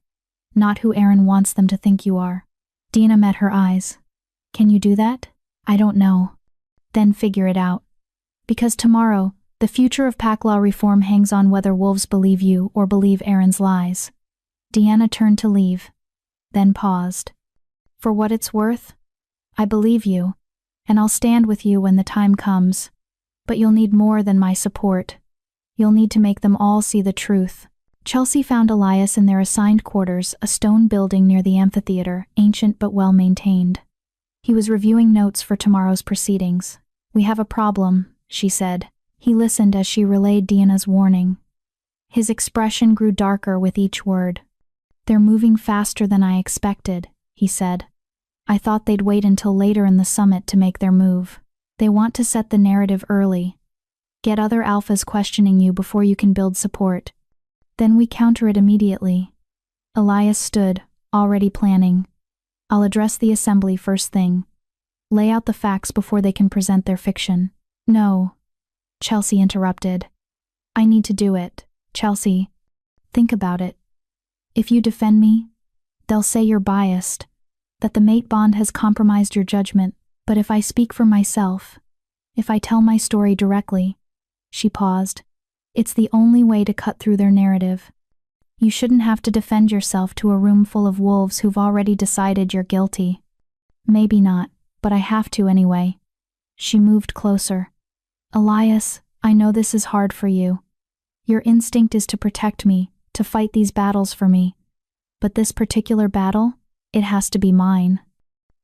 not who Aaron wants them to think you are. Deanna met her eyes. Can you do that? I don't know. Then figure it out. Because tomorrow, the future of pack law reform hangs on whether wolves believe you or believe Aaron's lies. Deanna turned to leave, then paused. For what it's worth, I believe you, and I'll stand with you when the time comes. But you'll need more than my support. You'll need to make them all see the truth. Chelsea found Elias in their assigned quarters, a stone building near the amphitheater, ancient but well-maintained. He was reviewing notes for tomorrow's proceedings. We have a problem, she said. He listened as she relayed Deanna's warning. His expression grew darker with each word. They're moving faster than I expected, he said. I thought they'd wait until later in the summit to make their move. They want to set the narrative early. Get other alphas questioning you before you can build support. Then we counter it immediately. Elias stood, already planning. I'll address the assembly first thing. Lay out the facts before they can present their fiction. No, Chelsea interrupted. I need to do it. Chelsea, think about it. If you defend me, they'll say you're biased, that the mate bond has compromised your judgment. But if I speak for myself, if I tell my story directly, she paused, it's the only way to cut through their narrative. You shouldn't have to defend yourself to a room full of wolves who've already decided you're guilty. Maybe not, but I have to anyway. She moved closer. Elias, I know this is hard for you. Your instinct is to protect me, to fight these battles for me. But this particular battle, it has to be mine.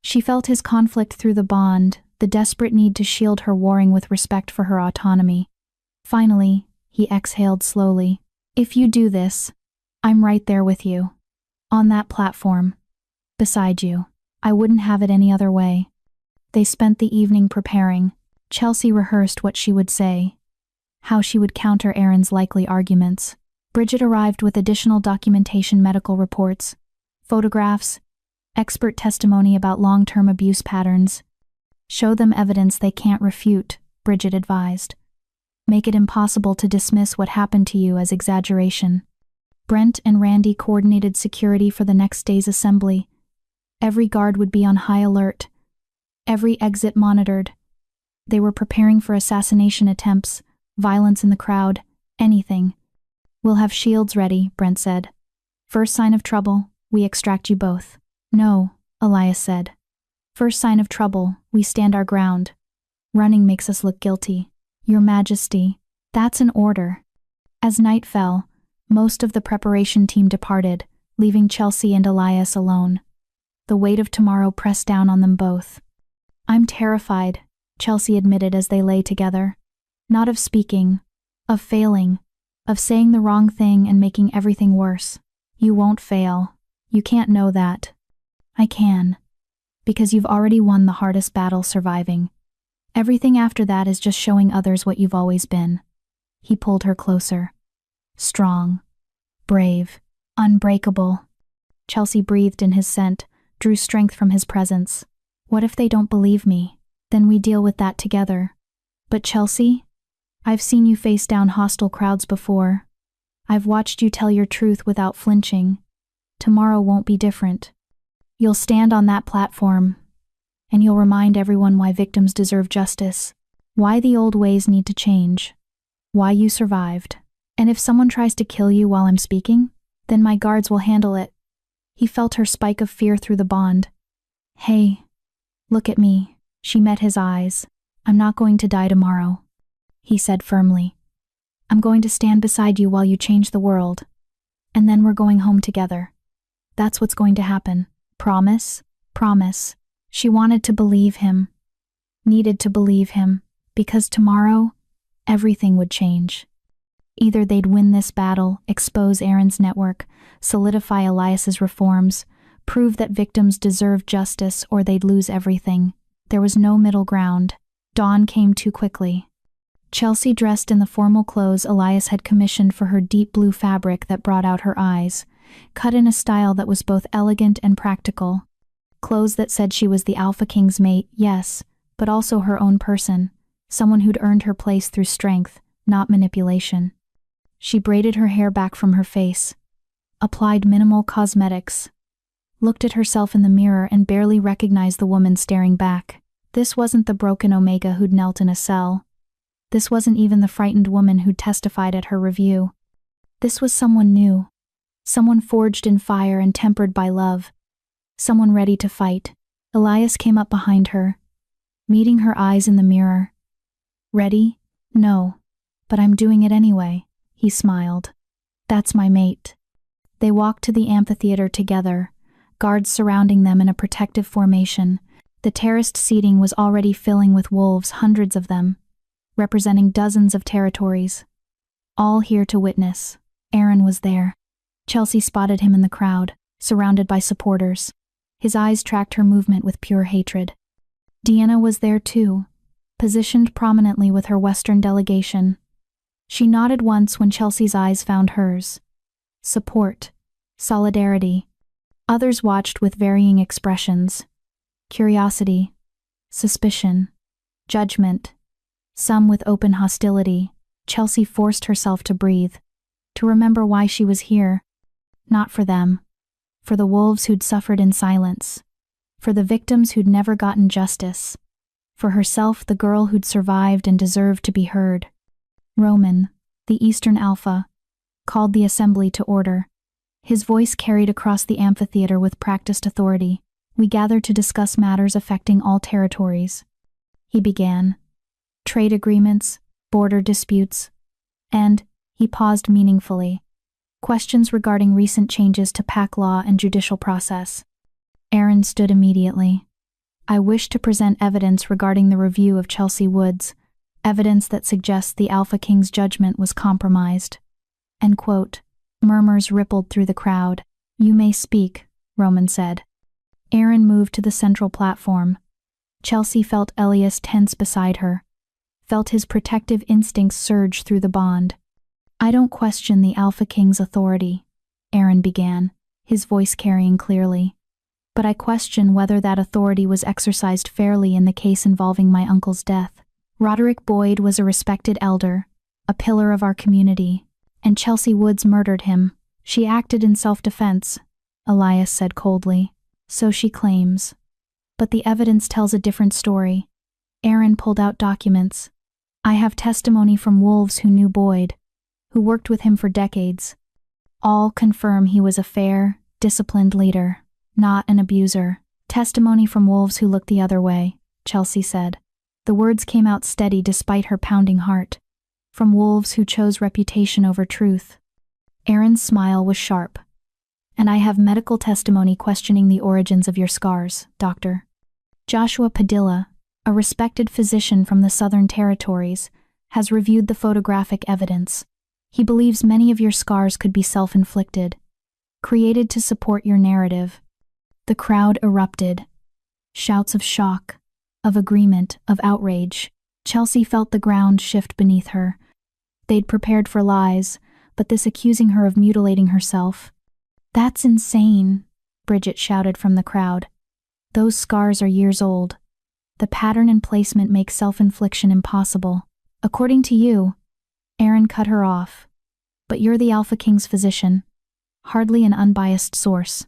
She felt his conflict through the bond, the desperate need to shield her warring with respect for her autonomy. Finally, he exhaled slowly. If you do this, I'm right there with you. On that platform. Beside you. I wouldn't have it any other way. They spent the evening preparing. Chelsea rehearsed what she would say, how she would counter Aaron's likely arguments. Bridget arrived with additional documentation, medical reports, photographs, expert testimony about long-term abuse patterns. Show them evidence they can't refute, Bridget advised. Make it impossible to dismiss what happened to you as exaggeration. Brent and Randy coordinated security for the next day's assembly. Every guard would be on high alert. Every exit monitored. They were preparing for assassination attempts, violence in the crowd, anything. We'll have shields ready, Brent said. First sign of trouble, we extract you both. No, Elias said. First sign of trouble, we stand our ground. Running makes us look guilty. Your Majesty, that's an order. As night fell, most of the preparation team departed, leaving Chelsea and Elias alone. The weight of tomorrow pressed down on them both. I'm terrified, Chelsea admitted as they lay together. Not of speaking, of failing, of saying the wrong thing and making everything worse. You won't fail. You can't know that. I can. Because you've already won the hardest battle surviving. Everything after that is just showing others what you've always been. He pulled her closer. Strong. Brave. Unbreakable. Chelsea breathed in his scent, drew strength from his presence. What if they don't believe me? Then we deal with that together. But Chelsea, I've seen you face down hostile crowds before. I've watched you tell your truth without flinching. Tomorrow won't be different. You'll stand on that platform, and you'll remind everyone why victims deserve justice, why the old ways need to change, why you survived. And if someone tries to kill you while I'm speaking, then my guards will handle it." He felt her spike of fear through the bond. "Hey, look at me." She met his eyes. "I'm not going to die tomorrow," he said firmly. "I'm going to stand beside you while you change the world. And then we're going home together. That's what's going to happen. Promise? Promise." She wanted to believe him, needed to believe him, because tomorrow, everything would change. Either they'd win this battle, expose Aaron's network, solidify Elias's reforms, prove that victims deserve justice, or they'd lose everything. There was no middle ground. Dawn came too quickly. Chelsea dressed in the formal clothes Elias had commissioned for her deep blue fabric that brought out her eyes, cut in a style that was both elegant and practical. Clothes that said she was the Alpha King's mate, yes, but also her own person, someone who'd earned her place through strength, not manipulation. She braided her hair back from her face, applied minimal cosmetics, looked at herself in the mirror and barely recognized the woman staring back. This wasn't the broken Omega who'd knelt in a cell. This wasn't even the frightened woman who'd testified at her review. This was someone new, someone forged in fire and tempered by love, someone ready to fight. Elias came up behind her, meeting her eyes in the mirror. "Ready? No, but I'm doing it anyway," he smiled. "That's my mate." They walked to the amphitheater together, guards surrounding them in a protective formation. The terraced seating was already filling with wolves, hundreds of them, representing dozens of territories. All here to witness. Aaron was there. Chelsea spotted him in the crowd, surrounded by supporters. His eyes tracked her movement with pure hatred. Deanna was there too, positioned prominently with her Western delegation. She nodded once when Chelsea's eyes found hers. Support. Solidarity. Others watched with varying expressions. Curiosity. Suspicion. Judgment. Some with open hostility. Chelsea forced herself to breathe, to remember why she was here. Not for them. For the wolves who'd suffered in silence. For the victims who'd never gotten justice. For herself, the girl who'd survived and deserved to be heard. Roman, the Eastern Alpha, called the assembly to order. His voice carried across the amphitheater with practiced authority. "We gather to discuss matters affecting all territories," he began. "Trade agreements, border disputes, and," he paused meaningfully, "questions regarding recent changes to pack law and judicial process." Aaron stood immediately. "I wish to present evidence regarding the review of Chelsea Woods, evidence that suggests the Alpha King's judgment was compromised." End quote. Murmurs rippled through the crowd. "You may speak," Roman said. Aaron moved to the central platform. Chelsea felt Elias tense beside her, felt his protective instincts surge through the bond. "I don't question the Alpha King's authority," Aaron began, his voice carrying clearly. "But I question whether that authority was exercised fairly in the case involving my uncle's death. Roderick Boyd was a respected elder, a pillar of our community, and Chelsea Woods murdered him. She acted in self-defense," Elias said coldly. "So she claims. But the evidence tells a different story." Aaron pulled out documents. "I have testimony from wolves who knew Boyd, who worked with him for decades. All confirm he was a fair, disciplined leader, not an abuser. Testimony from wolves who looked the other way," Chelsea said. The words came out steady despite her pounding heart. "From wolves who chose reputation over truth." Aaron's smile was sharp. "And I have medical testimony questioning the origins of your scars, Doctor." Joshua Padilla, a respected physician from the Southern Territories, has reviewed the photographic evidence. He believes many of your scars could be self-inflicted, created to support your narrative. The crowd erupted. Shouts of shock, of agreement, of outrage. Chelsea felt the ground shift beneath her. They'd prepared for lies, but this accusing her of mutilating herself. "That's insane," Bridget shouted from the crowd. "Those scars are years old. The pattern and placement make self-infliction impossible. According to you," Aaron cut her off. "But you're the Alpha King's physician, hardly an unbiased source.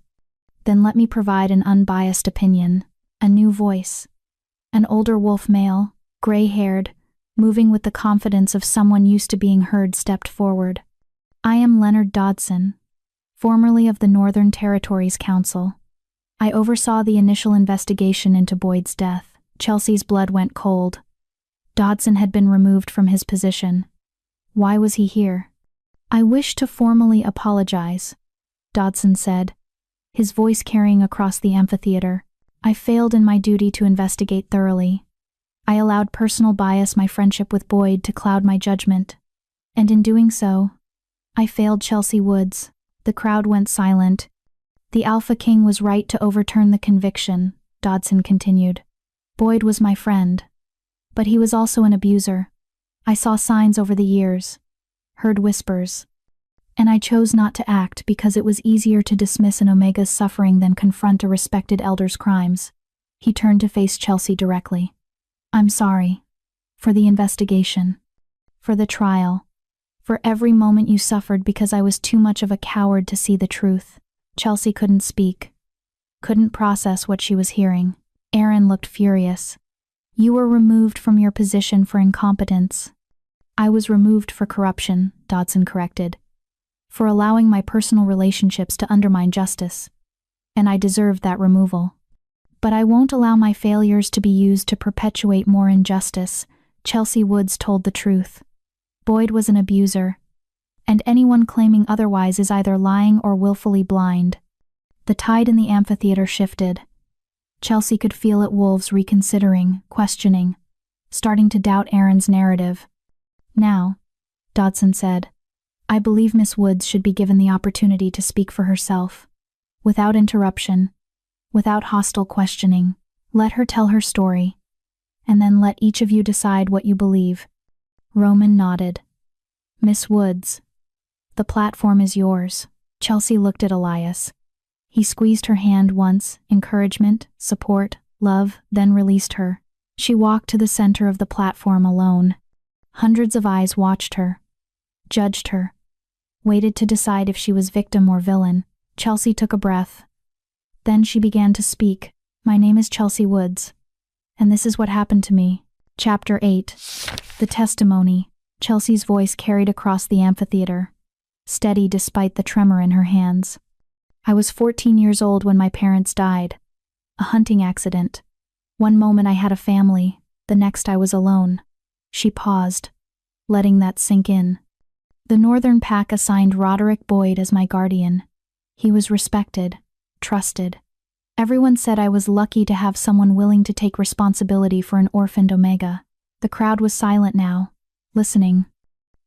Then let me provide an unbiased opinion, a new voice." An older wolf male, gray-haired, moving with the confidence of someone used to being heard, stepped forward. "I am Leonard Dodson, formerly of the Northern Territories Council. I oversaw the initial investigation into Boyd's death." Chelsea's blood went cold. Dodson had been removed from his position. Why was he here? "I wish to formally apologize," Dodson said, his voice carrying across the amphitheater. "I failed in my duty to investigate thoroughly. I allowed personal bias, my friendship with Boyd, to cloud my judgment. And in doing so, I failed Chelsea Woods." The crowd went silent. "The Alpha King was right to overturn the conviction," Dodson continued. "Boyd was my friend. But he was also an abuser. I saw signs over the years, heard whispers. And I chose not to act because it was easier to dismiss an Omega's suffering than confront a respected elder's crimes." He turned to face Chelsea directly. "I'm sorry. For the investigation. For the trial. For every moment you suffered because I was too much of a coward to see the truth." Chelsea couldn't speak. Couldn't process what she was hearing. Aaron looked furious. "You were removed from your position for incompetence." "I was removed for corruption," Dodson corrected. "For allowing my personal relationships to undermine justice. And I deserved that removal. But I won't allow my failures to be used to perpetuate more injustice." Chelsea Woods told the truth. Boyd was an abuser. And anyone claiming otherwise is either lying or willfully blind. The tide in the amphitheater shifted. Chelsea could feel it, wolves reconsidering, questioning, starting to doubt Aaron's narrative. "Now," Dodson said, "I believe Miss Woods should be given the opportunity to speak for herself. Without interruption, without hostile questioning. Let her tell her story. And then let each of you decide what you believe." Roman nodded. "Miss Woods, the platform is yours." Chelsea looked at Elias. He squeezed her hand once, encouragement, support, love, then released her. She walked to the center of the platform alone. Hundreds of eyes watched her, judged her, waited to decide if she was victim or villain. Chelsea took a breath. Then she began to speak. "My name is Chelsea Woods, and this is what happened to me." Chapter 8. The Testimony. Chelsea's voice carried across the amphitheater, steady despite the tremor in her hands. "I was 14 years old when my parents died. A hunting accident. One moment I had a family, the next I was alone." She paused, letting that sink in. "The Northern Pack assigned Roderick Boyd as my guardian. He was respected, trusted. Everyone said I was lucky to have someone willing to take responsibility for an orphaned Omega." The crowd was silent now, listening.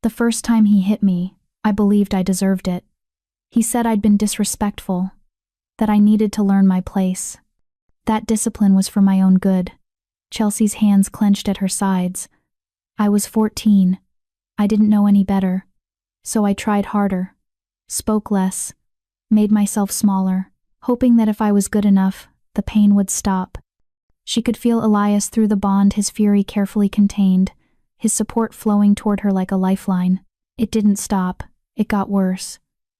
"The first time he hit me, I believed I deserved it. He said I'd been disrespectful, that I needed to learn my place. That discipline was for my own good." Chelsea's hands clenched at her sides. "I was 14. I didn't know any better. So I tried harder, spoke less, made myself smaller, hoping that if I was good enough, the pain would stop." She could feel Elias through the bond his fury carefully contained, his support flowing toward her like a lifeline. It didn't stop. It got worse.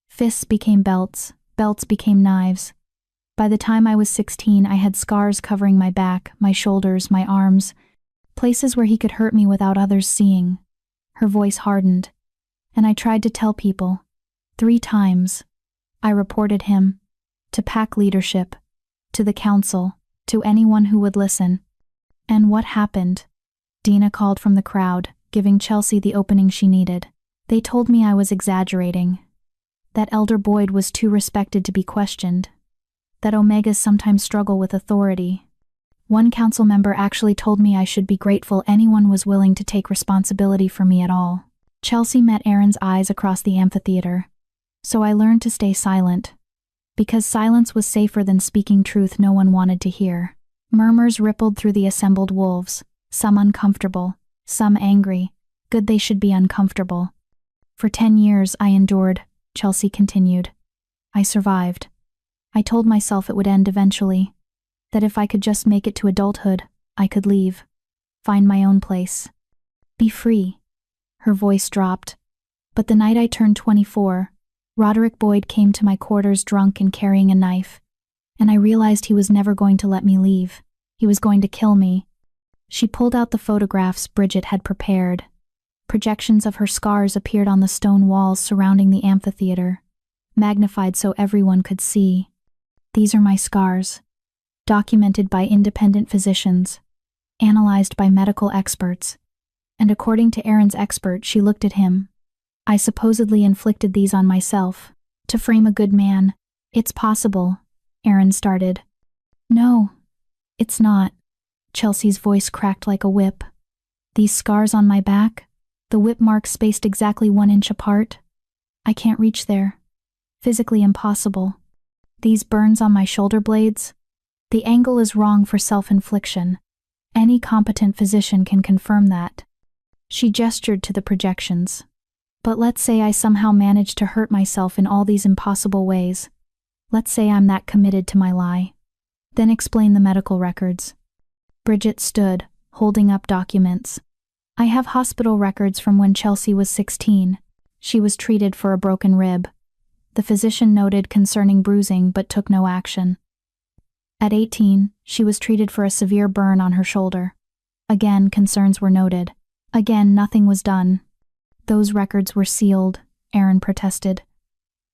Fists became belts, belts became knives. By the time I was 16, I had scars covering my back, my shoulders, my arms, places where he could hurt me without others seeing. Her voice hardened, and I tried to tell people. 3 times. I reported him. To pack leadership. To the council. To anyone who would listen. And what happened? Dina called from the crowd, giving Chelsea the opening she needed. "They told me I was exaggerating. That Elder Boyd was too respected to be questioned. That Omegas sometimes struggle with authority. One council member actually told me I should be grateful anyone was willing to take responsibility for me at all." Chelsea met Aaron's eyes across the amphitheater. "So I learned to stay silent. Because silence was safer than speaking truth no one wanted to hear." Murmurs rippled through the assembled wolves, some uncomfortable, some angry. Good they should be uncomfortable. "For 10 years I endured," Chelsea continued. "I survived. I told myself it would end eventually. That if I could just make it to adulthood, I could leave. Find my own place. Be free." Her voice dropped. "But the night I turned 24, Roderick Boyd came to my quarters drunk and carrying a knife, and I realized he was never going to let me leave. He was going to kill me. She pulled out the photographs Bridget had prepared. Projections of her scars appeared on the stone walls surrounding the amphitheater, magnified so everyone could see. These are my scars, documented by independent physicians, analyzed by medical experts, and according to Aaron's expert, she looked at him. I supposedly inflicted these on myself, to frame a good man. It's possible, Aaron started. No, it's not. Chelsea's voice cracked like a whip. These scars on my back, the whip marks spaced exactly 1 inch apart. I can't reach there. Physically impossible. These burns on my shoulder blades, the angle is wrong for self-infliction. Any competent physician can confirm that. She gestured to the projections. But let's say I somehow managed to hurt myself in all these impossible ways. Let's say I'm that committed to my lie. Then explain the medical records. Bridget stood, holding up documents. I have hospital records from when Chelsea was 16. She was treated for a broken rib. The physician noted concerning bruising but took no action. At 18, she was treated for a severe burn on her shoulder. Again, concerns were noted. Again, nothing was done. Those records were sealed, Aaron protested.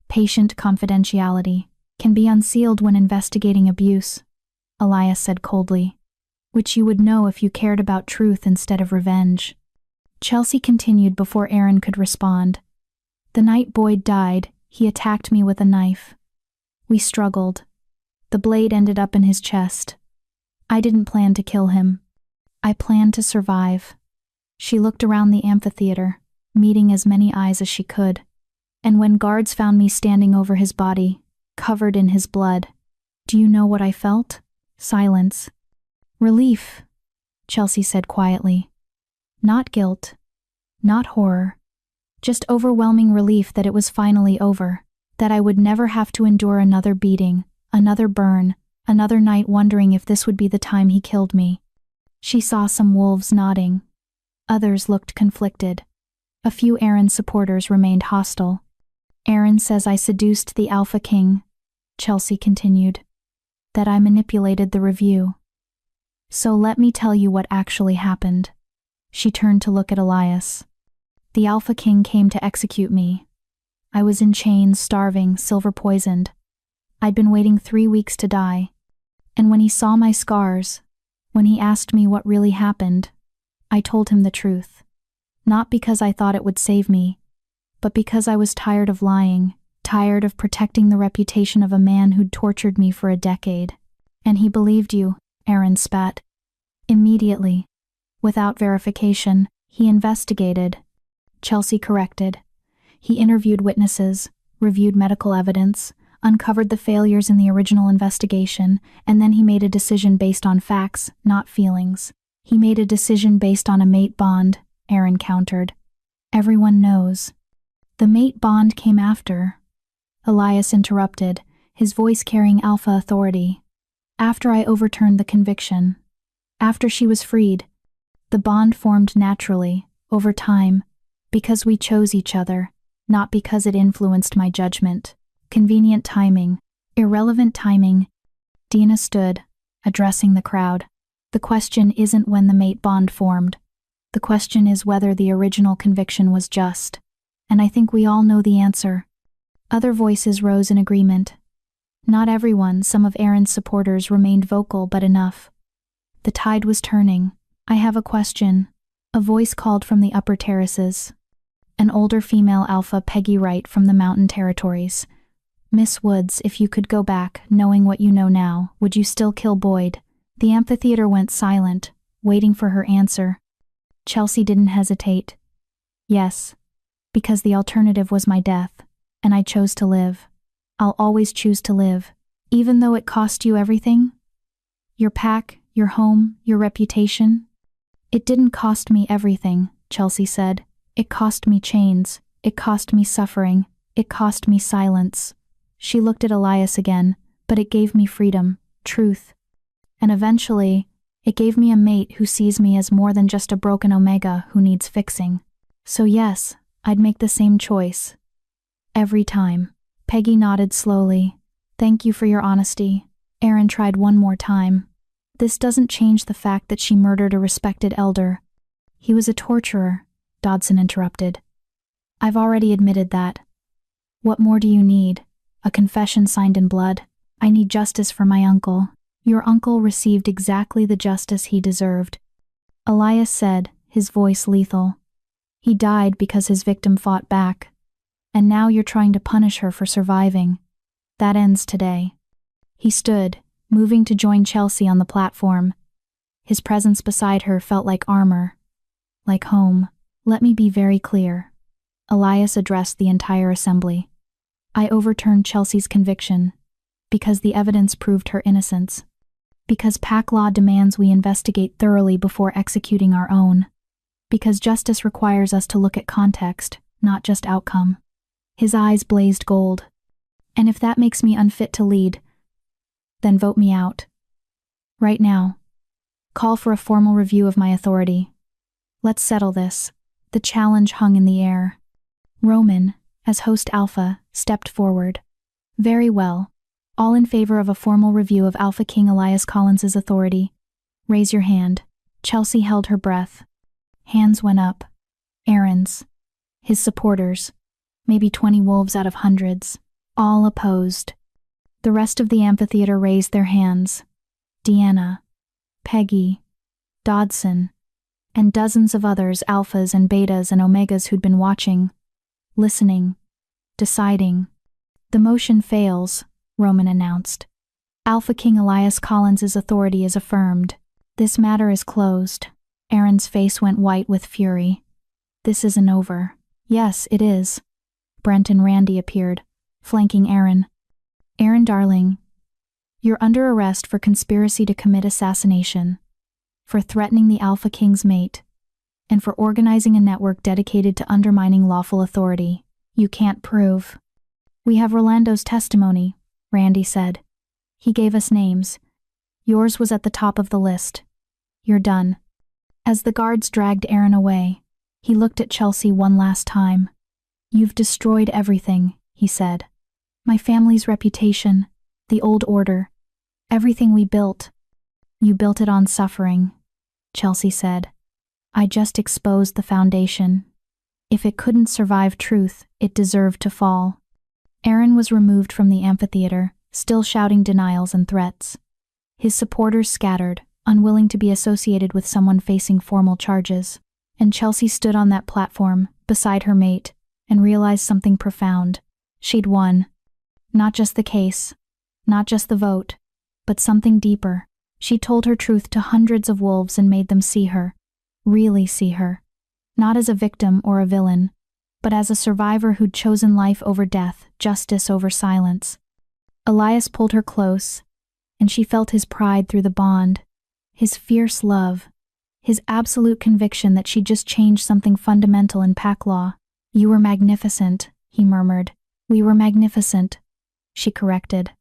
Patient confidentiality can be unsealed when investigating abuse, Elias said coldly, which you would know if you cared about truth instead of revenge. Chelsea continued before Aaron could respond. The night Boyd died, he attacked me with a knife. We struggled. The blade ended up in his chest. I didn't plan to kill him. I planned to survive. She looked around the amphitheater, meeting as many eyes as she could. And when guards found me standing over his body, covered in his blood, do you know what I felt? Silence. Relief, Chelsea said quietly. Not guilt. Not horror. Just overwhelming relief that it was finally over, that I would never have to endure another beating, another burn, another night wondering if this would be the time he killed me. She saw some wolves nodding. Others looked conflicted. A few Aaron supporters remained hostile. Aaron says I seduced the Alpha King, Chelsea continued. That I manipulated the review. So let me tell you what actually happened. She turned to look at Elias. The Alpha King came to execute me. I was in chains, starving, silver poisoned. I'd been waiting 3 weeks to die. And when he saw my scars, when he asked me what really happened, I told him the truth. Not because I thought it would save me, but because I was tired of lying, tired of protecting the reputation of a man who'd tortured me for a decade. And he believed you, Aaron spat. Immediately. Without verification, he investigated. Chelsea corrected. He interviewed witnesses, reviewed medical evidence, uncovered the failures in the original investigation, and then he made a decision based on facts, not feelings. He made a decision based on a mate bond, Aaron countered. Everyone knows. The mate bond came after. Elias interrupted, his voice carrying alpha authority. After I overturned the conviction. After she was freed. The bond formed naturally, over time, because we chose each other, not because it influenced my judgment. Convenient timing, irrelevant timing. Dina stood, addressing the crowd. The question isn't when the mate bond formed. The question is whether the original conviction was just. And I think we all know the answer. Other voices rose in agreement. Not everyone, some of Aaron's supporters remained vocal but enough. The tide was turning. I have a question. A voice called from the upper terraces. An older female alpha, Peggy Wright from the Mountain Territories. Miss Woods, if you could go back, knowing what you know now, would you still kill Boyd? The amphitheater went silent, waiting for her answer. Chelsea didn't hesitate. Yes. Because the alternative was my death, and I chose to live. I'll always choose to live, even though it cost you everything. Your pack, your home, your reputation. It didn't cost me everything, Chelsea said. It cost me chains, it cost me suffering, it cost me silence. She looked at Elias again, but it gave me freedom, truth. And eventually, it gave me a mate who sees me as more than just a broken omega who needs fixing. So yes, I'd make the same choice. Every time. Peggy nodded slowly. Thank you for your honesty. Aaron tried one more time. This doesn't change the fact that she murdered a respected elder. He was a torturer, Dodson interrupted. I've already admitted that. What more do you need? A confession signed in blood? I need justice for my uncle. Your uncle received exactly the justice he deserved. Elias said, his voice lethal. He died because his victim fought back. And now you're trying to punish her for surviving. That ends today. He stood, moving to join Chelsea on the platform. His presence beside her felt like armor. Like home. Let me be very clear. Elias addressed the entire assembly. I overturned Chelsea's conviction because the evidence proved her innocence. Because pack law demands we investigate thoroughly before executing our own. Because justice requires us to look at context, not just outcome. His eyes blazed gold. And if that makes me unfit to lead, then vote me out. Right now. Call for a formal review of my authority. Let's settle this. The challenge hung in the air. Roman, as host Alpha, stepped forward. Very well. All in favor of a formal review of Alpha King Elias Collins's authority. Raise your hand. Chelsea held her breath. Hands went up. Aaron's. His supporters. Maybe 20 wolves out of hundreds. All opposed. The rest of the amphitheater raised their hands. Deanna. Peggy. Dodson. And dozens of others, alphas and betas and omegas who'd been watching. Listening. Deciding. The motion fails, Roman announced. Alpha King Elias Collins's authority is affirmed. This matter is closed. Aaron's face went white with fury. This isn't over. Yes, it is. Brent and Randy appeared, flanking Aaron. Aaron, darling, you're under arrest for conspiracy to commit assassination, for threatening the Alpha King's mate, and for organizing a network dedicated to undermining lawful authority. You can't prove. We have Rolando's testimony, Randy said. He gave us names. Yours was at the top of the list. You're done. As the guards dragged Aaron away, he looked at Chelsea one last time. You've destroyed everything, he said. My family's reputation, the old order, everything we built. You built it on suffering, Chelsea said. I just exposed the foundation. If it couldn't survive truth, it deserved to fall. Aaron was removed from the amphitheater, still shouting denials and threats. His supporters scattered, unwilling to be associated with someone facing formal charges. And Chelsea stood on that platform, beside her mate, and realized something profound. She'd won. Not just the case, not just the vote, but something deeper. She told her truth to hundreds of wolves and made them see her. Really see her. Not as a victim or a villain, but as a survivor who'd chosen life over death, justice over silence. Elias pulled her close, and she felt his pride through the bond, his fierce love, his absolute conviction that she'd just changed something fundamental in pack law. You were magnificent, he murmured. We were magnificent, she corrected.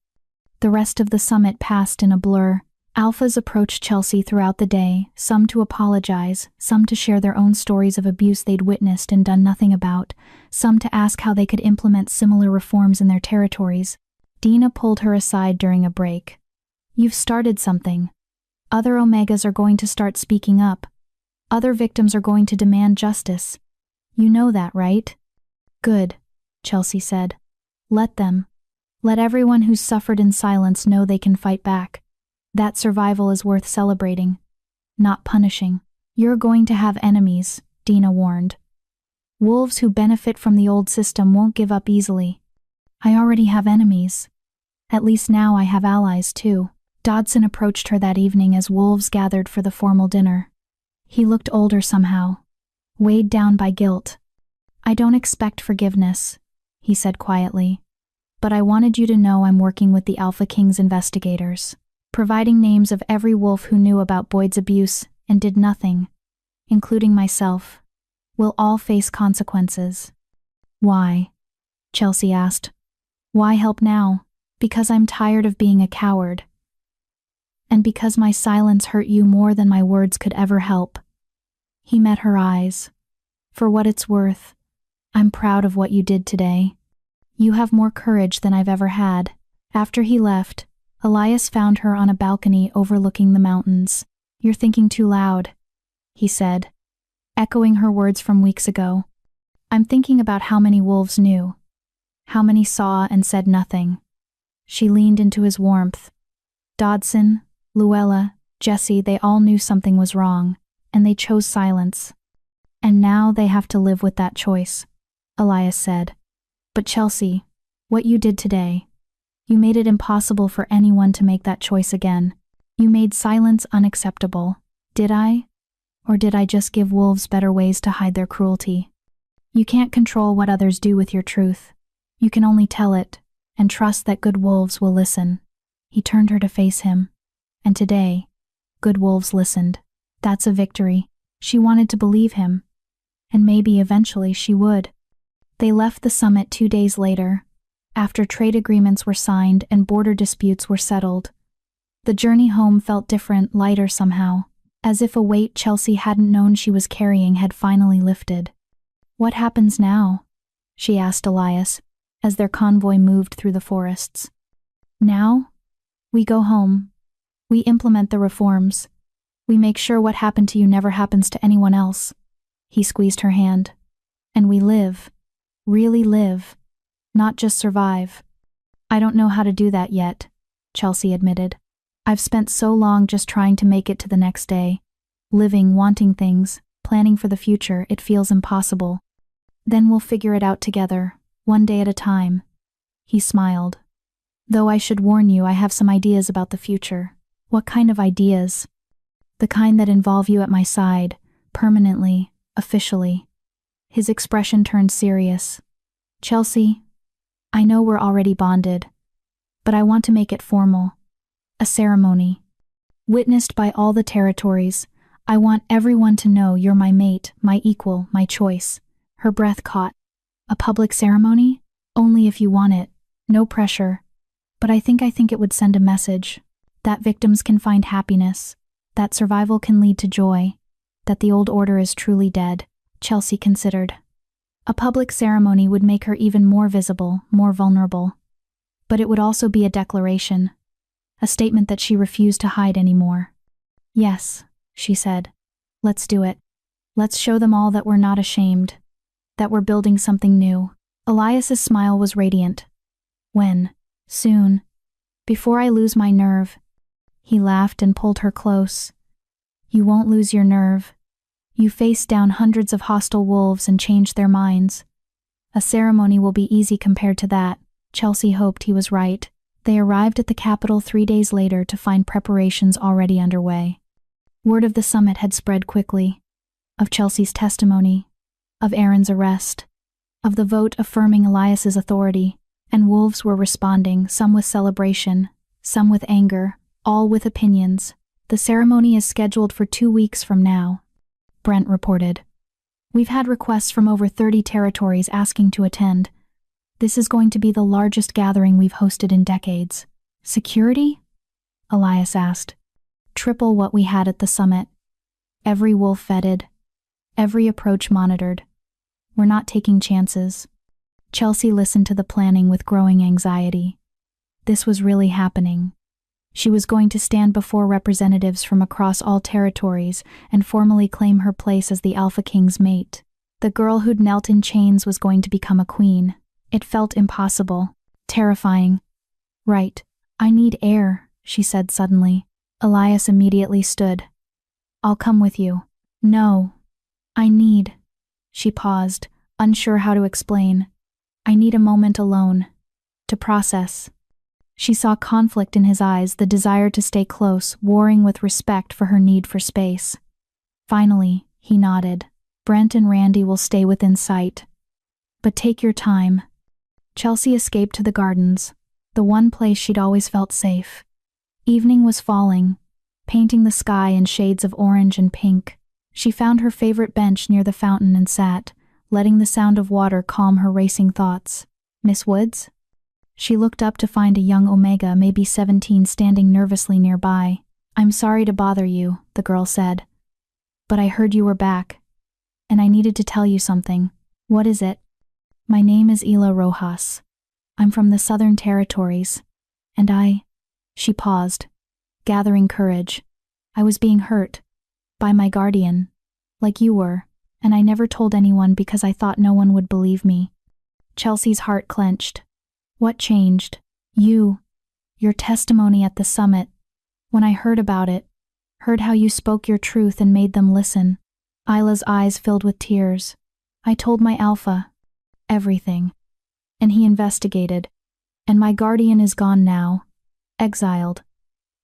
The rest of the summit passed in a blur. Alphas approached Chelsea throughout the day, some to apologize, some to share their own stories of abuse they'd witnessed and done nothing about, some to ask how they could implement similar reforms in their territories. Dina pulled her aside during a break. You've started something. Other Omegas are going to start speaking up. Other victims are going to demand justice. You know that, right? Good, Chelsea said. Let them. Let everyone who's suffered in silence know they can fight back. That survival is worth celebrating, not punishing. You're going to have enemies, Dina warned. Wolves who benefit from the old system won't give up easily. I already have enemies. At least now I have allies too. Dodson approached her that evening as wolves gathered for the formal dinner. He looked older somehow, weighed down by guilt. I don't expect forgiveness, he said quietly. But I wanted you to know I'm working with the Alpha King's investigators, providing names of every wolf who knew about Boyd's abuse and did nothing, including myself. We'll all face consequences. Why? Chelsea asked. Why help now? Because I'm tired of being a coward. And because my silence hurt you more than my words could ever help. He met her eyes. For what it's worth, I'm proud of what you did today. You have more courage than I've ever had. After he left, Elias found her on a balcony overlooking the mountains. "You're thinking too loud," he said, echoing her words from weeks ago. "I'm thinking about how many wolves knew. How many saw and said nothing." She leaned into his warmth. Dodson, Luella, Jesse, they all knew something was wrong, and they chose silence. "And now they have to live with that choice," Elias said. "But Chelsea, what you did today, you made it impossible for anyone to make that choice again. You made silence unacceptable. Did I? Or did I just give wolves better ways to hide their cruelty? You can't control what others do with your truth. You can only tell it, and trust that good wolves will listen." He turned her to face him. And today, good wolves listened. That's a victory. She wanted to believe him. And maybe eventually she would. They left the summit 2 days later, after trade agreements were signed and border disputes were settled. The journey home felt different, lighter somehow, as if a weight Chelsea hadn't known she was carrying had finally lifted. "What happens now?" she asked Elias, as their convoy moved through the forests. "Now? We go home. We implement the reforms. We make sure what happened to you never happens to anyone else." He squeezed her hand. "And we live. Really live. Not just survive." "I don't know how to do that yet," Chelsea admitted. "I've spent so long just trying to make it to the next day. Living, wanting things, planning for the future, it feels impossible. Then we'll figure it out together, one day at a time." He smiled. "Though I should warn you, I have some ideas about the future." "What kind of ideas?" "The kind that involve you at my side, permanently, officially." His expression turned serious. "Chelsea, I know we're already bonded, but I want to make it formal. A ceremony. Witnessed by all the territories. I want everyone to know you're my mate, my equal, my choice." Her breath caught. "A public ceremony? Only if you want it. No pressure. But I think it would send a message. That victims can find happiness. That survival can lead to joy. That the old order is truly dead." Chelsea considered. A public ceremony would make her even more visible, more vulnerable. But it would also be a declaration. A statement that she refused to hide anymore. "Yes," she said. "Let's do it. Let's show them all that we're not ashamed. That we're building something new." Elias's smile was radiant. "When? Soon. Before I lose my nerve." He laughed and pulled her close. "You won't lose your nerve. You faced down hundreds of hostile wolves and changed their minds. A ceremony will be easy compared to that." Chelsea hoped he was right. They arrived at the capital 3 days later to find preparations already underway. Word of the summit had spread quickly. Of Chelsea's testimony. Of Aaron's arrest. Of the vote affirming Elias's authority. And wolves were responding, some with celebration, some with anger, all with opinions. "The ceremony is scheduled for 2 weeks from now," Brent reported. "We've had requests from over 30 territories asking to attend. This is going to be the largest gathering we've hosted in decades." "Security?" Elias asked. "Triple what we had at the summit. Every wolf vetted. Every approach monitored. We're not taking chances." Chelsea listened to the planning with growing anxiety. This was really happening. She was going to stand before representatives from across all territories and formally claim her place as the Alpha King's mate. The girl who'd knelt in chains was going to become a queen. It felt impossible. Terrifying. "Right. I need air," she said suddenly. Elias immediately stood. "I'll come with you." "No. I need." She paused, unsure how to explain. "I need a moment alone. To process." She saw conflict in his eyes, the desire to stay close, warring with respect for her need for space. Finally, he nodded. "Brent and Randy will stay within sight. But take your time." Chelsea escaped to the gardens, the one place she'd always felt safe. Evening was falling, painting the sky in shades of orange and pink. She found her favorite bench near the fountain and sat, letting the sound of water calm her racing thoughts. "Miss Woods?" She looked up to find a young Omega, maybe 17, standing nervously nearby. "I'm sorry to bother you," the girl said. "But I heard you were back, and I needed to tell you something." "What is it?" "My name is Ela Rojas. I'm from the Southern Territories, and She paused, gathering courage. I was being hurt. By my guardian. Like you were. And I never told anyone because I thought no one would believe me. Chelsea's heart clenched. What changed? You. Your testimony at the summit. When I heard about it, heard how you spoke your truth and made them listen. Isla's eyes filled with tears. I told my alpha. Everything. And he investigated. And my guardian is gone now. Exiled.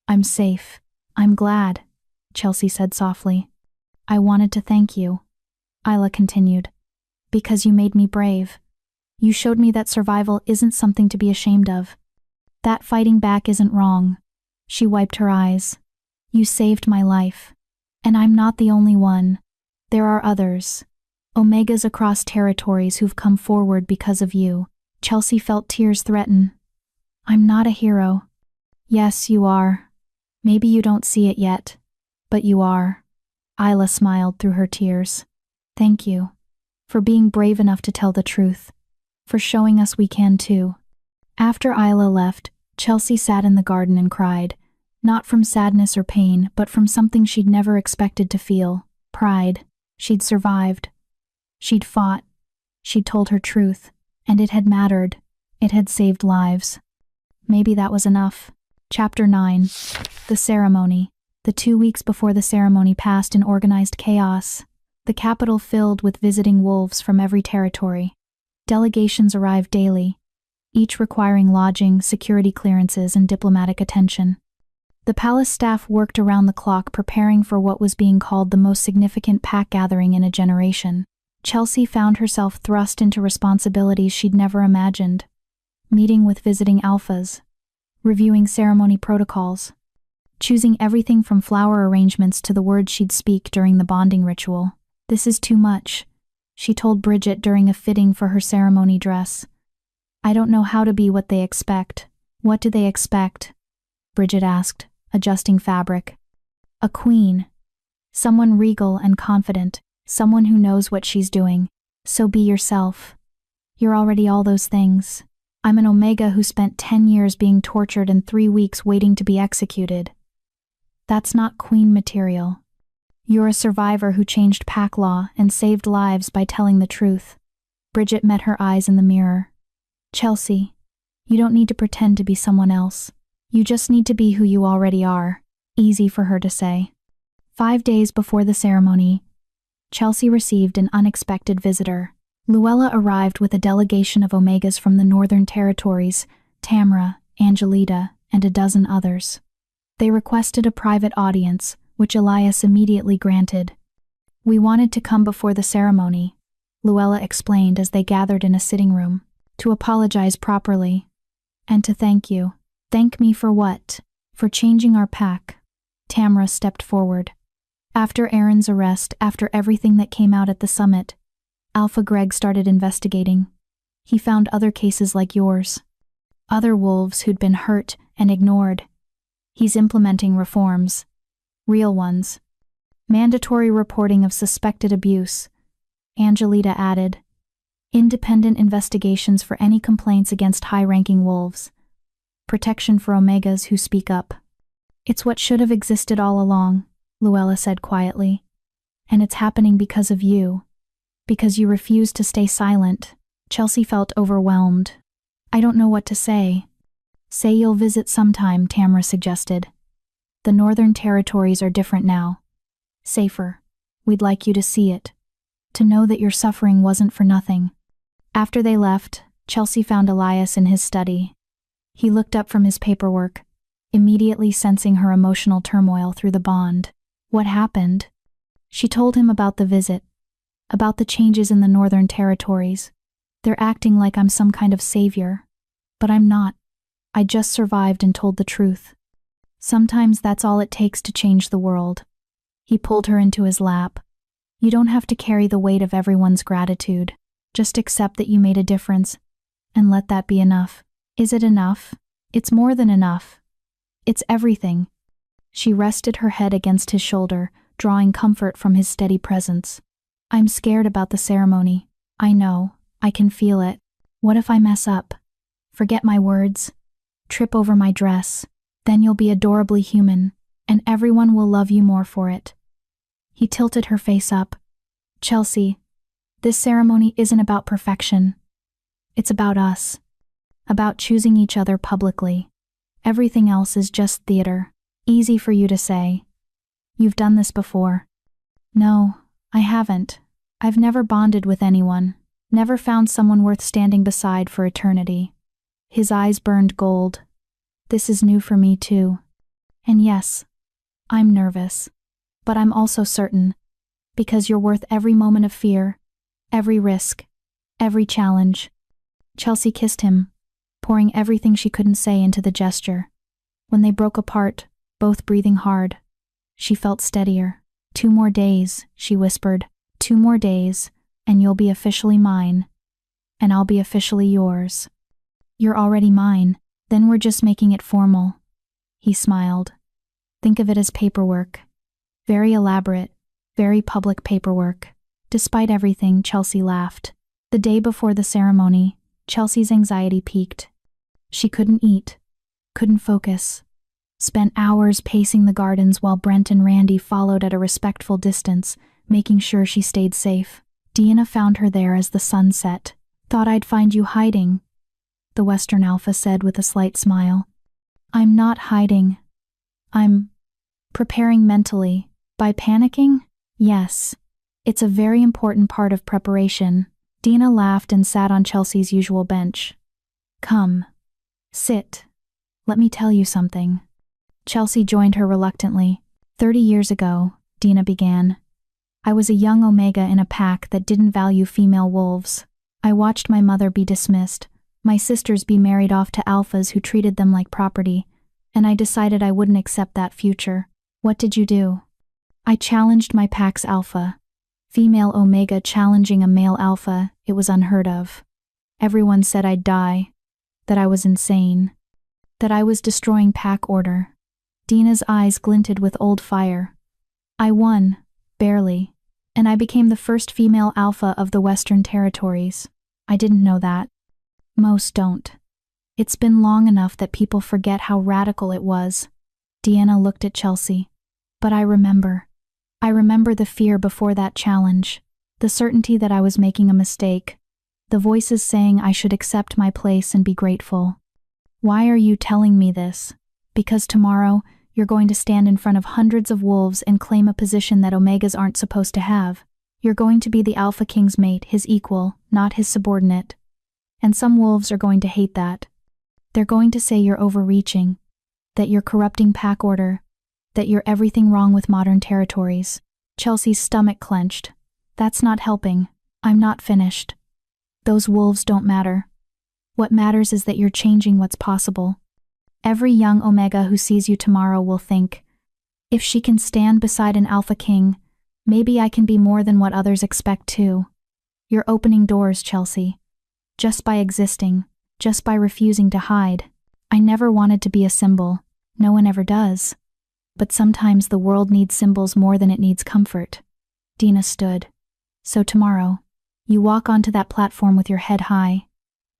I'm safe. I'm glad, Chelsea said softly. I wanted to thank you. Isla continued. Because you made me brave. You showed me that survival isn't something to be ashamed of. That fighting back isn't wrong. She wiped her eyes. You saved my life. And I'm not the only one. There are others. Omegas across territories who've come forward because of you. Chelsea felt tears threaten. I'm not a hero. Yes, you are. Maybe you don't see it yet. But you are. Isla smiled through her tears. Thank you. For being brave enough to tell the truth. For showing us we can too. After Isla left, Chelsea sat in the garden and cried. Not from sadness or pain, but from something she'd never expected to feel. Pride. She'd survived. She'd fought. She'd told her truth. And it had mattered. It had saved lives. Maybe that was enough. Chapter 9. The ceremony. The 2 weeks before the ceremony passed in organized chaos. The capital filled with visiting wolves from every territory. Delegations arrived daily, each requiring lodging, security clearances, and diplomatic attention. The palace staff worked around the clock preparing for what was being called the most significant pack gathering in a generation. Chelsea found herself thrust into responsibilities she'd never imagined. Meeting with visiting alphas. Reviewing ceremony protocols. Choosing everything from flower arrangements to the words she'd speak during the bonding ritual. This is too much, she told Bridget during a fitting for her ceremony dress. I don't know how to be what they expect. What do they expect? Bridget asked, adjusting fabric. A queen. Someone regal and confident. Someone who knows what she's doing. So be yourself. You're already all those things. I'm an Omega who spent 10 years being tortured and 3 weeks waiting to be executed. That's not queen material. You're a survivor who changed pack law and saved lives by telling the truth. Bridget met her eyes in the mirror. Chelsea, you don't need to pretend to be someone else. You just need to be who you already are. Easy for her to say. 5 days before the ceremony, Chelsea received an unexpected visitor. Luella arrived with a delegation of Omegas from the Northern Territories, Tamra, Angelita, and a dozen others. They requested a private audience, which Elias immediately granted. We wanted to come before the ceremony, Luella explained as they gathered in a sitting room, to apologize properly. And to thank you. Thank me for what? For changing our pack. Tamra stepped forward. After Aaron's arrest, after everything that came out at the summit, Alpha Greg started investigating. He found other cases like yours. Other wolves who'd been hurt and ignored. He's implementing reforms. Real ones. Mandatory reporting of suspected abuse. Angelita added. Independent investigations for any complaints against high-ranking wolves. Protection for Omegas who speak up. It's what should have existed all along, Luella said quietly. And it's happening because of you. Because you refuse to stay silent. Chelsea felt overwhelmed. I don't know what to say. Say you'll visit sometime, Tamra suggested. The Northern Territories are different now. Safer. We'd like you to see it. To know that your suffering wasn't for nothing. After they left, Chelsea found Elias in his study. He looked up from his paperwork, immediately sensing her emotional turmoil through the bond. What happened? She told him about the visit, about the changes in the Northern Territories. They're acting like I'm some kind of savior. But I'm not. I just survived and told the truth. Sometimes that's all it takes to change the world. He pulled her into his lap. You don't have to carry the weight of everyone's gratitude. Just accept that you made a difference, and let that be enough. Is it enough? It's more than enough. It's everything. She rested her head against his shoulder, drawing comfort from his steady presence. I'm scared about the ceremony. I know. I can feel it. What if I mess up? Forget my words? Trip over my dress? Then you'll be adorably human, and everyone will love you more for it." He tilted her face up. "Chelsea, this ceremony isn't about perfection. It's about us. About choosing each other publicly. Everything else is just theater. Easy for you to say. You've done this before." "No, I haven't. I've never bonded with anyone. Never found someone worth standing beside for eternity." His eyes burned gold. "This is new for me too. And yes, I'm nervous. But I'm also certain. Because you're worth every moment of fear, every risk, every challenge." Chelsea kissed him, pouring everything she couldn't say into the gesture. When they broke apart, both breathing hard, she felt steadier. "2 more days," she whispered. "2 more days, and you'll be officially mine. And I'll be officially yours." "You're already mine. Then we're just making it formal." He smiled. "Think of it as paperwork. Very elaborate, very public paperwork." Despite everything, Chelsea laughed. The day before the ceremony, Chelsea's anxiety peaked. She couldn't eat, couldn't focus. Spent hours pacing the gardens while Brent and Randy followed at a respectful distance, making sure she stayed safe. Deanna found her there as the sun set. "Thought I'd find you hiding," the Western Alpha said with a slight smile. "I'm not hiding. I'm preparing mentally." "By panicking?" "Yes. It's a very important part of preparation." Deanna laughed and sat on Chelsea's usual bench. "Come. Sit. Let me tell you something." Chelsea joined her reluctantly. 30 years ago, Deanna began. "I was a young Omega in a pack that didn't value female wolves. I watched my mother be dismissed, my sisters be married off to alphas who treated them like property, and I decided I wouldn't accept that future." "What did you do?" "I challenged my pack's alpha. Female Omega challenging a male alpha, it was unheard of. Everyone said I'd die, that I was insane, that I was destroying pack order." Deanna's eyes glinted with old fire. "I won, barely, and I became the first female alpha of the Western Territories. I didn't know that. Most don't. It's been long enough that people forget how radical it was." Deanna looked at Chelsea. "But I remember. I remember the fear before that challenge, the certainty that I was making a mistake, the voices saying I should accept my place and be grateful." "Why are you telling me this?" "Because tomorrow, you're going to stand in front of hundreds of wolves and claim a position that Omegas aren't supposed to have. You're going to be the Alpha King's mate, his equal, not his subordinate. And some wolves are going to hate that. They're going to say you're overreaching, that you're corrupting pack order, that you're everything wrong with modern territories." Chelsea's stomach clenched. "That's not helping. I'm not finished. Those wolves don't matter. What matters is that you're changing what's possible. Every young Omega who sees you tomorrow will think, if she can stand beside an Alpha King, maybe I can be more than what others expect too. You're opening doors, Chelsea. Just by existing, just by refusing to hide. I never wanted to be a symbol. No one ever does. But sometimes the world needs symbols more than it needs comfort." Deanna stood. "So tomorrow, you walk onto that platform with your head high.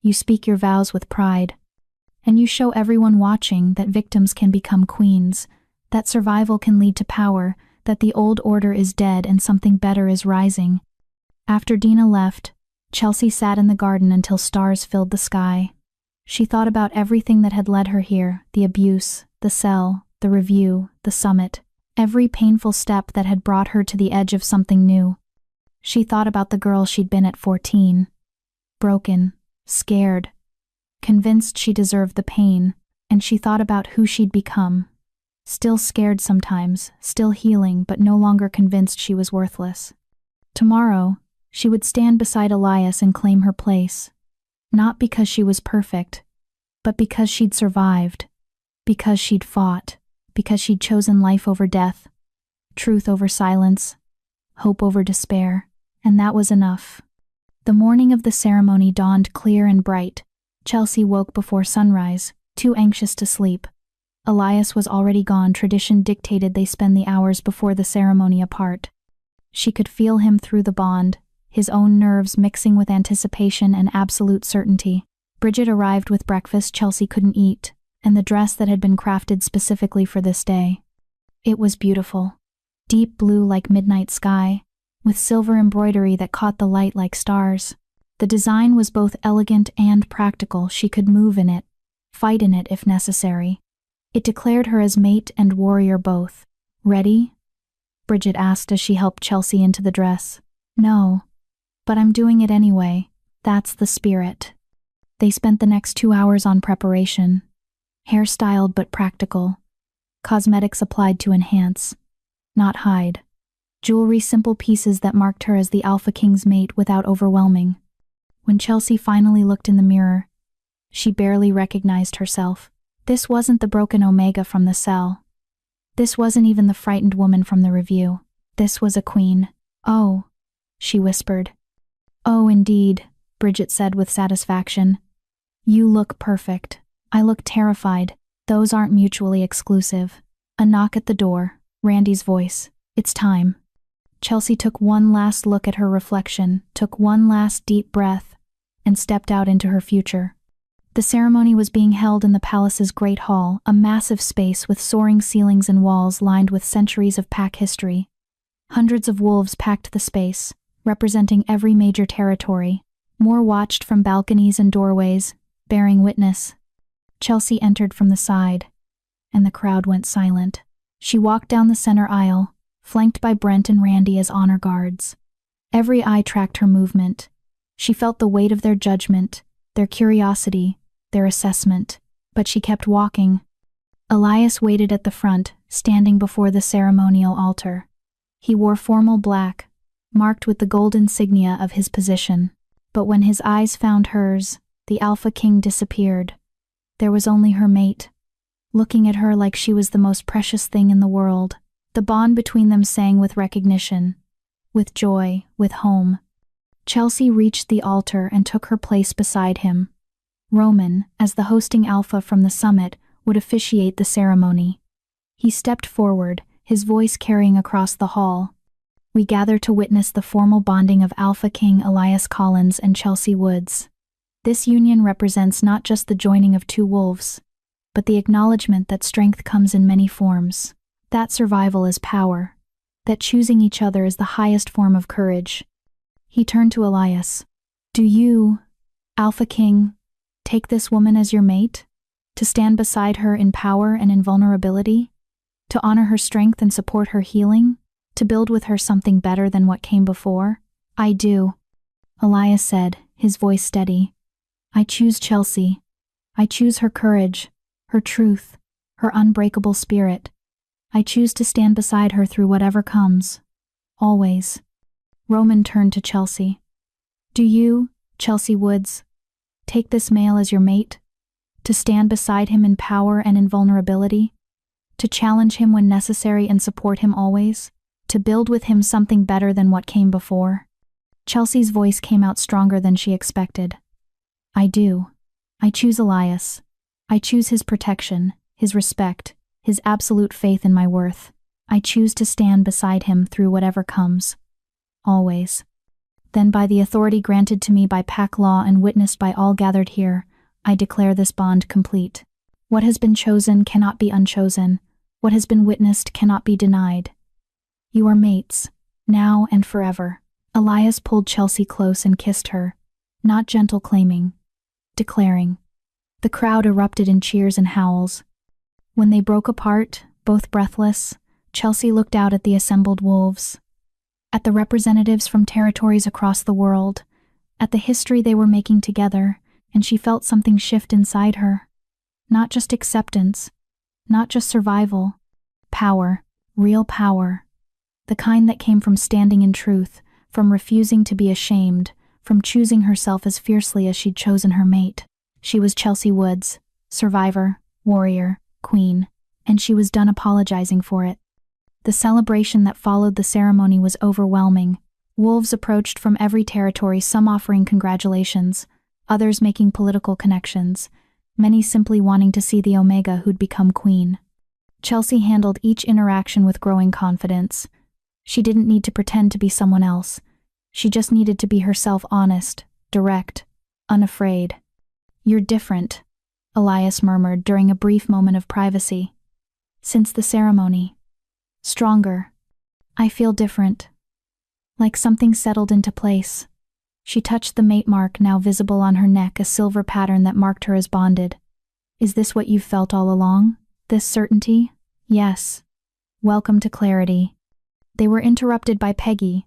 You speak your vows with pride. And you show everyone watching that victims can become queens, that survival can lead to power, that the old order is dead and something better is rising." After Deanna left, Chelsea sat in the garden until stars filled the sky. She thought about everything that had led her here, the abuse, the cell, the review, the summit, every painful step that had brought her to the edge of something new. She thought about the girl she'd been at 14. Broken, scared, convinced she deserved the pain, and she thought about who she'd become. Still scared sometimes, still healing, but no longer convinced she was worthless. Tomorrow, she would stand beside Elias and claim her place. Not because she was perfect, but because she'd survived, because she'd fought, because she'd chosen life over death, truth over silence, hope over despair, and that was enough. The morning of the ceremony dawned clear and bright. Chelsea woke before sunrise, too anxious to sleep. Elias was already gone. Tradition dictated they spend the hours before the ceremony apart. She could feel him through the bond, his own nerves mixing with anticipation and absolute certainty. Bridget arrived with breakfast Chelsea couldn't eat. and the dress that had been crafted specifically for this day. It was beautiful. Deep blue like midnight sky, with silver embroidery that caught the light like stars. The design was both elegant and practical. She could move in it, fight in it if necessary. It declared her as mate and warrior both. "Ready?" Bridget asked as she helped Chelsea into the dress. "No, but I'm doing it anyway. That's the spirit." They spent the next 2 hours on preparation. Hair styled but practical. Cosmetics applied to enhance, not hide. Jewelry, simple pieces that marked her as the Alpha King's mate without overwhelming. When Chelsea finally looked in the mirror, she barely recognized herself. This wasn't the broken Omega from the cell. This wasn't even the frightened woman from the review. This was a queen. "Oh," she whispered. "Oh, indeed," Bridget said with satisfaction. "You look perfect." "I look terrified." "Those aren't mutually exclusive." A knock at the door. Randy's voice. "It's time." Chelsea took one last look at her reflection, took one last deep breath, and stepped out into her future. The ceremony was being held in the palace's great hall, a massive space with soaring ceilings and walls lined with centuries of pack history. Hundreds of wolves packed the space, representing every major territory. More watched from balconies and doorways, bearing witness. Chelsea entered from the side, and the crowd went silent. She walked down the center aisle, flanked by Brent and Randy as honor guards. Every eye tracked her movement. She felt the weight of their judgment, their curiosity, their assessment, but she kept walking. Elias waited at the front, standing before the ceremonial altar. He wore formal black, marked with the gold insignia of his position. But when his eyes found hers, the Alpha King disappeared. There was only her mate, looking at her like she was the most precious thing in the world. The bond between them sang with recognition, with joy, with home. Chelsea reached the altar and took her place beside him. Roman, as the hosting Alpha from the summit, would officiate the ceremony. He stepped forward, his voice carrying across the hall. "We gather to witness the formal bonding of Alpha King Elias Collins and Chelsea Woods. This union represents not just the joining of two wolves, but the acknowledgement that strength comes in many forms, that survival is power, that choosing each other is the highest form of courage." He turned to Elias. "Do you, Alpha King, take this woman as your mate? To stand beside her in power and in vulnerability? To honor her strength and support her healing? To build with her something better than what came before?" "I do," Elias said, his voice steady. "I choose Chelsea. I choose her courage, her truth, her unbreakable spirit. I choose to stand beside her through whatever comes. Always." Roman turned to Chelsea. "Do you, Chelsea Woods, take this male as your mate? To stand beside him in power and in vulnerability? To challenge him when necessary and support him always? To build with him something better than what came before?" Chelsea's voice came out stronger than she expected. "I do. I choose Elias. I choose his protection, his respect, his absolute faith in my worth. I choose to stand beside him through whatever comes. Always. Then by the authority granted to me by pack law and witnessed by all gathered here, I declare this bond complete. What has been chosen cannot be unchosen. What has been witnessed cannot be denied. You are mates, now and forever." Elias pulled Chelsea close and kissed her, not gentle claiming, declaring. The crowd erupted in cheers and howls. When they broke apart, both breathless, Chelsea looked out at the assembled wolves, at the representatives from territories across the world, at the history they were making together, and she felt something shift inside her. Not just acceptance, not just survival, power, real power. The kind that came from standing in truth, from refusing to be ashamed, from choosing herself as fiercely as she'd chosen her mate. She was Chelsea Woods, survivor, warrior, queen, and she was done apologizing for it. The celebration that followed the ceremony was overwhelming. Wolves approached from every territory, some offering congratulations, others making political connections, many simply wanting to see the Omega who'd become queen. Chelsea handled each interaction with growing confidence. She didn't need to pretend to be someone else. She just needed to be herself, honest, direct, unafraid. "You're different," Elias murmured during a brief moment of privacy. Since the ceremony. Stronger. I feel different. Like something settled into place. She touched the mate mark now visible on her neck, a silver pattern that marked her as bonded. Is this what you've felt all along? This certainty? Yes. Welcome to clarity. They were interrupted by Peggy,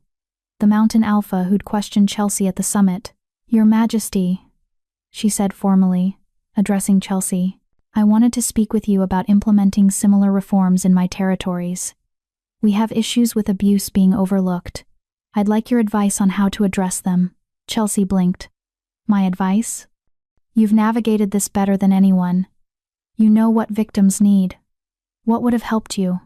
the mountain alpha who'd questioned Chelsea at the summit. Your Majesty, she said formally, addressing Chelsea. I wanted to speak with you about implementing similar reforms in my territories. We have issues with abuse being overlooked. I'd like your advice on how to address them. Chelsea blinked. My advice? You've navigated this better than anyone. You know what victims need. What would have helped you?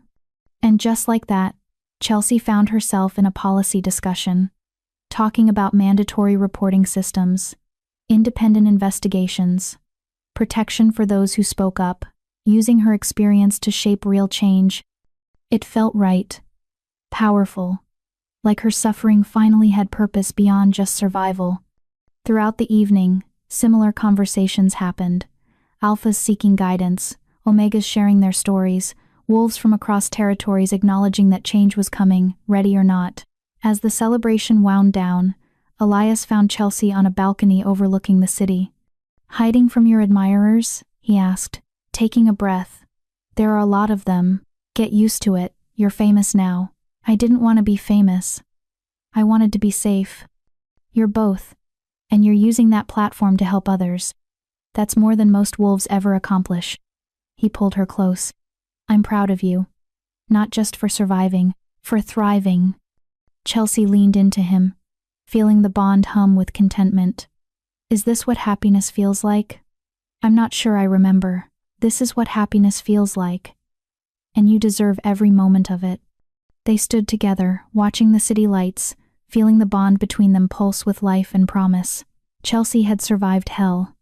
And just like that, Chelsea found herself in a policy discussion, talking about mandatory reporting systems, independent investigations, protection for those who spoke up, using her experience to shape real change. It felt right, powerful, like her suffering finally had purpose beyond just survival. Throughout the evening, similar conversations happened, alphas seeking guidance, omegas sharing their stories, wolves from across territories acknowledging that change was coming, ready or not. As the celebration wound down, Elias found Chelsea on a balcony overlooking the city. Hiding from your admirers? He asked, taking a breath. There are a lot of them. Get used to it, you're famous now. I didn't want to be famous. I wanted to be safe. You're both. And you're using that platform to help others. That's more than most wolves ever accomplish. He pulled her close. I'm proud of you. Not just for surviving, for thriving. Chelsea leaned into him, feeling the bond hum with contentment. Is this what happiness feels like? I'm not sure I remember. This is what happiness feels like. And you deserve every moment of it. They stood together, watching the city lights, feeling the bond between them pulse with life and promise. Chelsea had survived hell,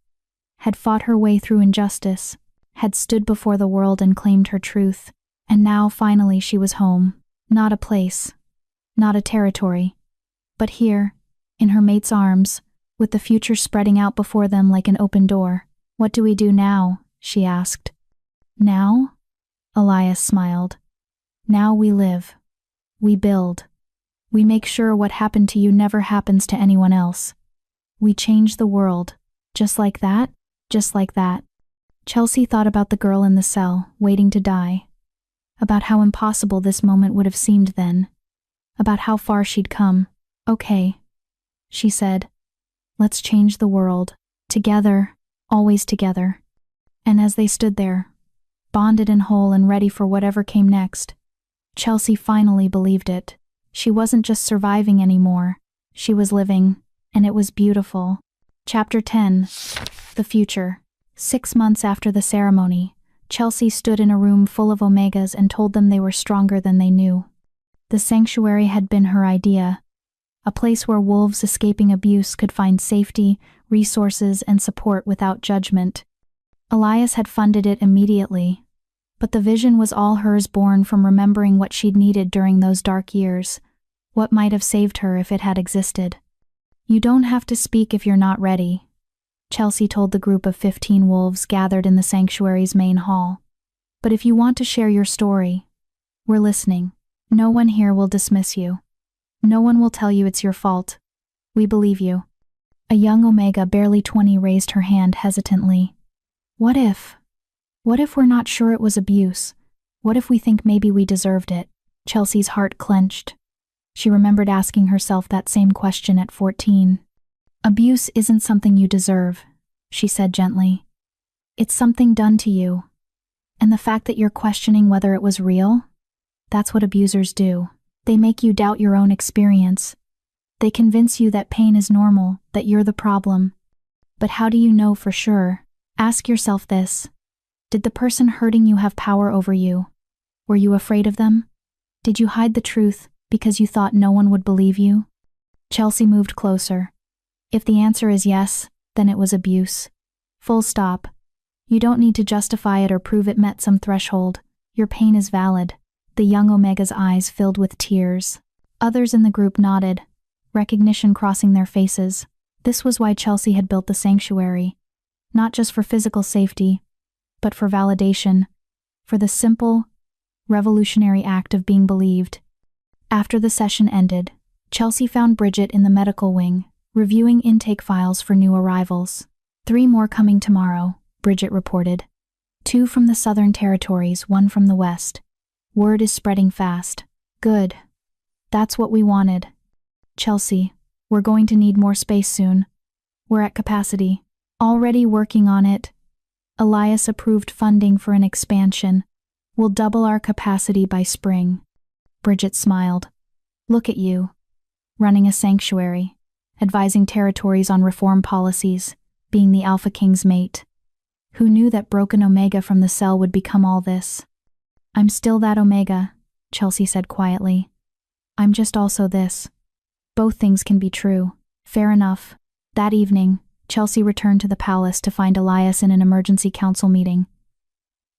had fought her way through injustice, had stood before the world and claimed her truth, and now finally she was home. Not a place, not a territory, but here, in her mate's arms, with the future spreading out before them like an open door. What do we do now? She asked. Now? Elias smiled. Now we live. We build. We make sure what happened to you never happens to anyone else. We change the world. Just like that? Just like that. Chelsea thought about the girl in the cell, waiting to die. About how impossible this moment would have seemed then. About how far she'd come. Okay, she said. Let's change the world. Together, always together. And as they stood there, bonded and whole and ready for whatever came next, Chelsea finally believed it. She wasn't just surviving anymore. She was living, and it was beautiful. Chapter 10. The Future. 6 months after the ceremony, Chelsea stood in a room full of omegas and told them they were stronger than they knew. The sanctuary had been her idea, a place where wolves escaping abuse could find safety, resources, and support without judgment. Elias had funded it immediately, but the vision was all hers, born from remembering what she'd needed during those dark years, what might have saved her if it had existed. You don't have to speak if you're not ready, Chelsea told the group of 15 wolves gathered in the sanctuary's main hall. But if you want to share your story, we're listening. No one here will dismiss you. No one will tell you it's your fault. We believe you. A young omega, barely 20, raised her hand hesitantly. What if? What if we're not sure it was abuse? What if we think maybe we deserved it? Chelsea's heart clenched. She remembered asking herself that same question at 14. Abuse isn't something you deserve, she said gently. It's something done to you. And the fact that you're questioning whether it was real? That's what abusers do. They make you doubt your own experience. They convince you that pain is normal, that you're the problem. But how do you know for sure? Ask yourself this. Did the person hurting you have power over you? Were you afraid of them? Did you hide the truth because you thought no one would believe you? Chelsea moved closer. If the answer is yes, then it was abuse. Full stop. You don't need to justify it or prove it met some threshold. Your pain is valid. The young omega's eyes filled with tears. Others in the group nodded, recognition crossing their faces. This was why Chelsea had built the sanctuary. Not just for physical safety, but for validation, for the simple, revolutionary act of being believed. After the session ended, Chelsea found Bridget in the medical wing, reviewing intake files for new arrivals. 3 more coming tomorrow, Bridget reported. 2 from the Southern Territories, 1 from the West. Word is spreading fast. Good. That's what we wanted. Chelsea, we're going to need more space soon. We're at capacity. Already working on it. Elias approved funding for an expansion. We'll double our capacity by spring. Bridget smiled. Look at you. Running a sanctuary. Advising territories on reform policies. Being the Alpha King's mate. Who knew that broken Omega from the cell would become all this? I'm still that Omega, Chelsea said quietly. I'm just also this. Both things can be true. Fair enough. That evening, Chelsea returned to the palace to find Elias in an emergency council meeting.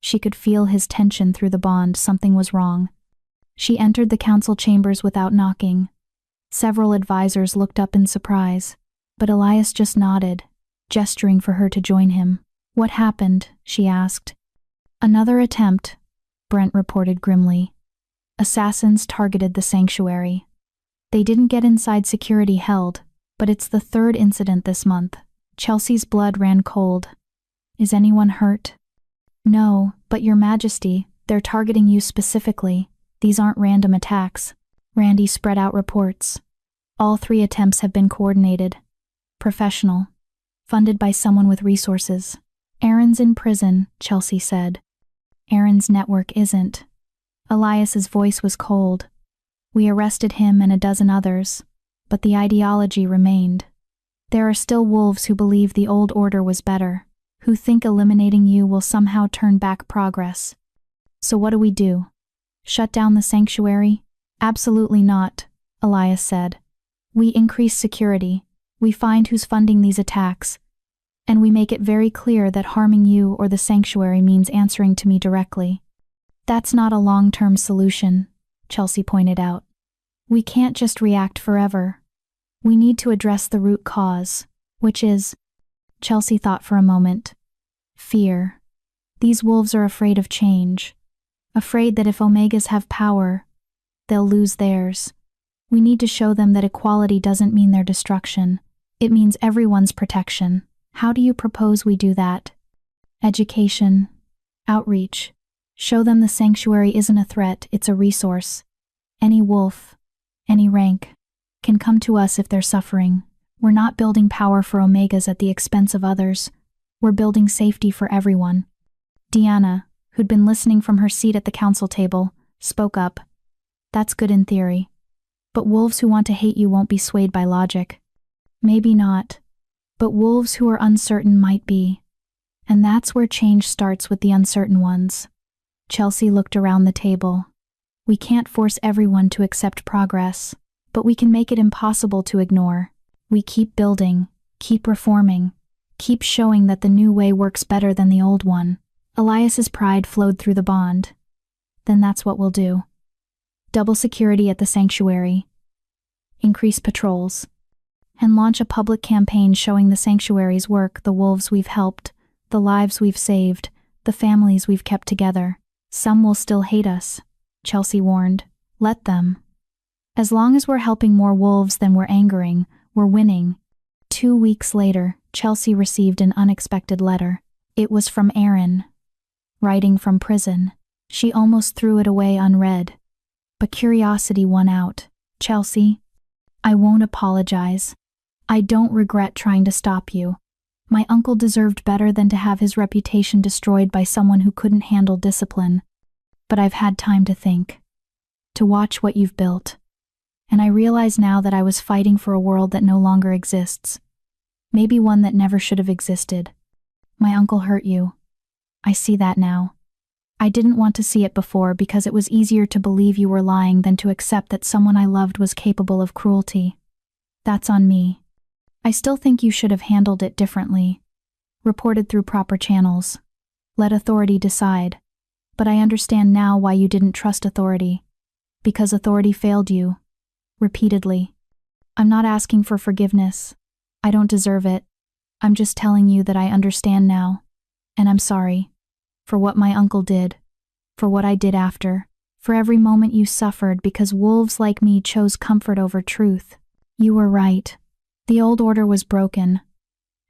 She could feel his tension through the bond. Something was wrong. She entered the council chambers without knocking. Several advisors looked up in surprise, but Elias just nodded, gesturing for her to join him. What happened? She asked. Another attempt, Brent reported grimly. Assassins targeted the sanctuary. They didn't get inside security held, but it's the 3rd incident this month. Chelsea's blood ran cold. Is anyone hurt? No, but Your Majesty, they're targeting you specifically. These aren't random attacks. Randy spread out reports. All 3 attempts have been coordinated. Professional. Funded by someone with resources. Aaron's in prison, Chelsea said. Aaron's network isn't. Elias's voice was cold. We arrested him and a dozen others, but the ideology remained. There are still wolves who believe the old order was better, who think eliminating you will somehow turn back progress. So what do? Shut down the sanctuary? Absolutely not, Elias said. We increase security, we find who's funding these attacks, and we make it very clear that harming you or the sanctuary means answering to me directly. That's not a long-term solution, Chelsea pointed out. We can't just react forever. We need to address the root cause, which is, Chelsea thought for a moment, fear. These wolves are afraid of change, afraid that if Omegas have power, they'll lose theirs. We need to show them that equality doesn't mean their destruction. It means everyone's protection. How do you propose we do that? Education, outreach. Show them the sanctuary isn't a threat, it's a resource. Any wolf, any rank, can come to us if they're suffering. We're not building power for Omegas at the expense of others. We're building safety for everyone. Deanna, who'd been listening from her seat at the council table, spoke up. That's good in theory. But wolves who want to hate you won't be swayed by logic. Maybe not. But wolves who are uncertain might be. And that's where change starts with the uncertain ones. Chelsea looked around the table. We can't force everyone to accept progress, but we can make it impossible to ignore. We keep building, keep reforming, keep showing that the new way works better than the old one. Elias's pride flowed through the bond. Then that's what we'll do. Double security at the sanctuary. Increase patrols. And launch a public campaign showing the sanctuary's work, the wolves we've helped, the lives we've saved, the families we've kept together. Some will still hate us, Chelsea warned. Let them. As long as we're helping more wolves than we're angering, we're winning. 2 weeks later, Chelsea received an unexpected letter. It was from Aaron. Writing from prison. She almost threw it away unread. But curiosity won out. Chelsea, I won't apologize. I don't regret trying to stop you. My uncle deserved better than to have his reputation destroyed by someone who couldn't handle discipline. But I've had time to think. To watch what you've built. And I realize now that I was fighting for a world that no longer exists. Maybe one that never should have existed. My uncle hurt you. I see that now. I didn't want to see it before because it was easier to believe you were lying than to accept that someone I loved was capable of cruelty. That's on me. I still think you should have handled it differently. Reported through proper channels. Let authority decide. But I understand now why you didn't trust authority. Because authority failed you. Repeatedly. I'm not asking for forgiveness. I don't deserve it. I'm just telling you that I understand now. And I'm sorry. For what my uncle did. For what I did after. For every moment you suffered because wolves like me chose comfort over truth. You were right. The old order was broken.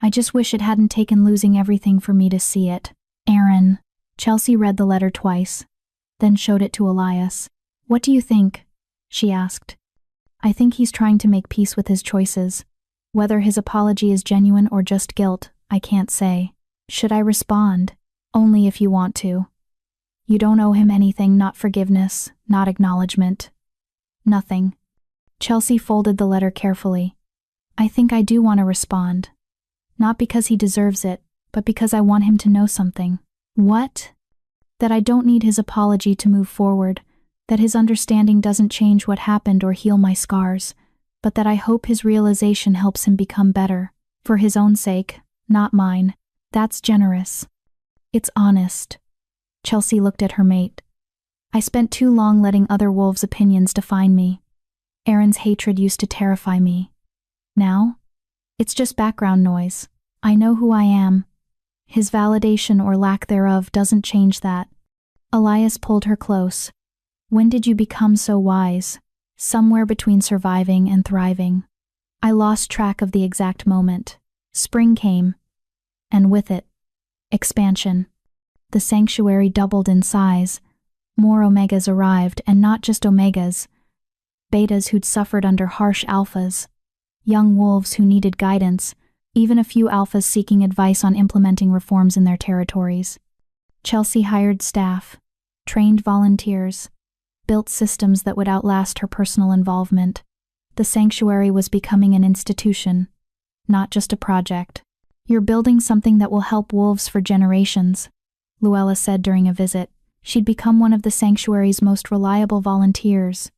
I just wish it hadn't taken losing everything for me to see it. Aaron. Chelsea read the letter twice, then showed it to Elias. What do you think? She asked. I think he's trying to make peace with his choices. Whether his apology is genuine or just guilt, I can't say. Should I respond? Only if you want to. You don't owe him anything, not forgiveness, not acknowledgement. Nothing. Chelsea folded the letter carefully. I think I do want to respond. Not because he deserves it, but because I want him to know something. What? That I don't need his apology to move forward, that his understanding doesn't change what happened or heal my scars, but that I hope his realization helps him become better, for his own sake, not mine. That's generous. It's honest. Chelsea looked at her mate. I spent too long letting other wolves' opinions define me. Aaron's hatred used to terrify me. Now? It's just background noise. I know who I am. His validation or lack thereof doesn't change that. Elias pulled her close. When did you become so wise? Somewhere between surviving and thriving. I lost track of the exact moment. Spring came. And with it, expansion. The sanctuary doubled in size. More omegas arrived, and not just omegas. Betas who'd suffered under harsh alphas. Young wolves who needed guidance, even a few alphas seeking advice on implementing reforms in their territories. Chelsea hired staff, trained volunteers, built systems that would outlast her personal involvement. The sanctuary was becoming an institution, not just a project. You're building something that will help wolves for generations, Luella said during a visit. She'd become one of the sanctuary's most reliable volunteers,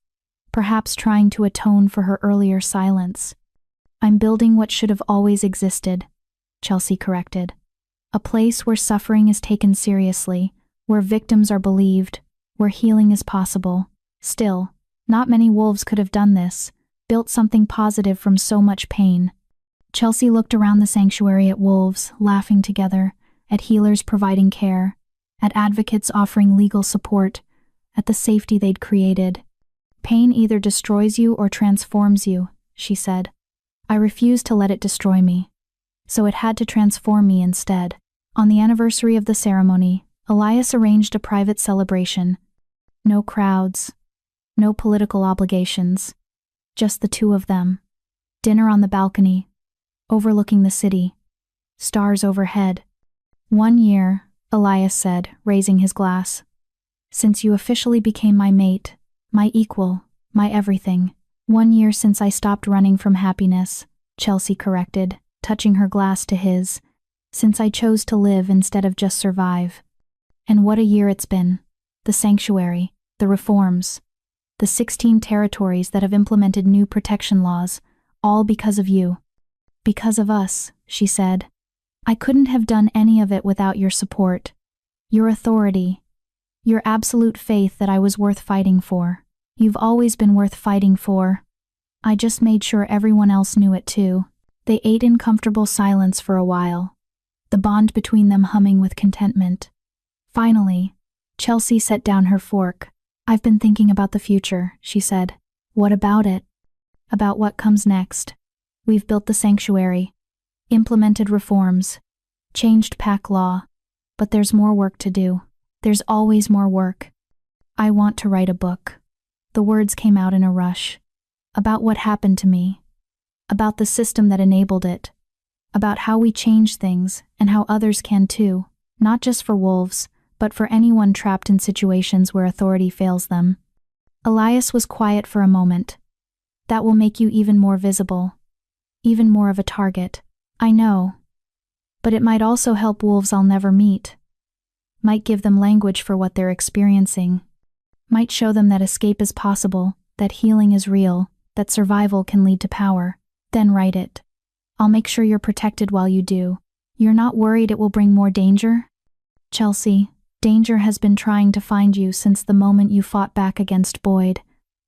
perhaps trying to atone for her earlier silence. I'm building what should have always existed, Chelsea corrected. A place where suffering is taken seriously, where victims are believed, where healing is possible. Still, not many wolves could have done this, built something positive from so much pain. Chelsea looked around the sanctuary at wolves, laughing together, at healers providing care, at advocates offering legal support, at the safety they'd created. Pain either destroys you or transforms you, she said. I refused to let it destroy me, so it had to transform me instead. On the anniversary of the ceremony, Elias arranged a private celebration. No crowds, no political obligations, just the two of them. Dinner on the balcony, overlooking the city, stars overhead. 1 year, Elias said, raising his glass. Since you officially became my mate, my equal, my everything. 1 year since I stopped running from happiness, Chelsea corrected, touching her glass to his. Since I chose to live instead of just survive. And what a year it's been. The sanctuary, the reforms, the 16 territories that have implemented new protection laws, all because of you. Because of us, she said. I couldn't have done any of it without your support, your authority, your absolute faith that I was worth fighting for. You've always been worth fighting for. I just made sure everyone else knew it too. They ate in comfortable silence for a while, the bond between them humming with contentment. Finally, Chelsea set down her fork. I've been thinking about the future, she said. What about it? About what comes next. We've built the sanctuary, implemented reforms, changed pack law, but there's more work to do. There's always more work. I want to write a book. The words came out in a rush. About what happened to me. About the system that enabled it. About how we change things and how others can too, not just for wolves, but for anyone trapped in situations where authority fails them. Elias was quiet for a moment. That will make you even more visible. Even more of a target. I know. But it might also help wolves I'll never meet. Might give them language for what they're experiencing. Might show them that escape is possible, that healing is real, that survival can lead to power. Then write it. I'll make sure you're protected while you do. You're not worried it will bring more danger? Chelsea, danger has been trying to find you since the moment you fought back against Boyd.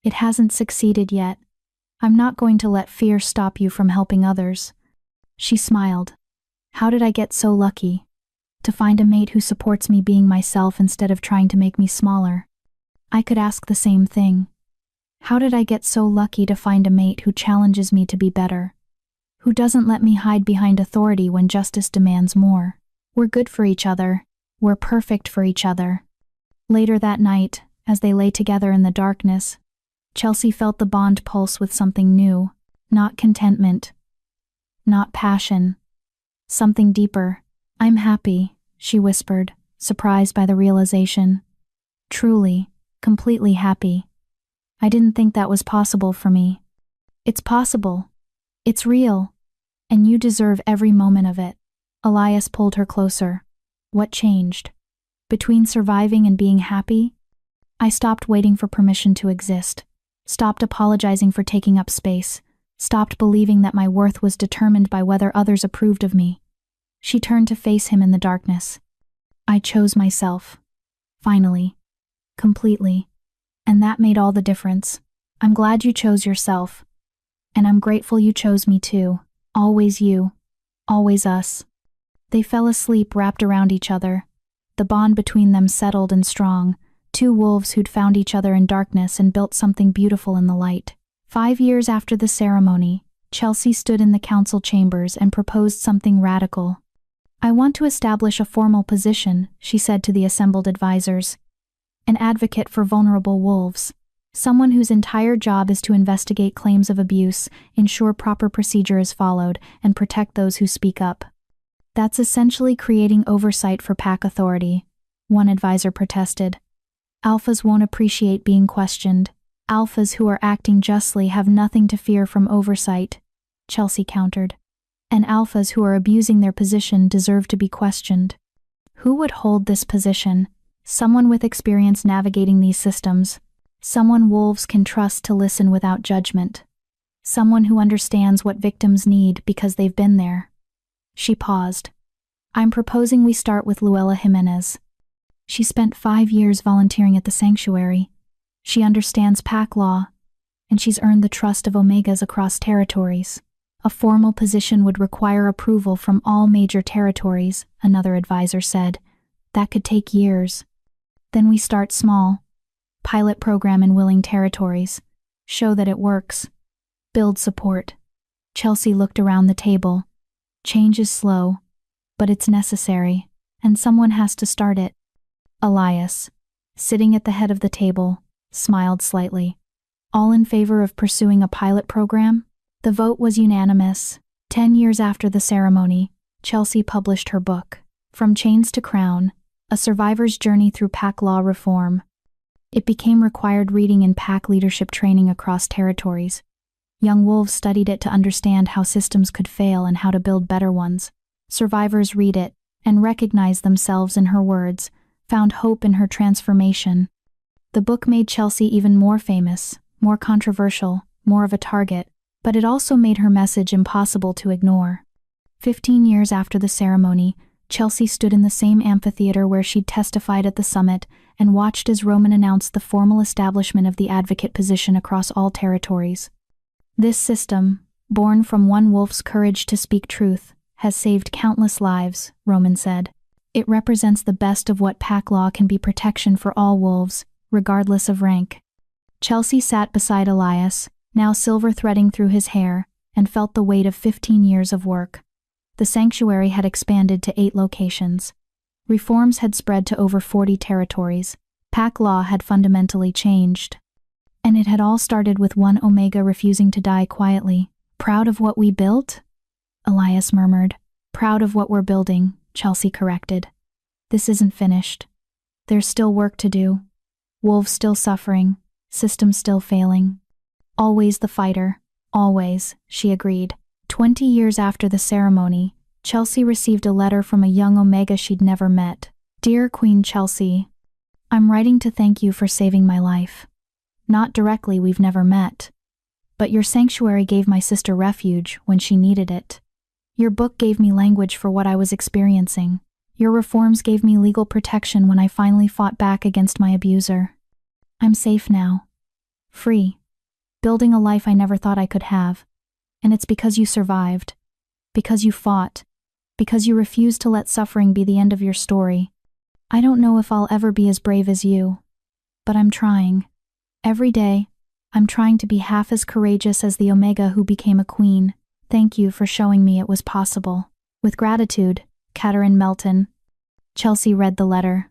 It hasn't succeeded yet. I'm not going to let fear stop you from helping others. She smiled. How did I get so lucky? To find a mate who supports me being myself instead of trying to make me smaller. I could ask the same thing. How did I get so lucky to find a mate who challenges me to be better? Who doesn't let me hide behind authority when justice demands more? We're good for each other. We're perfect for each other. Later that night, as they lay together in the darkness, Chelsea felt the bond pulse with something new, not contentment, not passion, something deeper. I'm happy, she whispered, surprised by the realization. Truly, completely happy. I didn't think that was possible for me. It's possible. It's real. And you deserve every moment of it. Elias pulled her closer. What changed? Between surviving and being happy? I stopped waiting for permission to exist. Stopped apologizing for taking up space. Stopped believing that my worth was determined by whether others approved of me. She turned to face him in the darkness. I chose myself. Finally. Completely. And that made all the difference. I'm glad you chose yourself. And I'm grateful you chose me too. Always you. Always us. They fell asleep wrapped around each other. The bond between them settled and strong. Two wolves who'd found each other in darkness and built something beautiful in the light. 5 years after the ceremony, Chelsea stood in the council chambers and proposed something radical. I want to establish a formal position, she said to the assembled advisors. An advocate for vulnerable wolves. Someone whose entire job is to investigate claims of abuse, ensure proper procedure is followed, and protect those who speak up. That's essentially creating oversight for pack authority, one advisor protested. Alphas won't appreciate being questioned. Alphas who are acting justly have nothing to fear from oversight, Chelsea countered. And alphas who are abusing their position deserve to be questioned. Who would hold this position? Someone with experience navigating these systems. Someone wolves can trust to listen without judgment. Someone who understands what victims need because they've been there. She paused. I'm proposing we start with Luella Jimenez. She spent 5 years volunteering at the sanctuary. She understands pack law, and she's earned the trust of Omegas across territories. A formal position would require approval from all major territories, another advisor said. That could take years. Then we start small. Pilot program in willing territories. Show that it works. Build support. Chelsea looked around the table. Change is slow, but it's necessary, and someone has to start it. Elias, sitting at the head of the table, smiled slightly. All in favor of pursuing a pilot program? The vote was unanimous. 10 years after the ceremony, Chelsea published her book, From Chains to Crown, A Survivor's Journey Through Pack Law Reform. It became required reading in pack leadership training across territories. Young wolves studied it to understand how systems could fail and how to build better ones. Survivors read it and recognized themselves in her words, found hope in her transformation. The book made Chelsea even more famous, more controversial, more of a target, but it also made her message impossible to ignore. 15 years after the ceremony, Chelsea stood in the same amphitheater where she'd testified at the summit and watched as Roman announced the formal establishment of the advocate position across all territories. This system, born from one wolf's courage to speak truth, has saved countless lives, Roman said. It represents the best of what pack law can be: protection for all wolves, regardless of rank. Chelsea sat beside Elias, now silver threading through his hair, and felt the weight of 15 years of work. The sanctuary had expanded to 8 locations. Reforms had spread to over 40 territories. Pack law had fundamentally changed. And it had all started with one Omega refusing to die quietly. Proud of what we built? Elias murmured. Proud of what we're building, Chelsea corrected. This isn't finished. There's still work to do. Wolves still suffering, systems still failing. Always the fighter. Always, she agreed. 20 years after the ceremony, Chelsea received a letter from a young Omega she'd never met. Dear Queen Chelsea, I'm writing to thank you for saving my life. Not directly, we've never met. But your sanctuary gave my sister refuge when she needed it. Your book gave me language for what I was experiencing. Your reforms gave me legal protection when I finally fought back against my abuser. I'm safe now. Free. Building a life I never thought I could have. And it's because you survived. Because you fought. because you refuse to let suffering be the end of your story. I don't know if I'll ever be as brave as you, but I'm trying. Every day, I'm trying to be half as courageous as the Omega who became a queen. Thank you for showing me it was possible. With gratitude, Catherine Melton. Chelsea read the letter,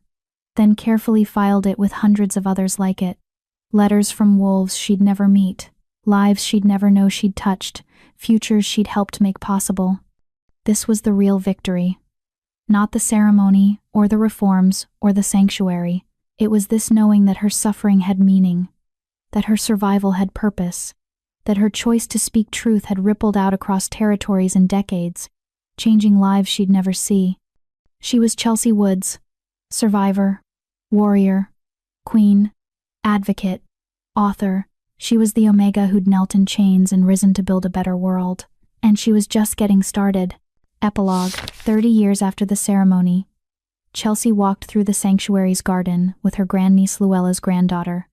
then carefully filed it with hundreds of others like it. Letters from wolves she'd never meet, lives she'd never know she'd touched, futures she'd helped make possible. This was the real victory. Not the ceremony, or the reforms, or the sanctuary. It was this knowing that her suffering had meaning, that her survival had purpose, that her choice to speak truth had rippled out across territories and decades, changing lives she'd never see. She was Chelsea Woods, survivor, warrior, queen, advocate, author. She was the Omega who'd knelt in chains and risen to build a better world. And she was just getting started. Epilogue. 30 years after the ceremony, Chelsea walked through the sanctuary's garden with her grandniece Luella's granddaughter,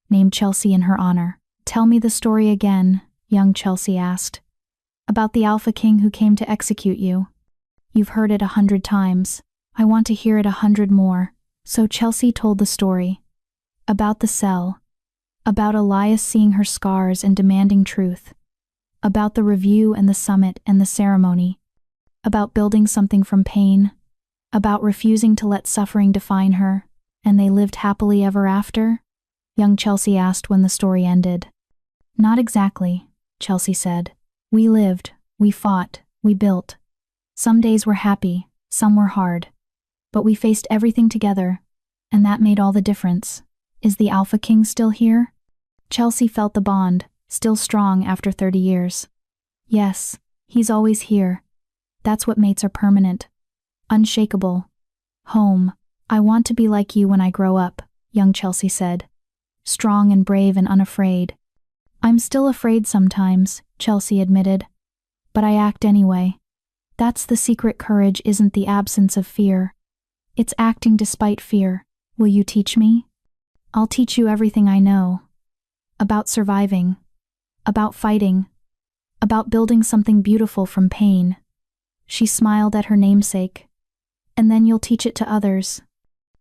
named Chelsea in her honor. Tell me the story again, young Chelsea asked. About the Alpha King who came to execute you. You've heard it 100 times. I want to hear it 100 more. So Chelsea told the story. About the cell. About Elias seeing her scars and demanding truth. About the review and the summit and the ceremony. About building something from pain. About refusing to let suffering define her. And they lived happily ever after? Young Chelsea asked when the story ended. Not exactly, Chelsea said. We lived, we fought, we built. Some days were happy, some were hard. But we faced everything together, and that made all the difference. Is the Alpha King still here? Chelsea felt the bond, still strong after 30 years. Yes, he's always here. That's what mates are permanent. Unshakable. Home. I want to be like you when I grow up, young Chelsea said. Strong and brave and unafraid. I'm still afraid sometimes, Chelsea admitted. But I act anyway. That's the secret. Courage isn't the absence of fear. It's acting despite fear. Will you teach me? I'll teach you everything I know. About surviving. About fighting. About building something beautiful from pain. She smiled at her namesake. And then you'll teach it to others.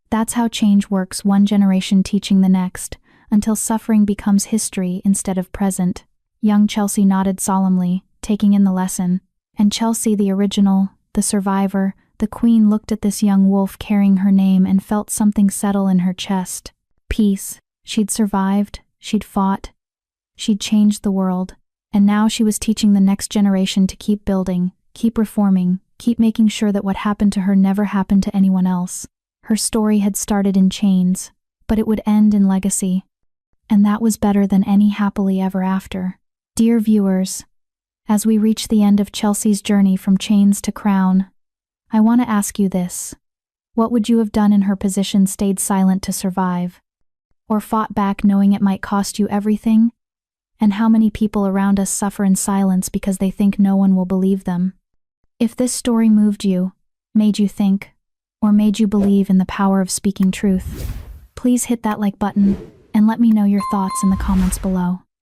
That's how change works, one generation teaching the next, until suffering becomes history instead of present. Young Chelsea nodded solemnly, taking in the lesson. And Chelsea, the original, the survivor, the queen, looked at this young wolf carrying her name and felt something settle in her chest. Peace. She'd survived, she'd fought, she'd changed the world, and now she was teaching the next generation to keep building, keep reforming, keep making sure that what happened to her never happened to anyone else. Her story had started in chains, but it would end in legacy. And that was better than any happily ever after. Dear viewers, as we reach the end of Chelsea's journey from chains to crown, I want to ask you this. What would you have done in her position? Stayed silent to survive? Or fought back knowing it might cost you everything? And how many people around us suffer in silence because they think no one will believe them? If this story moved you, made you think, or made you believe in the power of speaking truth, please hit that like button and let me know your thoughts in the comments below.